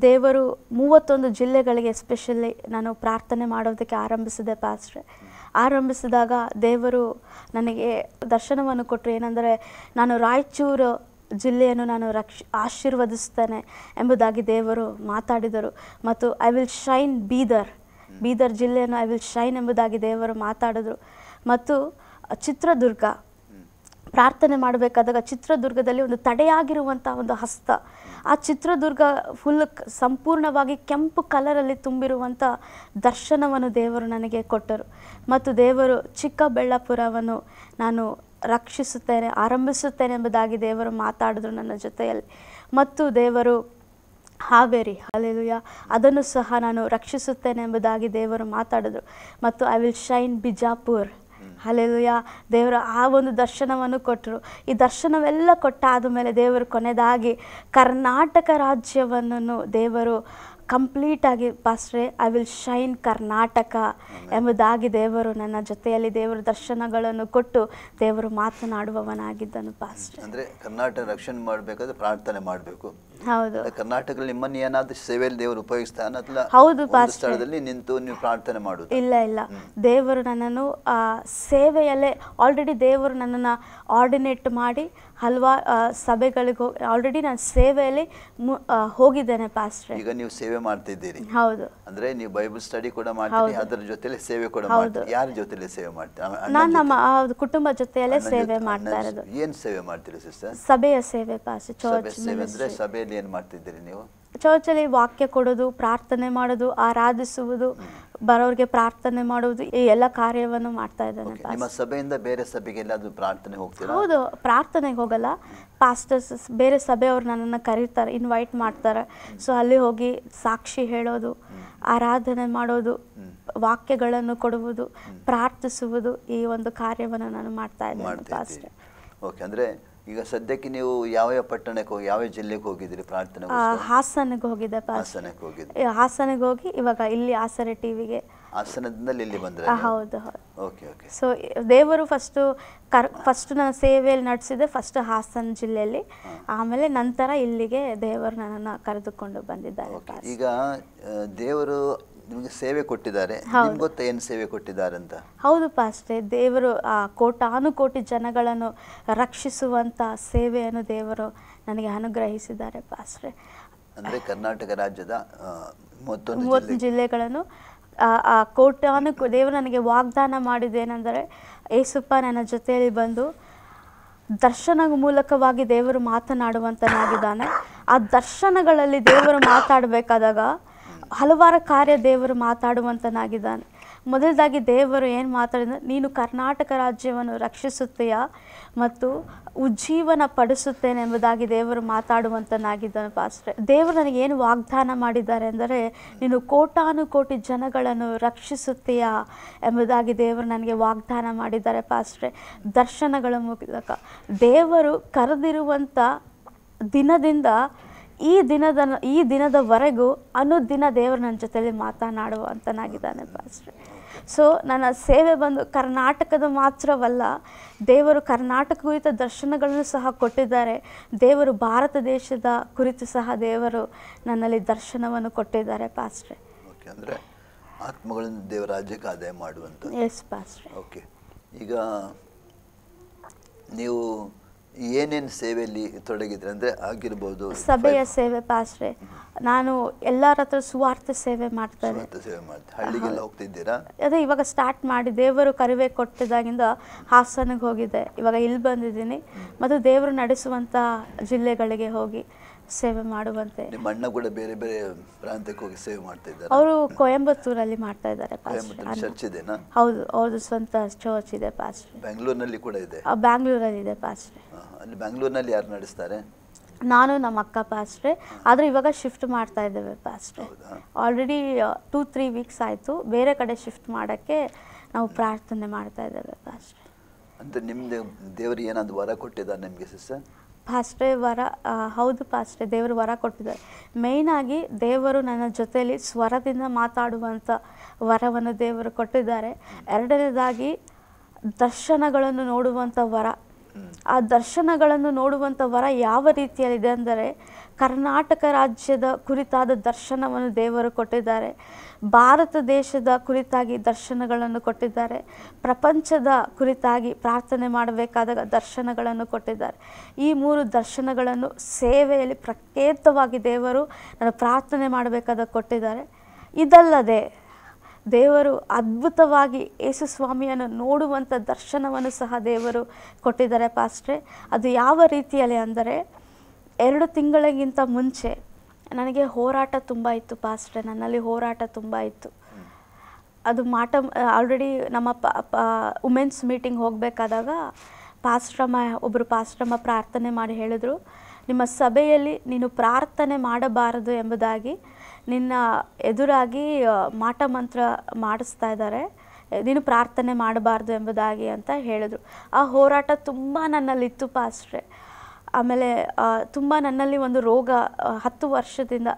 ದೇವರು 31 ಜಿಲ್ಲೆಗಳಿಗೆ ಎಸ್ಪೆಷಲಿ ನಾನು ಪ್ರಾರ್ಥನೆ ಮಾಡೋದಕ್ಕೆ ಆರಂಭಿಸಿದೆ ಪಾಸ್ಟ್ರೆ. ಆರಂಭಿಸಿದಾಗ ದೇವರು ನನಗೆ ದರ್ಶನವನ್ನು ಕೊಟ್ಟರು. ಏನಂದರೆ ನಾನು ರಾಯಚೂರು ಜಿಲ್ಲೆಯನ್ನು ನಾನು ಆಶೀರ್ವದಿಸ್ತೇನೆ ಎಂಬುದಾಗಿ ದೇವರು ಮಾತಾಡಿದರು. ಮತ್ತು ಐ ವಿಲ್ ಶೈನ್ ಬೀದರ್ ಜಿಲ್ಲೆಯನ್ನು ಐ ವಿಲ್ ಶೈನ್ ಎಂಬುದಾಗಿ ದೇವರು ಮಾತಾಡಿದರು. ಮತ್ತು ಚಿತ್ರದುರ್ಗ ಪ್ರಾರ್ಥನೆ ಮಾಡಬೇಕಾದಾಗ ಚಿತ್ರದುರ್ಗದಲ್ಲಿ ಒಂದು ತಡೆಯಾಗಿರುವಂಥ ಒಂದು ಹಸ್ತ, ಆ ಚಿತ್ರದುರ್ಗ ಫುಲ್ ಸಂಪೂರ್ಣವಾಗಿ ಕೆಂಪು ಕಲರಲ್ಲಿ ತುಂಬಿರುವಂಥ ದರ್ಶನವನ್ನು ದೇವರು ನನಗೆ ಕೊಟ್ಟರು. ಮತ್ತು ದೇವರು ಚಿಕ್ಕಬಳ್ಳಾಪುರವನ್ನು ನಾನು ಆರಂಭಿಸುತ್ತೇನೆ ಎಂಬುದಾಗಿ ದೇವರು ಮಾತಾಡಿದ್ರು ನನ್ನ ಜೊತೆಯಲ್ಲಿ. ಮತ್ತು ದೇವರು ಹಾವೇರಿ ಹಲ್ಲೆಲೂಯಾ ಅದನ್ನು ಸಹ ನಾನು ರಕ್ಷಿಸುತ್ತೇನೆ ಎಂಬುದಾಗಿ ದೇವರು ಮಾತಾಡಿದ್ರು. ಮತ್ತು I will shine Bijapur hallelujah ದೇವರು ಆ ಒಂದು ದರ್ಶನವನ್ನು ಕೊಟ್ಟರು. ಈ ದರ್ಶನವೆಲ್ಲ ಕೊಟ್ಟಾದ ಮೇಲೆ ದೇವರು ಕೊನೆಯದಾಗಿ ಕರ್ನಾಟಕ ರಾಜ್ಯವನ್ನು ದೇವರು ಕಂಪ್ಲೀಟಾಗಿ ಪಾಸ್ಟ್ರೆ ಐ ವಿಲ್ ಶೈನ್ ಕರ್ನಾಟಕ ಎಂಬುದಾಗಿ ದೇವರು ನನ್ನ ಜೊತೆಯಲ್ಲಿ ದೇವರು ದರ್ಶನಗಳನ್ನು ಕೊಟ್ಟು ದೇವರು ಮಾತನಾಡುವವನಾಗಿದ್ದನು ಪಾಸ್ಟ್ರೆ. ಅಂದರೆ ಕರ್ನಾಟಕ ರಕ್ಷಣೆ ಮಾಡಬೇಕಾದ್ರೆ ಪ್ರಾರ್ಥನೆ ಮಾಡಬೇಕು. ಹೌದು. ಕರ್ನಾಟಕದಲ್ಲಿ ನಿಮ್ಮನ್ನು ಏನಾದರೂ ಸೇವೆಯಲ್ಲಿ ದೇವರು ಉಪಯೋಗಿಸ್ತಾನೆ ಅಥವಾ ಹೌದು ಪಾಸ್ಟ್ರೆ. ಸ್ಥಳದಲ್ಲಿ ನಿಂತು ನೀವು ಪ್ರಾರ್ಥನೆ ಮಾಡುವುದು? ಇಲ್ಲ, ದೇವರು ನನ್ನನ್ನು ಸೇವೆಯಲ್ಲೇ ಆಲ್ರೆಡಿ ದೇವರು ನನ್ನನ್ನು ಆರ್ಡಿನೇಟ್ ಮಾಡಿ ಹಲವಾರು ಸಭೆಗಳಿಗೆ ಆಲ್ರೆಡಿ ನಾನು ಸೇವೆಯಲ್ಲಿ ಹೋಗಿದ್ದೇನೆ ಪಾಸ್ಟ್ರೆ. ಈಗ ನೀವು ಸೇವೆ ಮಾಡ್ತಿದ್ದೀರಿ. ಹೌದು. ಅಂದ್ರೆ ನೀವು ಬೈಬಲ್ ಸ್ಟಡಿ ಕೂಡ ಮಾಡ್ತೀರಿ, ಅದರ ಜೊತೆಲಿ ಸೇವೆ ಕೂಡ ಮಾಡ್ತೀರಿ. ಯಾರ ಜೊತೆಲಿ ಸೇವೆ ಮಾಡ್ತೀರಿ? ನಾನು ನಮ್ಮ ಕುಟುಂಬ ಜೊತೆಯಲ್ಲೇ ಸೇವೆ ಮಾಡ್ತಾ ಇರೋದು. ಏನ್ ಸೇವೆ ಮಾಡ್ತೀರಿ ಸಿಸ್ಟರ್? ಸಭೆಯ ಸೇವೆ ಪಾಸ್ಟ್ರೆ. ಚರ್ಚ್ ಸೇವೆ ಅಂದ್ರೆ ಸಭೆಯಲ್ಲಿ ಏನ್ ಮಾಡ್ತಿದ್ದೀರಿ ನೀವು? ಚರ್ಚಲ್ಲಿ ವಾಕ್ಯ ಕೊಡೋದು, ಪ್ರಾರ್ಥನೆ ಮಾಡೋದು, ಆರಾಧಿಸುವುದು, ಬರೋರಿಗೆ ಪ್ರಾರ್ಥನೆ ಮಾಡುವುದು, ಈ ಎಲ್ಲ ಕಾರ್ಯವನ್ನು ಮಾಡ್ತಾ ಇದ್ದೇನೆ. ನಿಮ್ಮ ಸಭೆಯಿಂದ ಬೇರೆ ಸಭೆಗೆ ಎಲ್ಲಾದ್ರೂ ಪ್ರಾರ್ಥನೆ ಹೋಗ್ತೀರಾ? ಹೌದು, ಪ್ರಾರ್ಥನೆಗೆ ಹೋಗಲ್ಲ. ಪಾಸ್ಟರ್ಸ್ ಬೇರೆ ಸಭೆಯವ್ರು ನನ್ನನ್ನು ಕರೀತಾರೆ, ಇನ್ವೈಟ್ ಮಾಡ್ತಾರೆ. ಸೊ ಅಲ್ಲಿ ಹೋಗಿ ಸಾಕ್ಷಿ ಹೇಳೋದು, ಆರಾಧನೆ ಮಾಡೋದು, ವಾಕ್ಯಗಳನ್ನು ಕೊಡುವುದು, ಪ್ರಾರ್ಥಿಸುವುದು, ಈ ಒಂದು ಕಾರ್ಯವನ್ನು ನಾನು ಮಾಡ್ತಾ ಇದ್ದೇನೆ ಪಾಸ್ಟರ್. ಓಕೆ. ಅಂದ್ರೆ ಈಗ ಸದ್ಯಕ್ಕೆ ನೀವು ಯಾವ ಪಟ್ಟಣಕ್ಕೆ ಹೋಗಿ ಯಾವ ಜಿಲ್ಲೆಗೆ ಹೋಗಿದ್ದೀರಿ ಪ್ರಾರ್ಥನೆ? ಹಾಸನಿಗೆ ಹೋಗಿದ್ದೆ ಪಾಸ್ಟರ್. ಹಾಸನಿಗೆ ಹೋಗಿ ಇವಾಗ ಇಲ್ಲಿ ಆಸರೆ ಟಿವಿಗೆ ಹಾಸನದಿಂದ ಇಲ್ಲಿ ಬಂದ್ರೆ? ಹೌದು. Okay okay. ಸೊ ದೇವರು ಫಸ್ಟ್ ನನ್ನ ಸೇವೆಯಲ್ಲಿ ನಡೆಸಿದೆ ಫಸ್ಟ್ ಹಾಸನ ಜಿಲ್ಲೆಯಲ್ಲಿ, ಆಮೇಲೆ ನಂತರ ಇಲ್ಲಿಗೆ ದೇವರು ನನ್ನನ್ನು ಕರೆದುಕೊಂಡು ಬಂದಿದ್ದಾರೆ. ಈಗ ದೇವರು ನಿಮಗೆ ಸೇವೆ ಕೊಟ್ಟಿದ್ದಾರೆ, ನಿಮ್ಗೆ ಗೊತ್ತಾ ಏನು ಸೇವೆ ಕೊಟ್ಟಿದ್ದಾರೆ ಅಂತ? ಹೌದು ಪಾಸ್ಟ್ರೆ, ದೇವರು ಕೋಟಾನುಕೋಟಿ ಜನಗಳನ್ನು ರಕ್ಷಿಸುವಂತ ಸೇವೆಯನ್ನು ದೇವರು ನನಗೆ ಅನುಗ್ರಹಿಸಿದ್ದಾರೆ ಪಾಸ್ಟ್ರೆ. ಅಂದ್ರೆ ಕರ್ನಾಟಕ ರಾಜ್ಯದ 30 ಜಿಲ್ಲೆಗಳನ್ನು ದೇವರು ನನಗೆ ವಾಗ್ದಾನ ಮಾಡಿದ್ದೇನೆಂದರೆ, ಏಸಪ್ಪ ನನ್ನ ಜೊತೆಯಲ್ಲಿ ಬಂದು ದರ್ಶನ ಮೂಲಕವಾಗಿ ದೇವರು ಮಾತನಾಡುವಂತನಾಗಿದ್ದಾನೆ. ಆ ದರ್ಶನಗಳಲ್ಲಿ ದೇವರು ಮಾತಾಡಬೇಕಾದಾಗ ಹಲವಾರು ಕಾರ್ಯ ದೇವರು ಮಾತಾಡುವಂತನಾಗಿದ್ದಾನೆ. ಮೊದಲದಾಗಿ ದೇವರು ಏನು ಮಾತಾಡಿದ, ನೀನು ಕರ್ನಾಟಕ ರಾಜ್ಯವನ್ನು ರಕ್ಷಿಸುತ್ತೀಯಾ ಮತ್ತು ಉಜ್ಜೀವನ ಪಡಿಸುತ್ತೇನೆ ಎಂಬುದಾಗಿ ದೇವರು ಮಾತಾಡುವಂತನಾಗಿದ್ದಾನೆ ಪಾಸ್ಟ್ರೆ. ದೇವರು ನನಗೆ ಏನು ವಾಗ್ದಾನ ಮಾಡಿದ್ದಾರೆ ಅಂದರೆ, ನೀನು ಕೋಟಾನುಕೋಟಿ ಜನಗಳನ್ನು ರಕ್ಷಿಸುತ್ತೀಯಾ ಎಂಬುದಾಗಿ ದೇವರು ನನಗೆ ವಾಗ್ದಾನ ಮಾಡಿದ್ದಾರೆ ಪಾಸ್ಟ್ರೆ. ದರ್ಶನಗಳ ಮೂಲಕ ದೇವರು ಕರೆದಿರುವಂಥ ದಿನದಿಂದ ಈ ದಿನದವರೆಗೂ ಅನುದಿನ ದೇವರು ನನ್ನ ಜೊತೆಯಲ್ಲಿ ಮಾತನಾಡುವಂತನಾಗಿದ್ದಾನೆ ಪಾಸ್ಟ್ರೆ. ಸೊ ನನ್ನ ಸೇವೆ ಬಂದು ಕರ್ನಾಟಕದ ಮಾತ್ರವಲ್ಲ, ದೇವರು ಕರ್ನಾಟಕ ಕುರಿತ ದರ್ಶನಗಳನ್ನು ಸಹ ಕೊಟ್ಟಿದ್ದಾರೆ. ದೇವರು ಭಾರತ ದೇಶದ ಕುರಿತು ಸಹ ದೇವರು ನನ್ನಲ್ಲಿ ದರ್ಶನವನ್ನು ಕೊಟ್ಟಿದ್ದಾರೆ ಪಾಸ್ಟ್ರೆ. ಓಕೆ. ಅಂದರೆ ಆತ್ಮಗಳನ್ನು ದೇವರ ರಾಜ್ಯಕ್ಕೆ ಆದಾಯ ಮಾಡುವಂತ. ಎಸ್ ಪಾಸ್ಟ್ರೆ. ಓಕೆ. ಈಗ ನೀವು ಏನೇನು ಸೇವೆಯಲ್ಲಿ ತೊಡಗಿದ್ರೆ ಅಂದರೆ ಆಗಿರ್ಬೋದು? ಸಭೆಯ ಸೇವೆ ಪಾಸ್ಟ್ರೆ. ನಾನು ಎಲ್ಲರ ಹತ್ರ ಸುವಾರ್ಥ ಸೇವೆ ಮಾಡ್ತೇನೆ. ಹಳ್ಳಿಗೆಲ್ಲ ಹೋಗ್ತಿದ್ದೀರಾ? ಅದೇ ಇವಾಗ ಸ್ಟಾರ್ಟ್ ಮಾಡಿ ದೇವರು ಕರಿವೆ ಕೊಟ್ಟಿದ್ದಾಗಿಂದ ಹಾಸನಿಗೆ ಹೋಗಿದ್ದೆ, ಇವಾಗ ಇಲ್ಲಿ ಬಂದಿದ್ದೀನಿ. ಮತ್ತು ದೇವರು ನಡೆಸುವಂಥ ಜಿಲ್ಲೆಗಳಿಗೆ ಹೋಗಿ ಸೇವೆ ಮಾಡುವಂತೆ. ನಿಮ್ಮ ಅಣ್ಣ ಕೂಡ ಬೇರೆ ಬೇರೆ ಪ್ರಾಂತ್ಯಕ್ಕೆ ಹೋಗಿ ಸೇವೆ ಮಾಡ್ತಾ ಇದ್ದಾರೆ? ಅವರು ಕೊಯಂಬತ್ತೂರಲ್ಲಿ ಮಾಡ್ತಾ ಇದ್ದಾರೆ. ಚರ್ಚ್ ಇದೆನಾ? ಹೌದು, ಅವ್ರದ್ದು ಸ್ವಂತ ಚರ್ಚ್ ಇದೆ ಪಾಸ್ಟ್ರೆ. ಬೆಂಗಳೂರಿನಲ್ಲಿ ಕೂಡ ಇದೆ? ಬ್ಯಾಂಗ್ಳೂರಲ್ಲಿ ಇದೆ ಪಾಸ್ಟ್ರೆ. ಅಲ್ಲಿ ಬೆಂಗಳೂರಿನಲ್ಲಿ ಯಾರು ನಡೆಸ್ತಾರೆ? ನಾನು ನಮ್ಮ ಅಕ್ಕ ಪಾಸ್ಟ್ರೆ. ಆದರೆ ಇವಾಗ ಶಿಫ್ಟ್ ಮಾಡ್ತಾ ಇದ್ದೇವೆ ಪಾಸ್ಟ್ರೆ. ಆಲ್ರೆಡಿ 2-3 ವೀಕ್ಸ್ ಆಯಿತು. ಬೇರೆ ಕಡೆ ಶಿಫ್ಟ್ ಮಾಡೋಕ್ಕೆ ನಾವು ಪ್ರಾರ್ಥನೆ ಮಾಡ್ತಾ ಇದ್ದೇವೆ ಪಾಸ್ಟ್ರೆ. ಅಂದರೆ ನಿಮ್ಮದು ದೇವರು ಏನಾದರೂ ವರ ಕೊಟ್ಟಿದ್ದಾರೆ ನಿಮಗೆ ಸಿಸ್ಟರ್? ಪಾಸ್ಟ್ರೆ ವರ, ಹೌದು ಪಾಸ್ಟ್ರೆ, ದೇವರು ವರ ಕೊಟ್ಟಿದ್ದಾರೆ. ಮೇಯ್ನಾಗಿ ದೇವರು ನನ್ನ ಜೊತೆಯಲ್ಲಿ ಸ್ವರದಿಂದ ಮಾತಾಡುವಂಥ ವರವನ್ನು ದೇವರು ಕೊಟ್ಟಿದ್ದಾರೆ. ಎರಡನೇದಾಗಿ ದರ್ಶನಗಳನ್ನು ನೋಡುವಂಥ ವರ. ಆ ದರ್ಶನಗಳನ್ನು ನೋಡುವಂಥ ವರ ಯಾವ ರೀತಿಯಲ್ಲಿದೆ ಅಂದರೆ, ಕರ್ನಾಟಕ ರಾಜ್ಯದ ಕುರಿತಾದ ದರ್ಶನವನ್ನು ದೇವರು ಕೊಟ್ಟಿದ್ದಾರೆ. ಭಾರತ ದೇಶದ ಕುರಿತಾಗಿ ದರ್ಶನಗಳನ್ನು ಕೊಟ್ಟಿದ್ದಾರೆ. ಪ್ರಪಂಚದ ಕುರಿತಾಗಿ ಪ್ರಾರ್ಥನೆ ಮಾಡಬೇಕಾದಾಗ ದರ್ಶನಗಳನ್ನು ಕೊಟ್ಟಿದ್ದಾರೆ. ಈ 3 ದರ್ಶನಗಳನ್ನು ಸೇವೆಯಲ್ಲಿ ಪ್ರತ್ಯೇಕವಾಗಿ ದೇವರು ನಾನು ಪ್ರಾರ್ಥನೆ ಮಾಡಬೇಕಾದಾಗ ಕೊಟ್ಟಿದ್ದಾರೆ. ಇದಲ್ಲದೆ ದೇವರು ಅದ್ಭುತವಾಗಿ ಯೇಸು ಸ್ವಾಮಿಯನ್ನು ನೋಡುವಂಥ ದರ್ಶನವನ್ನು ಸಹ ದೇವರು ಕೊಟ್ಟಿದ್ದಾರೆ ಪಾಸ್ಟ್ರೆ. ಅದು ಯಾವ ರೀತಿಯಲ್ಲಿ ಅಂದರೆ, 2 ತಿಂಗಳಿಗಿಂತ ಮುಂಚೆ ನನಗೆ ಹೋರಾಟ ತುಂಬ ಇತ್ತು ಪಾಸ್ಟ್ರೆ. ನನ್ನಲ್ಲಿ ಹೋರಾಟ ತುಂಬ ಇತ್ತು. ಅದು ಆಲ್ರೆಡಿ ನಮ್ಮ ವುಮೆನ್ಸ್ ಮೀಟಿಂಗ್ ಹೋಗಬೇಕಾದಾಗ ಒಬ್ಬರು ಪಾಸ್ಟ್ರಮ್ಮ ಪ್ರಾರ್ಥನೆ ಮಾಡಿ ಹೇಳಿದರು, ನಿಮ್ಮ ಸಭೆಯಲ್ಲಿ ನೀನು ಪ್ರಾರ್ಥನೆ ಮಾಡಬಾರದು ಎಂಬುದಾಗಿ ನಿನ್ನ ಎದುರಾಗಿ ಮಾಟ ಮಂತ್ರ ಮಾಡಿಸ್ತಾ ಇದ್ದಾರೆ, ನೀನು ಪ್ರಾರ್ಥನೆ ಮಾಡಬಾರ್ದು ಎಂಬುದಾಗಿ ಅಂತ ಹೇಳಿದ್ರು. ಆ ಹೋರಾಟ ತುಂಬ ನನ್ನಲ್ಲಿತ್ತು ಪಾಸ್ಟ್ರೆ. ಆಮೇಲೆ ತುಂಬ ನನ್ನಲ್ಲಿ ಒಂದು ರೋಗ 10 ವರ್ಷದಿಂದ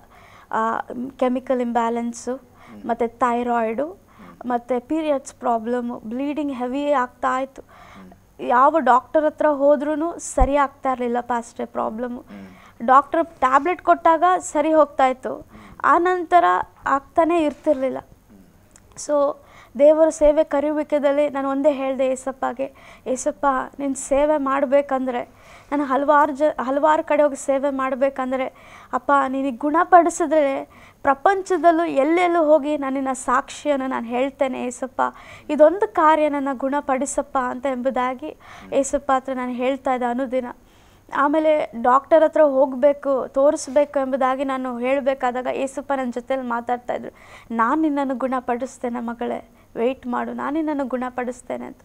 ಕೆಮಿಕಲ್ ಇಂಬ್ಯಾಲೆನ್ಸು ಮತ್ತು ಥೈರಾಯ್ಡು ಮತ್ತು ಪೀರಿಯಡ್ಸ್ ಪ್ರಾಬ್ಲಮ್ಮು, ಬ್ಲೀಡಿಂಗ್ ಹೆವಿ ಆಗ್ತಾಯಿತ್ತು. ಯಾವ ಡಾಕ್ಟರ್ ಹತ್ರ ಹೋದ್ರೂ ಸರಿ ಆಗ್ತಾ ಇರಲಿಲ್ಲ ಪಾಸ್ಟ್ರೆ ಪ್ರಾಬ್ಲಮ್ಮು. ಡಾಕ್ಟರ್ ಟ್ಯಾಬ್ಲೆಟ್ ಕೊಟ್ಟಾಗ ಸರಿ ಹೋಗ್ತಾಯಿತ್ತು, ಆನಂತರ ಆಗ್ತಾನೇ ಇರ್ತಿರ್ಲಿಲ್ಲ. ಸೊ ದೇವರ ಸೇವೆ ಕರೆಯುವಿಕೆದಲ್ಲಿ ನಾನು ಒಂದೇ ಹೇಳಿದೆ ಏಸಪ್ಪಗೆ, ಏಸಪ್ಪ ನಿನ್ನ ಸೇವೆ ಮಾಡಬೇಕಂದ್ರೆ, ನಾನು ಹಲವಾರು ಕಡೆ ಹೋಗಿ ಸೇವೆ ಮಾಡಬೇಕಂದ್ರೆ ಅಪ್ಪ ನಿನಗೆ ಗುಣಪಡಿಸಿದ್ರೆ ಪ್ರಪಂಚದಲ್ಲೂ ಎಲ್ಲೆಲ್ಲೂ ಹೋಗಿ ನನ್ನಿನ ಸಾಕ್ಷಿಯನ್ನು ನಾನು ಹೇಳ್ತೇನೆ ಏಸಪ್ಪ, ಇದೊಂದು ಕಾರ್ಯ ನನ್ನ ಗುಣಪಡಿಸಪ್ಪ ಅಂತ ಎಂಬುದಾಗಿ ಏಸಪ್ಪ ಹತ್ರ ನಾನು ಹೇಳ್ತಾ ಇದ್ದೆ ಅನುದಿನ. ಆಮೇಲೆ ಡಾಕ್ಟರ್ ಹತ್ರ ಹೋಗಬೇಕು, ತೋರಿಸ್ಬೇಕು ಎಂಬುದಾಗಿ ನಾನು ಹೇಳಬೇಕಾದಾಗ ಏಸಪ್ಪ ನನ್ನ ಜೊತೆಲಿ ಮಾತಾಡ್ತಾಯಿದ್ರು, ನಾನು ನಿನ್ನನ್ನು ಗುಣಪಡಿಸ್ತೇನೆ ಮಗಳೇ, ವೆಯ್ಟ್ ಮಾಡು, ನಾನು ನಿನ್ನನ್ನು ಗುಣಪಡಿಸ್ತೇನೆ ಅಂತ.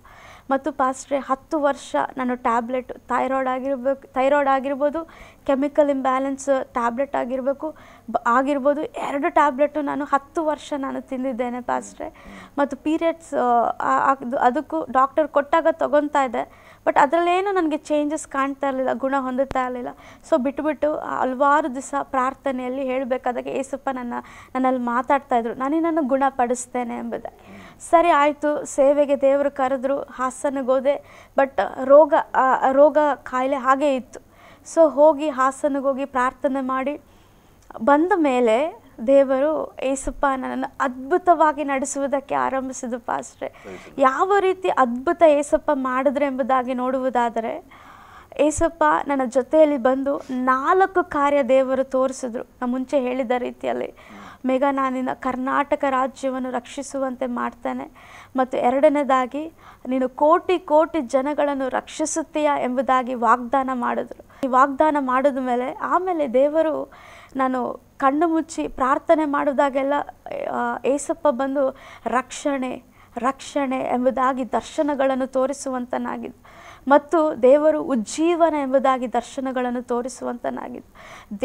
ಮತ್ತು ಪಾಸ್ಟ್ರೆ 10 ವರ್ಷ ನಾನು ಟ್ಯಾಬ್ಲೆಟ್ ಥೈರಾಯ್ಡ್ ಆಗಿರ್ಬೋದು, ಕೆಮಿಕಲ್ ಇಂಬ್ಯಾಲೆನ್ಸ್ ಟ್ಯಾಬ್ಲೆಟ್ ಆಗಿರ್ಬೋದು 2 ಟ್ಯಾಬ್ಲೆಟು ನಾನು 10 ವರ್ಷ ನಾನು ತಿಂದಿದ್ದೇನೆ ಪಾಸ್ಟ್ರೆ. ಮತ್ತು ಪೀರಿಯಡ್ಸ್ ಅದಕ್ಕೂ ಡಾಕ್ಟರ್ ಕೊಟ್ಟಾಗ ತೊಗೊತಾ ಇದ್ದೆ, ಬಟ್ ಅದರಲ್ಲೇನು ನನಗೆ ಚೇಂಜಸ್ ಕಾಣ್ತಾ ಇರಲಿಲ್ಲ, ಗುಣ ಹೊಂದುತ್ತಾ ಇರಲಿಲ್ಲ. ಸೊ ಬಿಟ್ಟು ಹಲವಾರು ದಿವಸ ಪ್ರಾರ್ಥನೆಯಲ್ಲಿ ಹೇಳಬೇಕಾದಾಗ ಏಸಪ್ಪ ನನ್ನಲ್ಲಿ ಮಾತಾಡ್ತಾಯಿದ್ರು, ನಾನು ನಿನ್ನನ್ನು ಗುಣಪಡಿಸ್ತೇನೆ ಎಂಬುದಾಗಿ. ಸರಿ ಆಯಿತು, ಸೇವೆಗೆ ದೇವರು ಕರೆದ್ರು, ಹಾಸನಿಗೆ ಹೋದೆ. ಬಟ್ ರೋಗ ಕಾಯಿಲೆ ಹಾಗೇ ಇತ್ತು. ಸೊ ಹೋಗಿ ಹಾಸನಿಗೆ ಹೋಗಿ ಪ್ರಾರ್ಥನೆ ಮಾಡಿ ಬಂದ ಮೇಲೆ ದೇವರು ಏಸಪ್ಪ ನನ್ನನ್ನು ಅದ್ಭುತವಾಗಿ ನಡೆಸುವುದಕ್ಕೆ ಆರಂಭಿಸಿದ್ದು ಪಾಸ್ಟ್ರೆ. ಯಾವ ರೀತಿ ಅದ್ಭುತ ಏಸಪ್ಪ ಮಾಡಿದ್ರೆ ಎಂಬುದಾಗಿ ನೋಡುವುದಾದರೆ, ಏಸಪ್ಪ ನನ್ನ ಜೊತೆಯಲ್ಲಿ ಬಂದು 4 ಕಾರ್ಯ ದೇವರು ತೋರಿಸಿದ್ರು. ನಾನು ಮುಂಚೆ ಹೇಳಿದ ರೀತಿಯಲ್ಲಿ, ಮೇಘ ನಾನಿನ ಕರ್ನಾಟಕ ರಾಜ್ಯವನ್ನು ರಕ್ಷಿಸುವಂತೆ ಮಾಡ್ತೇನೆ, ಮತ್ತು 2ನೇದಾಗಿ ನೀನು ಕೋಟಿ ಜನಗಳನ್ನು ರಕ್ಷಿಸುತ್ತೀಯಾ ಎಂಬುದಾಗಿ ವಾಗ್ದಾನ ಮಾಡಿದ್ರು. ಈ ವಾಗ್ದಾನ ಮಾಡಿದ ಮೇಲೆ ಆಮೇಲೆ ದೇವರು, ನಾನು ಕಣ್ಣು ಮುಚ್ಚಿ ಪ್ರಾರ್ಥನೆ ಮಾಡಿದಾಗೆಲ್ಲ ಏಸಪ್ಪ ಬಂದು ರಕ್ಷಣೆ ಎಂಬುದಾಗಿ ದರ್ಶನಗಳನ್ನು ತೋರಿಸುವಂತನಾಗಿದ್ದು, ಮತ್ತು ದೇವರು ಉಜ್ಜೀವನ ಎಂಬುದಾಗಿ ದರ್ಶನಗಳನ್ನು ತೋರಿಸುವಂತನಾಗಿದ್ದು.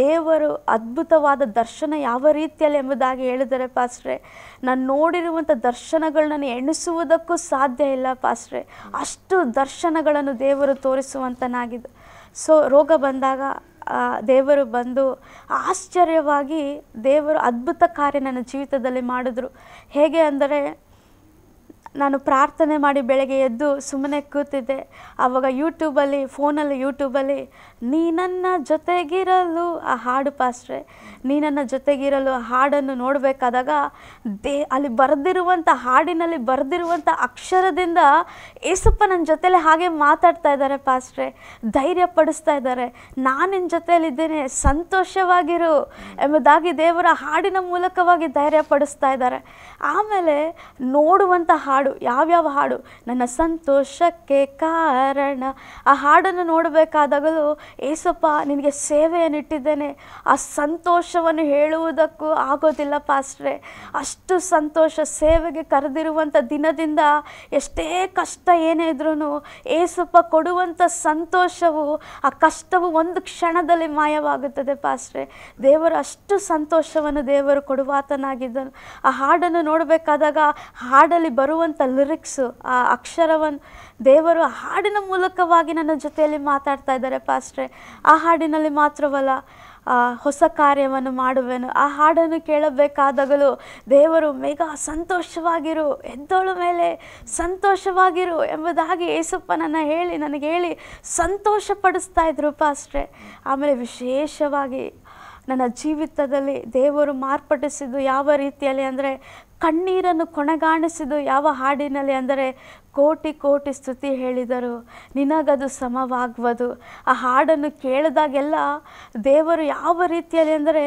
ದೇವರು ಅದ್ಭುತವಾದ ದರ್ಶನ ಯಾವ ರೀತಿಯಲ್ಲಿ ಎಂಬುದಾಗಿ ಹೇಳಿದರೆ ಪಾಸ್ಟ್ರೆ, ನಾನು ನೋಡಿರುವಂಥ ದರ್ಶನಗಳನ್ನ ಎಣಿಸುವುದಕ್ಕೂ ಸಾಧ್ಯ ಇಲ್ಲ ಪಾಸ್ಟ್ರೆ, ಅಷ್ಟು ದರ್ಶನಗಳನ್ನು ದೇವರು ತೋರಿಸುವಂತನಾಗಿದ್ದು. ಸೊ ರೋಗ ಬಂದಾಗ ದೇವರು ಬಂದು ಆಶ್ಚರ್ಯವಾಗಿ ದೇವರು ಅದ್ಭುತ ಕಾರ್ಯ ನನ್ನ ಜೀವಿತದಲ್ಲಿ ಮಾಡಿದ್ರು. ಹೇಗೆ ಅಂದರೆ, ನಾನು ಪ್ರಾರ್ಥನೆ ಮಾಡಿ ಬೆಳಗ್ಗೆ ಎದ್ದು ಸುಮ್ಮನೆ ಕೂತಿದ್ದೆ. ಆವಾಗ ಫೋನಲ್ಲಿ ಯೂಟ್ಯೂಬಲ್ಲಿ ನೀ ನನ್ನ ಜೊತೆಗಿರಲು ಆ ಹಾಡು ಪಾಸ್ಟ್ರೆ, ನೀ ನನ್ನ ಜೊತೆಗಿರಲು ಆ ಹಾಡನ್ನು ನೋಡಬೇಕಾದಾಗ ಅಲ್ಲಿ ಬರೆದಿರುವಂಥ ಹಾಡಿನಲ್ಲಿ ಬರೆದಿರುವಂಥ ಅಕ್ಷರದಿಂದ ಏಸಪ್ಪ ನನ್ನ ಜೊತೆಲಿ ಹಾಗೆ ಮಾತಾಡ್ತಾ ಇದ್ದಾರೆ ಪಾಸ್ಟ್ರೆ, ಧೈರ್ಯ ಪಡಿಸ್ತಾ ಇದ್ದಾರೆ, ನಾನು ನಿನ್ನ ಜೊತೆಯಲ್ಲಿದ್ದೇನೆ, ಸಂತೋಷವಾಗಿರು ಎಂಬುದಾಗಿ ದೇವರ ಹಾಡಿನ ಮೂಲಕವಾಗಿ ಧೈರ್ಯ ಪಡಿಸ್ತಾ ಇದ್ದಾರೆ. ಆಮೇಲೆ ನೋಡುವಂಥ ಹಾಡು, ಯಾವ್ಯಾವ ಹಾಡು, ನನ್ನ ಸಂತೋಷಕ್ಕೆ ಕಾರಣ, ಆ ಹಾಡನ್ನು ನೋಡಬೇಕಾದಾಗಲೂ ಏಸಪ್ಪ ನಿನಗೆ ಸೇವೆಯನ್ನು ಇಟ್ಟಿದ್ದೇನೆ, ಆ ಸಂತೋಷವನ್ನು ಹೇಳುವುದಕ್ಕೂ ಆಗೋದಿಲ್ಲ ಪಾಸ್ಟ್ರೆ, ಅಷ್ಟು ಸಂತೋಷ. ಸೇವೆಗೆ ಕರೆದಿರುವಂಥ ದಿನದಿಂದ ಎಷ್ಟೇ ಕಷ್ಟ ಏನೇ ಇದ್ರೂ ಏಸಪ್ಪ ಕೊಡುವಂಥ ಸಂತೋಷವು, ಆ ಕಷ್ಟವು ಒಂದು ಕ್ಷಣದಲ್ಲಿ ಮಾಯವಾಗುತ್ತದೆ ಪಾಸ್ಟ್ರೆ. ದೇವರು ಅಷ್ಟು ಸಂತೋಷವನ್ನು ದೇವರು ಕೊಡುವಾತನಾಗಿದ್ದನು. ಆ ಹಾಡನ್ನು ನೋಡಬೇಕಾದಾಗ ಹಾಡಲ್ಲಿ ಬರುವಂಥ ಲಿರಿಕ್ಸು, ಆ ಅಕ್ಷರವನ್ನು ದೇವರು ಹಾಡಿನ ಮೂಲಕವಾಗಿ ನನ್ನ ಜೊತೆಯಲ್ಲಿ ಮಾತಾಡ್ತಾ ಇದ್ದಾರೆ ಪಾಸ್ಟ್ರೆ. ಆ ಹಾಡಿನಲ್ಲಿ ಮಾತ್ರವಲ್ಲ, ಹೊಸ ಕಾರ್ಯವನ್ನು ಮಾಡುವೆನು, ಆ ಹಾಡನ್ನು ಕೇಳಬೇಕಾದಾಗಲೂ ದೇವರು ಮೇಘ ಸಂತೋಷವಾಗಿರು, ಎದ್ದೋಳ ಮೇಲೆ ಸಂತೋಷವಾಗಿರು ಎಂಬುದಾಗಿ ಏಸಪ್ಪ ನನಗೆ ಹೇಳಿ ಸಂತೋಷ ಪಡಿಸ್ತಾ ಇದ್ರು ಪಾಸ್ಟ್ರೆ. ಆಮೇಲೆ ವಿಶೇಷವಾಗಿ ನನ್ನ ಜೀವಿತದಲ್ಲಿ ದೇವರು ಮಾರ್ಪಡಿಸಿದ್ದು ಯಾವ ರೀತಿಯಲ್ಲಿ ಅಂದರೆ, ಕಣ್ಣೀರನ್ನು ಕೊನೆಗಾಣಿಸಿದ್ದು ಯಾವ ಹಾಡಿನಲ್ಲಿ ಅಂದರೆ, ಕೋಟಿ ಸ್ತುತಿ ಹೇಳಿದರು ನಿನಗದು ಸಮವಾಗುವುದು. ಆ ಹಾಡನ್ನು ಕೇಳಿದಾಗೆಲ್ಲ ದೇವರು ಯಾವ ರೀತಿಯಲ್ಲಿ ಅಂದರೆ,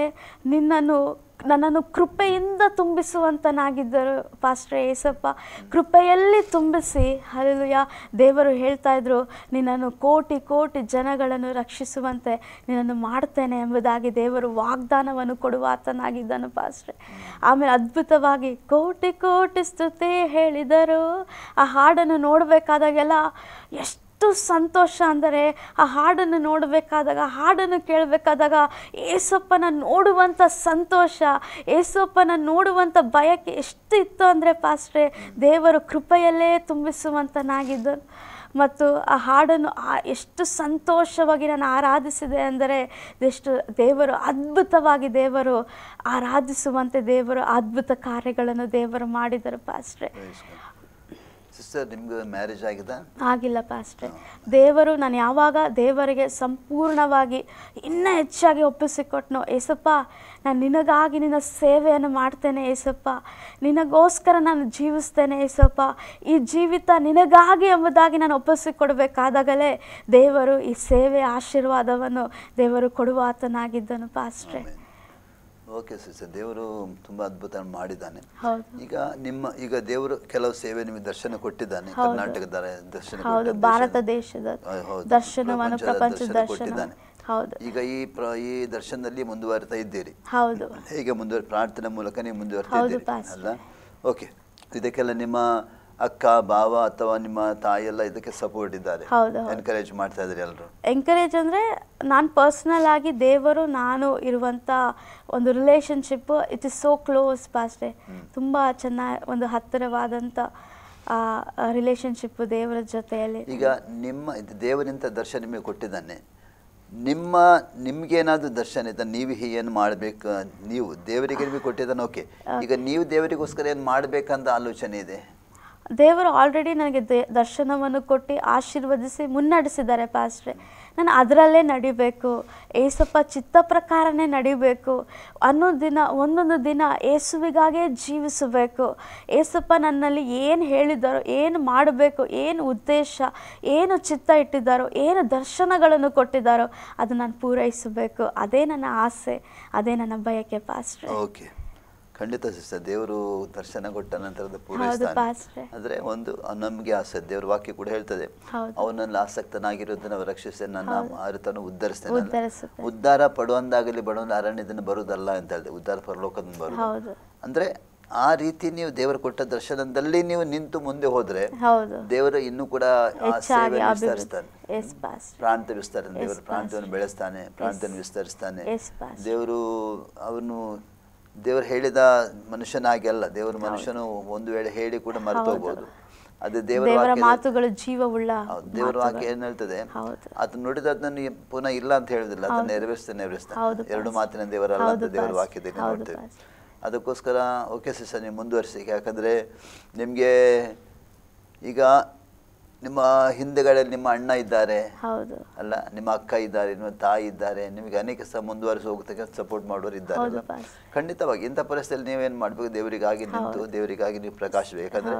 ನನ್ನನ್ನು ಕೃಪೆಯಿಂದ ತುಂಬಿಸುವಂತನಾಗಿದ್ದರು ಪಾಸ್ಟ್ರೆ ಏಸಪ್ಪ. ಕೃಪೆಯಲ್ಲಿ ತುಂಬಿಸಿ, ಹಲ್ಲೆಲೂಯಾ, ದೇವರು ಹೇಳ್ತಾ ಇದ್ರು, ನಿನ್ನನ್ನು ಕೋಟಿ ಜನಗಳನ್ನು ರಕ್ಷಿಸುವಂತೆ ನಿನ್ನನ್ನು ಮಾಡ್ತೇನೆ ಎಂಬುದಾಗಿ ದೇವರು ವಾಗ್ದಾನವನ್ನು ಕೊಡುವಾತನಾಗಿದ್ದನು ಪಾಸ್ಟ್ರೆ. ಆಮೇಲೆ ಅದ್ಭುತವಾಗಿ ಕೋಟಿ ಸ್ತುತಿ ಹೇಳಿದರು. ಆ ಹಾಡನ್ನು ನೋಡಬೇಕಾದಾಗೆಲ್ಲ ಎಷ್ಟು ಸಂತೋಷ ಅಂದರೆ, ಆ ಹಾಡನ್ನು ನೋಡಬೇಕಾದಾಗ, ಹಾಡನ್ನು ಕೇಳಬೇಕಾದಾಗ ಏಸಪ್ಪನ ನೋಡುವಂಥ ಸಂತೋಷ, ಏಸಪ್ಪನ ನೋಡುವಂಥ ಬಯಕೆ ಎಷ್ಟು ಇತ್ತು ಅಂದರೆ ಪಾಸ್ಟ್ರೆ, ದೇವರು ಕೃಪೆಯಲ್ಲೇ ತುಂಬಿಸುವಂತನಾಗಿದ್ದನು. ಮತ್ತು ಆ ಹಾಡನ್ನು ಎಷ್ಟು ಸಂತೋಷವಾಗಿ ನಾನು ಆರಾಧಿಸಿದೆ ಅಂದರೆ ಎಷ್ಟು ದೇವರು ಅದ್ಭುತವಾಗಿ ದೇವರು ಆರಾಧಿಸುವಂತೆ ದೇವರು ಅದ್ಭುತ ಕಾರ್ಯಗಳನ್ನು ದೇವರು ಮಾಡಿದರು ಪಾಸ್ಟ್ರೆ. ಸಿಸ್ಟರ್, ನಿಮ್ಗೆ ಮ್ಯಾರೇಜ್ ಆಗಿದೆ? ಆಗಿಲ್ಲ ಪಾಸ್ಟ್ರೆ. ದೇವರು ನಾನು ಯಾವಾಗ ದೇವರಿಗೆ ಸಂಪೂರ್ಣವಾಗಿ ಇನ್ನೂ ಹೆಚ್ಚಾಗಿ ಒಪ್ಪಿಸಿಕೊಟ್ನೋ, ಏಸಪ್ಪ ನಾನು ನಿನಗಾಗಿ ನಿನ್ನ ಸೇವೆಯನ್ನು ಮಾಡ್ತೇನೆ ಏಸಪ್ಪ, ನಿನಗೋಸ್ಕರ ನಾನು ಜೀವಿಸ್ತೇನೆ ಏಸಪ್ಪ, ಈ ಜೀವಿತ ನಿನಗಾಗಿ ಎಂಬುದಾಗಿ ನಾನು ಒಪ್ಪಿಸಿಕೊಡ್ಬೇಕಾದಾಗಲೇ ದೇವರು ಈ ಸೇವೆ ಆಶೀರ್ವಾದವನ್ನು ದೇವರು ಕೊಡುವ ಆತನಾಗಿದ್ದನು ಪಾಸ್ಟ್ರೆ. ಓಕೆ ಸಿಸ್ಟರ್, ದೇವರು ತುಂಬ ಅದ್ಭುತ ಮಾಡಿದ್ದಾನೆ. ಹೌದು. ಈಗ ದೇವರು ಕೆಲವು ಸೇವೆ ನಿಮಗೆ ದರ್ಶನ ಕೊಟ್ಟಿದ್ದಾನೆ. ಕರ್ನಾಟಕದ ದರ್ಶನ, ಭಾರತ ದೇಶದ ದರ್ಶನವನ್ನು, ಪ್ರಪಂಚದ ದರ್ಶನ. ಹೌದು. ಈಗ ಈ ದರ್ಶನದಲ್ಲಿ ಮುಂದುವರಿತಾ ಇದ್ದೀರಿ. ಹೌದು. ಹೇಗೆ ಪ್ರಾರ್ಥನೆ ಮೂಲಕ ನೀವು ಮುಂದುವರಿತಾ ಇದ್ದೀರಿ ಅಲ್ಲ? ಓಕೆ. ಇದಕ್ಕೆಲ್ಲ ನಿಮ್ಮ ಅಕ್ಕ, ಭಾವ ಅಥವಾ ನಿಮ್ಮ ತಾಯಿ ಎಲ್ಲ ಇದಕ್ಕೆ ಸಪೋರ್ಟ್ ಇದ್ದಾರೆ, ಎನ್ಕರೇಜ್ ಮಾಡ್ತಾ ಇದ್ದಾರೆ ಎಲ್ಲರೂ? ಎನ್ಕರೇಜ್ ಅಂದರೆ ನಾನು ಪರ್ಸ್ನಲ್ ಆಗಿ ದೇವರು ನಾನು ಇರುವಂಥ ಒಂದು relationship it is so close paste. ತುಂಬ ಚೆನ್ನಾಗಿ ಒಂದು ಹತ್ತಿರವಾದಂಥ ರಿಲೇಷನ್ಶಿಪ್ ದೇವರ ಜೊತೆಯಲ್ಲಿ. ಈಗ ದೇವರಿಂಥ ದರ್ಶನ ನಿಮಗೆ ಕೊಟ್ಟಿದ್ದಾನೆ, ನಿಮ್ಗೇನಾದ್ರು ದರ್ಶನ ಇದ್ದ ನೀವು ಏನು ಮಾಡಬೇಕು, ನೀವು ದೇವರಿಗೆ ನಿಮಗೆ ಕೊಟ್ಟಿದ್ದಾನೆ. ಓಕೆ, ಈಗ ನೀವು ದೇವರಿಗೋಸ್ಕರ ಏನು ಮಾಡಬೇಕಂತ ಆಲೋಚನೆ ಇದೆ? ದೇವರು ಆಲ್ರೆಡಿ ನನಗೆ ದರ್ಶನವನ್ನು ಕೊಟ್ಟು ಆಶೀರ್ವದಿಸಿ ಮುನ್ನಡೆಸಿದ್ದಾರೆ ಪಾಸ್ಟ್ರೆ. ನಾನು ಅದರಲ್ಲೇ ನಡಿಬೇಕು, ಏಸಪ್ಪ ಚಿತ್ತ ಪ್ರಕಾರನೇ ನಡಿಬೇಕು, ಒಂದೊಂದು ದಿನ ಏಸುವಿಗಾಗೇ ಜೀವಿಸಬೇಕು. ಏಸಪ್ಪ ನನ್ನಲ್ಲಿ ಏನು ಹೇಳಿದ್ದಾರೋ, ಏನು ಮಾಡಬೇಕು, ಏನು ಉದ್ದೇಶ, ಏನು ಚಿತ್ತ ಇಟ್ಟಿದ್ದಾರೋ, ಏನು ದರ್ಶನಗಳನ್ನು ಕೊಟ್ಟಿದ್ದಾರೋ ಅದು ನಾನು ಪೂರೈಸಬೇಕು. ಅದೇ ನನ್ನ ಆಸೆ, ಅದೇ ನನ್ನ ಬಯಕೆ ಪಾಸ್ಟ್ರೆ. ಓಕೆ, ಖಂಡಿತ ಸಿಸ್ಟರ್, ದೇವರು ದರ್ಶನ ಕೊಟ್ಟ ನಂತರದ ಪೂರೈಸ್ತಾನೆ. ಅಂದ್ರೆ ಒಂದು ನಮಗೆ ಆಸೆ, ದೇವ್ರ ವಾಕ್ಯ ಕೂಡ ಹೇಳ್ತದೆ, ಅವನಲ್ಲಿ ಆಸಕ್ತನಾಗಿರೋದನ್ನ ರಕ್ಷಿಸ್ತೇನೆ, ನನ್ನ ಆತನು ಉದ್ಧರಿಸ್ತೇನೆ. ಉದ್ಧಾರ ಪಡುವಂದಾಗಲಿ ಬಡವನ ಅರಣ್ಯದಿಂದ ಬರುವುದಲ್ಲ ಅಂತ ಹೇಳಿದೆ, ಉದ್ಧಾರ ಪರಲೋಕದಿಂದ ಬರುವುದು. ಅಂದ್ರೆ ಆ ರೀತಿ ನೀವು ದೇವರು ಕೊಟ್ಟ ದರ್ಶನದಲ್ಲಿ ನೀವು ನಿಂತು ಮುಂದೆ ಹೋದ್ರೆ ದೇವರು ಇನ್ನೂ ಕೂಡ ವಿಸ್ತರಿಸ್ತಾನೆ, ಪ್ರಾಂತ್ಯ ವಿಸ್ತರಿಸ್ತಾನೆ, ದೇವರು ಪ್ರಾಂತ್ಯವನ್ನು ಬೆಳೆಸ್ತಾನೆ, ಪ್ರಾಂತ್ಯವನ್ನು ವಿಸ್ತರಿಸ್ತಾನೆ. ದೇವರು ದೇವರು ಹೇಳಿದ ಮನುಷ್ಯನಾಗಿ ಅಲ್ಲ, ದೇವರು ಮನುಷ್ಯನು ಒಂದು ವೇಳೆ ಹೇಳಿ ಕೂಡ ಮರೆತು ಹೋಗ್ಬೋದು. ಅದೇ ದೇವರ ಮಾತುಗಳು ಜೀವವುಳ್ಳ. ದೇವರ ವಾಕ್ಯ ಏನ್ ಹೇಳ್ತದೆ, ಅದು ನುಡಿದದನ್ನು ಪುನಃ ಇಲ್ಲ ಅಂತ ಹೇಳುದಿಲ್ಲ, ಅದನ್ನ ನೆರವೇರಿಸ್ತಾನೆ. ಎರಡು ಮಾತಿನ ದೇವರಲ್ಲ ಅಂತ ದೇವರ ವಾಕ್ಯದಲ್ಲಿ ನೋಡ್ತೇವೆ. ಅದಕ್ಕೋಸ್ಕರ ಓಕೆ ಸಿಸ್ಟರ್, ನೀವು ಮುಂದುವರಿಸಿ. ಯಾಕಂದ್ರೆ ನಿಮ್ಗೆ ಈಗ ನಿಮ್ಮ ಹಿಂದೆಗಳಲ್ಲಿ ನಿಮ್ಮ ಅಣ್ಣ ಇದ್ದಾರೆ ಅಲ್ಲ, ನಿಮ್ಮ ಅಕ್ಕ ಇದ್ದಾರೆ, ನಿಮ್ಮ ತಾಯಿ ಇದ್ದಾರೆ, ನಿಮಗೆ ಅನೇಕ ಮುಂದುವರಿಸಿ ಹೋಗ್ತಕ್ಕ ಸಪೋರ್ಟ್ ಮಾಡೋರು ಇದ್ದಾರೆ. ಖಂಡಿತವಾಗಿ ಇಂಥ ಪರಿಸ್ಥಿತಿಯಲ್ಲಿ ನೀವೇನು ಮಾಡಬೇಕು, ದೇವರಿಗಾಗಿ ನಿಂತು ದೇವರಿಗಾಗಿ ನೀವು ಪ್ರಕಾಶಬೇಕು. ಯಾಕಂದ್ರೆ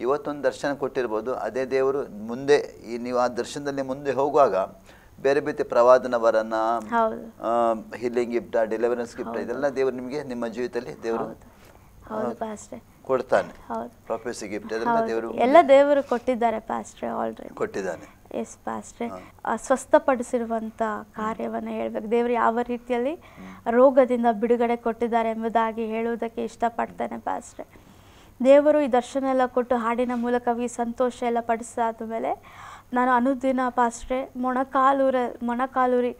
ಇವತ್ತೊಂದು ದರ್ಶನ ಕೊಟ್ಟಿರ್ಬೋದು, ಅದೇ ದೇವರು ಮುಂದೆ ನೀವು ಆ ದರ್ಶನದಲ್ಲಿ ಮುಂದೆ ಹೋಗುವಾಗ ಬೇರೆ ಬೇರೆ ಪ್ರವಾದನ ವರನ, ಹೀಲಿಂಗ್ ಗಿಫ್ಟ್, ಡೆಲಿವರೆನ್ಸ್ ಗಿಫ್ಟ್, ಇದೆಲ್ಲ ದೇವರು ನಿಮಗೆ ನಿಮ್ಮ ಜೀವಿತದಲ್ಲಿ ದೇವರು ಕೊಡ್ತಾನೆ. ಪ್ರೊಫೆಸಿ ಗಿಫ್ಟ್ ಎಲ್ಲ ದೇವರು ಕೊಟ್ಟಿದ್ದಾರೆ ಪಾಸ್ಟ್ರೆ, ಆಲ್ರೆಡಿ ಕೊಟ್ಟಿದ್ದಾನೆ. ಎಸ್ ಪಾಸ್ಟ್ರೆ, ಸ್ವಸ್ಥಪಡಿಸಿರುವಂಥ ಕಾರ್ಯವನ್ನು ಹೇಳಬೇಕು. ದೇವರು ಯಾವ ರೀತಿಯಲ್ಲಿ ರೋಗದಿಂದ ಬಿಡುಗಡೆ ಕೊಟ್ಟಿದ್ದಾರೆ ಎಂಬುದಾಗಿ ಹೇಳುವುದಕ್ಕೆ ಇಷ್ಟಪಡ್ತೇನೆ ಪಾಸ್ಟ್ರೆ. ದೇವರು ಈ ದರ್ಶನ ಎಲ್ಲ ಕೊಟ್ಟು ಹಾಡಿನ ಮೂಲಕವಾಗಿ ಸಂತೋಷ ಎಲ್ಲ ಪಡಿಸಾದ ಮೇಲೆ ನಾನು ಅನುದಿನ ಪಾಸ್ಟ್ರೆ ಮೊಣಕಾಲೂರಿ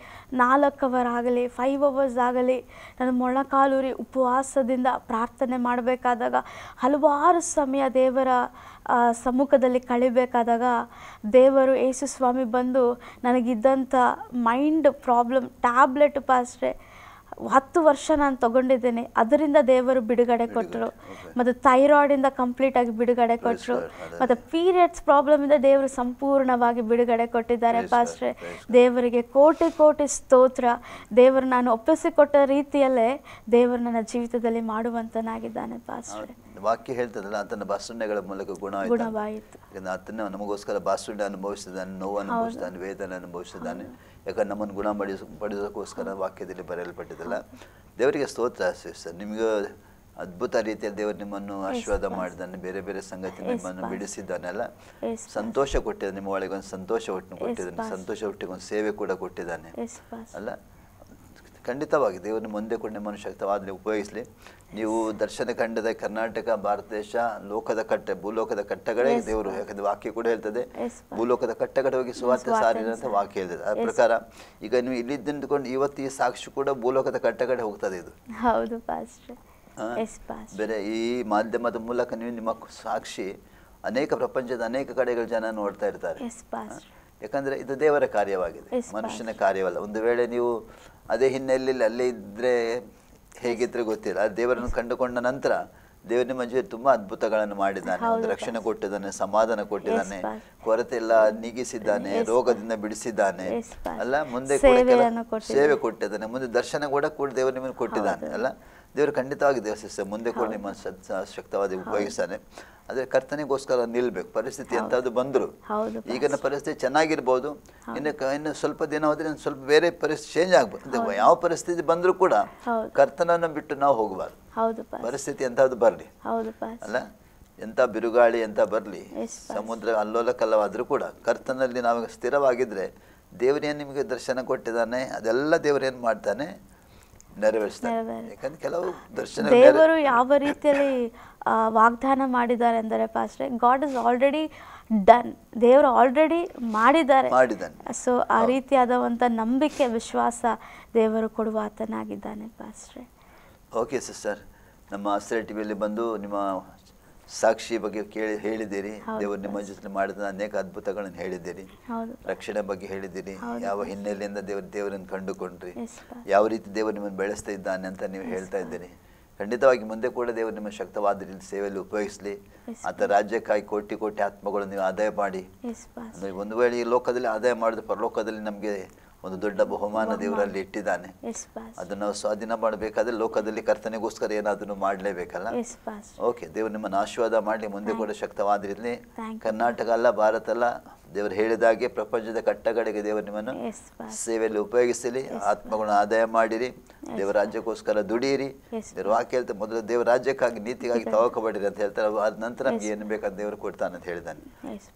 4 ಅವರ್ ಆಗಲಿ 5 hours ಆಗಲಿ ನಾನು ಮೊಣಕಾಲೂರಿ ಉಪವಾಸದಿಂದ ಪ್ರಾರ್ಥನೆ ಮಾಡಬೇಕಾದಾಗ, ಹಲವಾರು ಸಮಯ ದೇವರ ಸಮ್ಮುಖದಲ್ಲಿ ಕಳಿಬೇಕಾದಾಗ ದೇವರು ಯೇಸು ಸ್ವಾಮಿ ಬಂದು ನನಗಿದ್ದಂಥ ಮೈಂಡ್ ಪ್ರಾಬ್ಲಮ್ ಟ್ಯಾಬ್ಲೆಟ್ ಪಾಸ್ಟ್ರೆ 10 ವರ್ಷ ನಾನು ತಗೊಂಡಿದ್ದೇನೆ, ಅದರಿಂದ ದೇವರು ಬಿಡುಗಡೆ ಕೊಟ್ಟರು. ಮತ್ತು ಥೈರಾಯ್ಡಿಂದ ಕಂಪ್ಲೀಟಾಗಿ ಬಿಡುಗಡೆ ಕೊಟ್ಟರು. ಮತ್ತು ಪೀರಿಯಡ್ಸ್ ಪ್ರಾಬ್ಲಮಿಂದ ದೇವರು ಸಂಪೂರ್ಣವಾಗಿ ಬಿಡುಗಡೆ ಕೊಟ್ಟಿದ್ದಾರೆ ಪಾಸ್ಟ್ರೆ. ದೇವರಿಗೆ ಕೋಟಿ ಕೋಟಿ ಸ್ತೋತ್ರ. ದೇವರು ನಾನು ಒಪ್ಪಿಸಿಕೊಟ್ಟ ರೀತಿಯಲ್ಲೇ ದೇವರು ನನ್ನ ಜೀವಿತದಲ್ಲಿ ಮಾಡುವಂತನಾಗಿದ್ದಾನೆ ಪಾಸ್ಟ್ರೆ. ವಾಕ್ಯ ಹೇಳ್ತದಲ್ಲ, ಆತನ ಬಾಸುಂಡೆಗಳ ಮೂಲಕ ಗುಣವಾಯಿತು. ಆತನ ನಮಗೋಸ್ಕರ ಬಾಸುಂಡೆ ಅನುಭವಿಸಿದ್ದಾನೆ, ನೋವು ಅನುಭವಿಸಿದ್ದಾನೆ, ವೇದನೆ ಅನುಭವಿಸಿದ್ದಾನೆ. ಯಾಕಂದ್ರೆ ನಮ್ಮನ್ನು ಪಡೆಯೋದಕ್ಕೋಸ್ಕರ ವಾಕ್ಯದಲ್ಲಿ ಬರೆಯಲ್ಪಟ್ಟಿದ್ದಲ್ಲ. ದೇವರಿಗೆ ಸ್ತೋತ್ರ ಸಿಸ್ಟರ್. ನಿಮ್ಗೆ ಅದ್ಭುತ ರೀತಿಯಲ್ಲಿ ದೇವರು ನಿಮ್ಮನ್ನು ಆಶೀರ್ವಾದ ಮಾಡಿದ್ದಾನೆ, ಬೇರೆ ಬೇರೆ ಸಂಗತಿ ನಿಮ್ಮನ್ನು ಬಿಡಿಸಿದ್ದಾನೆಲ್ಲ, ಸಂತೋಷ ಕೊಟ್ಟಿದ್ದಾನೆ, ನಿಮ್ಮ ಒಳಗೆ ಒಂದು ಸಂತೋಷ ಕೊಟ್ಟಿದ್ದಾನೆ, ಸಂತೋಷ ಒಟ್ಟಿಗೆ ಒಂದು ಸೇವೆ ಕೂಡ ಕೊಟ್ಟಿದ್ದಾನೆ ಅಲ್ಲ. ಖಂಡಿತವಾಗಿ ದೇವರನ್ನು ಮುಂದೆ ಕೊಂಡು ನಿಮ್ಮನ್ನು ಶಕ್ತವಾದಲ್ಲಿ ಉಪಯೋಗಿಸಲಿ. ನೀವು ದರ್ಶನ ಖಂಡದ ಕರ್ನಾಟಕ, ಭಾರತ ದೇಶ, ಭೂಲೋಕದ ಕಟ್ಟಗಳೇ ದೇವರು. ಯಾಕಂದ್ರೆ ವಾಕ್ಯ ಕೂಡ ಹೇಳ್ತದೆ, ಭೂಲೋಕದ ಕಟ್ಟಗಡೆ ಹೋಗಿ ಸುವಾರ್ತೆ ಸಾರಿರಿ ಅಂತ ವಾಕ್ಯ ಹೇಳ್ತದೆ. ಆ ಪ್ರಕಾರ ಈಗ ನೀವು ಇಲ್ಲಿ ನಿಂತ್ಕೊಂಡು ಇವತ್ತು ಈ ಸಾಕ್ಷಿ ಕೂಡ ಭೂಲೋಕದ ಕಟ್ಟಗಡೆ ಹೋಗ್ತದೆ. ಇದು ಹೌದು ಪಾಸ್ಟರ್. ಬೇರೆ ಈ ಮಾಧ್ಯಮದ ಮೂಲಕ ನೀವು ನಿಮ್ಮ ಸಾಕ್ಷಿ ಅನೇಕ ಪ್ರಪಂಚದ ಅನೇಕ ಕಡೆಗಳ ಜನ ನೋಡ್ತಾ ಇರ್ತಾರೆ. Yes, Pastor. ಯಾಕಂದರೆ ಇದು ದೇವರ ಕಾರ್ಯವಾಗಿದೆ, Yes, ಮನುಷ್ಯನ ಕಾರ್ಯವಲ್ಲ. ಒಂದು ವೇಳೆ ನೀವು ಅದೇ ಹಿನ್ನೆಲೆಯಲ್ಲಿ ಅಲ್ಲೇ ಇದ್ದರೆ ಹೇಗಿದ್ರೆ ಗೊತ್ತಿಲ್ಲ. ದೇವರನ್ನು ಕಂಡುಕೊಂಡ ನಂತರ ದೇವರು ನಿಮ್ಮ ಜೀವಿತ ತುಂಬ ಅದ್ಭುತಗಳನ್ನು ಮಾಡಿದ್ದಾನೆ. ಒಂದು ರಕ್ಷಣೆ ಕೊಟ್ಟಿದ್ದಾನೆ, ಸಮಾಧಾನ ಕೊಟ್ಟಿದ್ದಾನೆ, ಕೊರತೆ ಎಲ್ಲ ನೀಗಿಸಿದ್ದಾನೆ, ರೋಗದಿಂದ ಬಿಡಿಸಿದ್ದಾನೆ ಅಲ್ಲ. ಮುಂದೆ ಸೇವೆ ಕೊಟ್ಟಿದ್ದಾನೆ, ಮುಂದೆ ದರ್ಶನ ಕೂಡ ದೇವರು ನಿಮ್ಮನ್ನು ಕೊಟ್ಟಿದ್ದಾನೆ ಅಲ್ಲ. ದೇವರು ಖಂಡಿತವಾಗಿ ದೇವಸ್ಥಾನ ಮುಂದೆ ಕೂಡ ನಿಮ್ಮ ಶಕ್ತವಾದ ಉಪಯೋಗಿಸ್ತಾನೆ. ಆದರೆ ಕರ್ತನಿಗೋಸ್ಕರ ನಿಲ್ಬೇಕು. ಪರಿಸ್ಥಿತಿ ಎಂಥದ್ದು ಬಂದರು, ಈಗಿನ ಪರಿಸ್ಥಿತಿ ಚೆನ್ನಾಗಿರ್ಬೋದು, ಇನ್ನು ಸ್ವಲ್ಪ ದಿನ ಹೋದ್ರೆ ಸ್ವಲ್ಪ ಬೇರೆ ಪರಿಸ್ಥಿತಿ ಚೇಂಜ್ ಆಗ್ಬೋದು. ಯಾವ ಪರಿಸ್ಥಿತಿ ಬಂದರೂ ಕೂಡ ಕರ್ತನನ್ನು ಬಿಟ್ಟು ನಾವು ಹೋಗಬಾರ್ದು. ಪರಿಸ್ಥಿತಿ ಎಂಥದ್ದು ಬರಲಿ ಅಲ್ಲ, ಎಂಥ ಬಿರುಗಾಳಿ ಎಂಥ ಬರಲಿ, ಸಮುದ್ರ ಅಲ್ಲೋಲ ಕಲ್ಲವಾದರೂ ಕೂಡ ಕರ್ತನಲ್ಲಿ ನಾವು ಸ್ಥಿರವಾಗಿದ್ದರೆ ದೇವರೇನು ನಿಮಗೆ ದರ್ಶನ ಕೊಟ್ಟಿದ್ದಾನೆ ಅದೆಲ್ಲ ದೇವರೇನು ಮಾಡ್ತಾನೆ, ನೆರವೇರಿಸ್ತಾನೆ. ಯಾಕಂದ್ರೆ ಕೆಲವು ದರ್ಶನ ದೇವರು ಯಾವ ರೀತಿಯಲ್ಲಿ ವಾಗ್ದಾನ ಮಾಡಿದ್ದಾರೆ ಅಂದರೆ ಪಾಸ್ಟ್ರೆ, ಗಾಡ್ ಇಸ್ ಆಲ್ರೆಡಿ ಡನ್, ದೇವರು ಆಲ್ರೆಡಿ ಮಾಡಿದ್ದಾರೆ. ಸೊ ಆ ರೀತಿಯಾದಂಥ ನಂಬಿಕೆ ವಿಶ್ವಾಸ ದೇವರು ಕೊಡುವ ಆತನಾಗಿದ್ದಾನೆ ಪಾಸ್ಟ್ರೆ. ಓಕೆ ಸಿಸ್ಟರ್, ನಮ್ಮ ಆಶ್ರಯ ಟಿವಿಯಲ್ಲಿ ಬಂದು ನಿಮ್ಮ ಸಾಕ್ಷಿ ಬಗ್ಗೆ ಹೇಳಿದ್ದೀರಿ. ದೇವರು ನಿಮ್ಮ ಜೊತೆ ಮಾಡಿದ ಅನೇಕ ಅದ್ಭುತಗಳನ್ನು ಹೇಳಿದ್ದೀರಿ, ರಕ್ಷಣೆ ಬಗ್ಗೆ ಹೇಳಿದ್ದೀರಿ, ಯಾವ ಹಿನ್ನೆಲೆಯಿಂದ ದೇವರನ್ನು ಕಂಡುಕೊಂಡ್ರಿ, ಯಾವ ರೀತಿ ದೇವರು ನಿಮ್ಮನ್ನು ಬೆಳೆಸ್ತಾ ಇದ್ದಾನೆ ಅಂತ ನೀವು ಹೇಳ್ತಾ ಇದ್ದೀರಿ. ಖಂಡಿತವಾಗಿ ಮುಂದೆ ಕೂಡ ದೇವರು ನಿಮ್ಮ ಶಕ್ತವಾದ ರೀತಿ ಸೇವೆಯಲ್ಲಿ ಉಪಯೋಗಿಸಲಿ. ಆತ ರಾಜ್ಯಕ್ಕಾಗಿ ಕೋಟಿ ಕೋಟಿ ಆತ್ಮಗಳು ನೀವು ಆದಾಯ ಮಾಡಿ, ಒಂದು ವೇಳೆ ಈ ಲೋಕದಲ್ಲಿ ಆದಾಯ ಮಾಡಿದ್ರೆ ಪರಲೋಕದಲ್ಲಿ ನಮಗೆ ಒಂದು ದೊಡ್ಡ ಬಹುಮಾನ ದೇವರಲ್ಲಿ ಇಟ್ಟಿದ್ದಾನೆ. ಅದನ್ನು ನಾವು ಸ್ವಾಧೀನ ಮಾಡಬೇಕಾದ್ರೆ ಲೋಕದಲ್ಲಿ ಕರ್ತನೆಗೋಸ್ಕರ ಏನಾದರೂ ಮಾಡಲೇಬೇಕಲ್ಲ. ಓಕೆ, ದೇವರು ನಿಮ್ಮನ್ನು ಆಶೀರ್ವಾದ ಮಾಡಲಿ. ಮುಂದೆ ಕೂಡ ಶಕ್ತವಾದ್ರಿರಲಿ. ಕರ್ನಾಟಕ ಅಲ್ಲ, ಭಾರತ ಅಲ್ಲ, ದೇವರು ಹೇಳಿದಾಗೆ ಪ್ರಪಂಚದ ಕಟ್ಟಕಡೆಗೆ ದೇವರು ನಿಮ್ಮನ್ನು ಸೇವೆಯಲ್ಲಿ ಉಪಯೋಗಿಸಲಿ. ಆತ್ಮಗಳನ್ನ ಆದಾಯ ಮಾಡಿರಿ, ದೇವರ ರಾಜ್ಯಕ್ಕೋಸ್ಕರ ದುಡಿಯಿರಿ. ದೇವ್ರ ವಾಕ್ಯ ಹೇಳ್ತಾರೆ, ಮೊದಲು ದೇವರ ರಾಜ್ಯಕ್ಕಾಗಿ ನೀತಿಗಾಗಿ ತಗೋಬೇಡಿರಿ ಅಂತ ಹೇಳ್ತಾರೆ. ಅದ ನಂತರ ನಮ್ಗೆ ಏನು ಬೇಕಂತ ದೇವರು ಕೊಡ್ತಾನೆ ಅಂತ ಹೇಳಿದ್ದಾನೆ.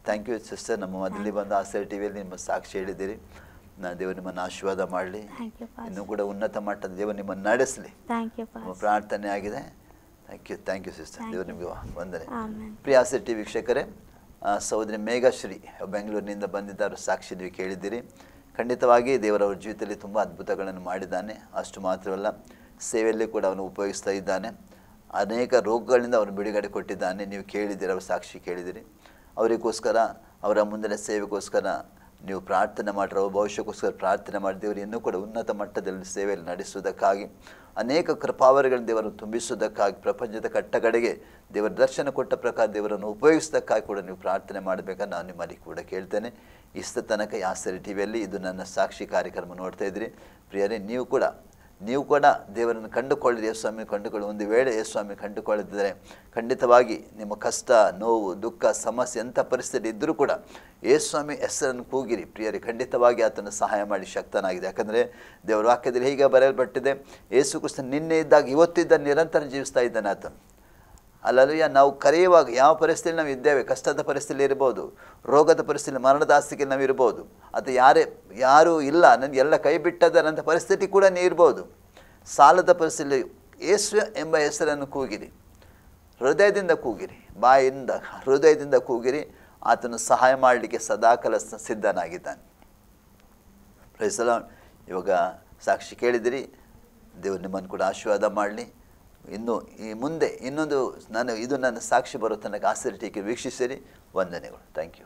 Thank you sister. ನಮ್ಮ ಮೊದಲಿಗೆ ಬಂದು ಆಶ್ರಯ ಟಿವಿಯಲ್ಲಿ ನಿಮ್ಮ ಸಾಕ್ಷಿ ಹೇಳಿದ್ದೀರಿ. ದೇವರು ನಿಮ್ಮನ್ನು ಆಶೀರ್ವಾದ ಮಾಡಲಿ. ಇನ್ನೂ ಕೂಡ ಉನ್ನತ ಮಟ್ಟದ ದೇವರು ನಿಮ್ಮನ್ನು ನಡೆಸಲಿ. ನಮ್ಮ ಪ್ರಾರ್ಥನೆ ಆಗಿದೆ. Thank you sister. ದೇವರು ನಿಮಗೆ ವಂದನೆ. ಪ್ರಿಯ ಆಶ್ರಯ ಟಿವಿ ವೀಕ್ಷಕರೇ, ಸಹೋದರಿ ಮೇಘಶ್ರೀ ಬೆಂಗಳೂರಿನಿಂದ ಬಂದಿದ್ದಾರೆ. ಸಾಕ್ಷಿ ನೀವು ಕೇಳಿದ್ದೀರಿ. ಖಂಡಿತವಾಗಿ ದೇವರವ್ರ ಜೀವಿತದಲ್ಲಿ ತುಂಬ ಅದ್ಭುತಗಳನ್ನು ಮಾಡಿದ್ದಾನೆ. ಅಷ್ಟು ಮಾತ್ರವಲ್ಲ, ಸೇವೆಯಲ್ಲಿ ಕೂಡ ಅವನು ಉಪಯೋಗಿಸ್ತಾ ಇದ್ದಾನೆ. ಅನೇಕ ರೋಗಗಳಿಂದ ಅವನು ಬಿಡುಗಡೆ ಕೊಟ್ಟಿದ್ದಾನೆ. ನೀವು ಕೇಳಿದ್ದೀರಿ, ಅವ್ರ ಸಾಕ್ಷಿ ಕೇಳಿದ್ದೀರಿ. ಅವರಿಗೋಸ್ಕರ, ಅವರ ಮುಂದಿನ ಸೇವೆಗೋಸ್ಕರ ನೀವು ಪ್ರಾರ್ಥನೆ ಮಾಡಿರೋ, ಭವಿಷ್ಯಕ್ಕೋಸ್ಕರ ಪ್ರಾರ್ಥನೆ ಮಾಡಿ ದೇವರು ಇನ್ನೂ ಕೂಡ ಉನ್ನತ ಮಟ್ಟದಲ್ಲಿ ಸೇವೆಯಲ್ಲಿ ನಡೆಸುವುದಕ್ಕಾಗಿ, ಅನೇಕ ಕೃಪಾವರಗಳನ್ನು ದೇವರನ್ನು ತುಂಬಿಸುವುದಕ್ಕಾಗಿ, ಪ್ರಪಂಚದ ಕಟ್ಟಕಡೆಗೆ ದೇವರ ದರ್ಶನ ಕೊಟ್ಟ ಪ್ರಕಾರ ದೇವರನ್ನು ಉಪಯೋಗಿಸೋದಕ್ಕಾಗಿ ಕೂಡ ನೀವು ಪ್ರಾರ್ಥನೆ ಮಾಡಬೇಕಂತ ನಾನು ನಿಮ್ಮಲ್ಲಿ ಕೂಡ ಕೇಳ್ತೇನೆ. ಇಷ್ಟ ತನಕ ಆಶ್ರಯ ಟಿವಿಯಲ್ಲಿ ಇದು ನನ್ನ ಸಾಕ್ಷಿ ಕಾರ್ಯಕ್ರಮ ನೋಡ್ತಾ ಇದ್ರಿ. ಪ್ರಿಯರೇ, ನೀವು ಕೂಡ ದೇವರನ್ನು ಕಂಡುಕೊಳ್ಳಿರಿ, ಯೇಸುಸ್ವಾಮಿ ಕಂಡುಕೊಳ್ಳಿ. ಒಂದು ವೇಳೆ ಯೇಸುಸ್ವಾಮಿ ಕಂಡುಕೊಳ್ಳದಿದ್ದರೆ ಖಂಡಿತವಾಗಿ ನಿಮ್ಮ ಕಷ್ಟ, ನೋವು, ದುಃಖ, ಸಮಸ್ಯೆ ಎಂಥ ಪರಿಸ್ಥಿತಿ ಇದ್ದರೂ ಕೂಡ ಯೇಸುಸ್ವಾಮಿ ಹೆಸರನ್ನು ಕೂಗಿರಿ. ಪ್ರಿಯರೇ, ಖಂಡಿತವಾಗಿ ಆತನ ಸಹಾಯ ಮಾಡಿ ಶಕ್ತನಾಗಿದೆ. ಯಾಕಂದರೆ ದೇವರ ವಾಕ್ಯದಲ್ಲಿ ಹೀಗೆ ಬರೆಯಲ್ಪಟ್ಟಿದೆ, ಯೇಸು ಕ್ರಿಸ್ತ ನಿನ್ನೆ ಇದ್ದಾಗ ಇವತ್ತಿದ್ದ ನಿರಂತರ ಜೀವಿಸ್ತಾ ಇದ್ದಾನೆ ಆತ. ಅಲ್ಲಲ್ವಯ್ಯ, ನಾವು ಕರೆಯುವಾಗ ಯಾವ ಪರಿಸ್ಥಿತಿಯಲ್ಲಿ ನಾವು ಇದ್ದೇವೆ, ಕಷ್ಟದ ಪರಿಸ್ಥಿತಿಯಲ್ಲಿ ಇರ್ಬೋದು, ರೋಗದ ಪರಿಸ್ಥಿತಿ, ಮರಣದ ಆಸ್ತಿಗೆ ನಾವು ಇರ್ಬೋದು, ಅಥವಾ ಯಾರೂ ಇಲ್ಲ, ನನಗೆ ಎಲ್ಲ ಕೈ ಬಿಟ್ಟದರಂಥ ಪರಿಸ್ಥಿತಿ ಕೂಡ ನೀವು ಇರ್ಬೋದು. ಸಾಲದ ಪರಿಸ್ಥಿತಿಯಲ್ಲಿ ಯೇಸು ಎಂಬ ಹೆಸರನ್ನು ಕೂಗಿರಿ, ಹೃದಯದಿಂದ ಕೂಗಿರಿ, ಬಾಯಿಂದ ಹೃದಯದಿಂದ ಕೂಗಿರಿ. ಆತನು ಸಹಾಯ ಮಾಡಲಿಕ್ಕೆ ಸದಾಕಾಲ ಸಿದ್ಧನಾಗಿದ್ದಾನೆ. Price the lord. ಇವಾಗ ಸಾಕ್ಷಿ ಕೇಳಿದಿರಿ. ದೇವರು ನಿಮ್ಮನ್ನು ಕೂಡ ಆಶೀರ್ವಾದ ಮಾಡಲಿ. ಇನ್ನು ಈ ಮುಂದೆ ಇನ್ನೊಂದು ಇದು ನನ್ನ ಸಾಕ್ಷಿ ಬರೋ ತನಕ ಆಶ್ರಯ ಟಿವಿ ವೀಕ್ಷಿಸಿರಿ. ವಂದನೆಗಳು. Thank you.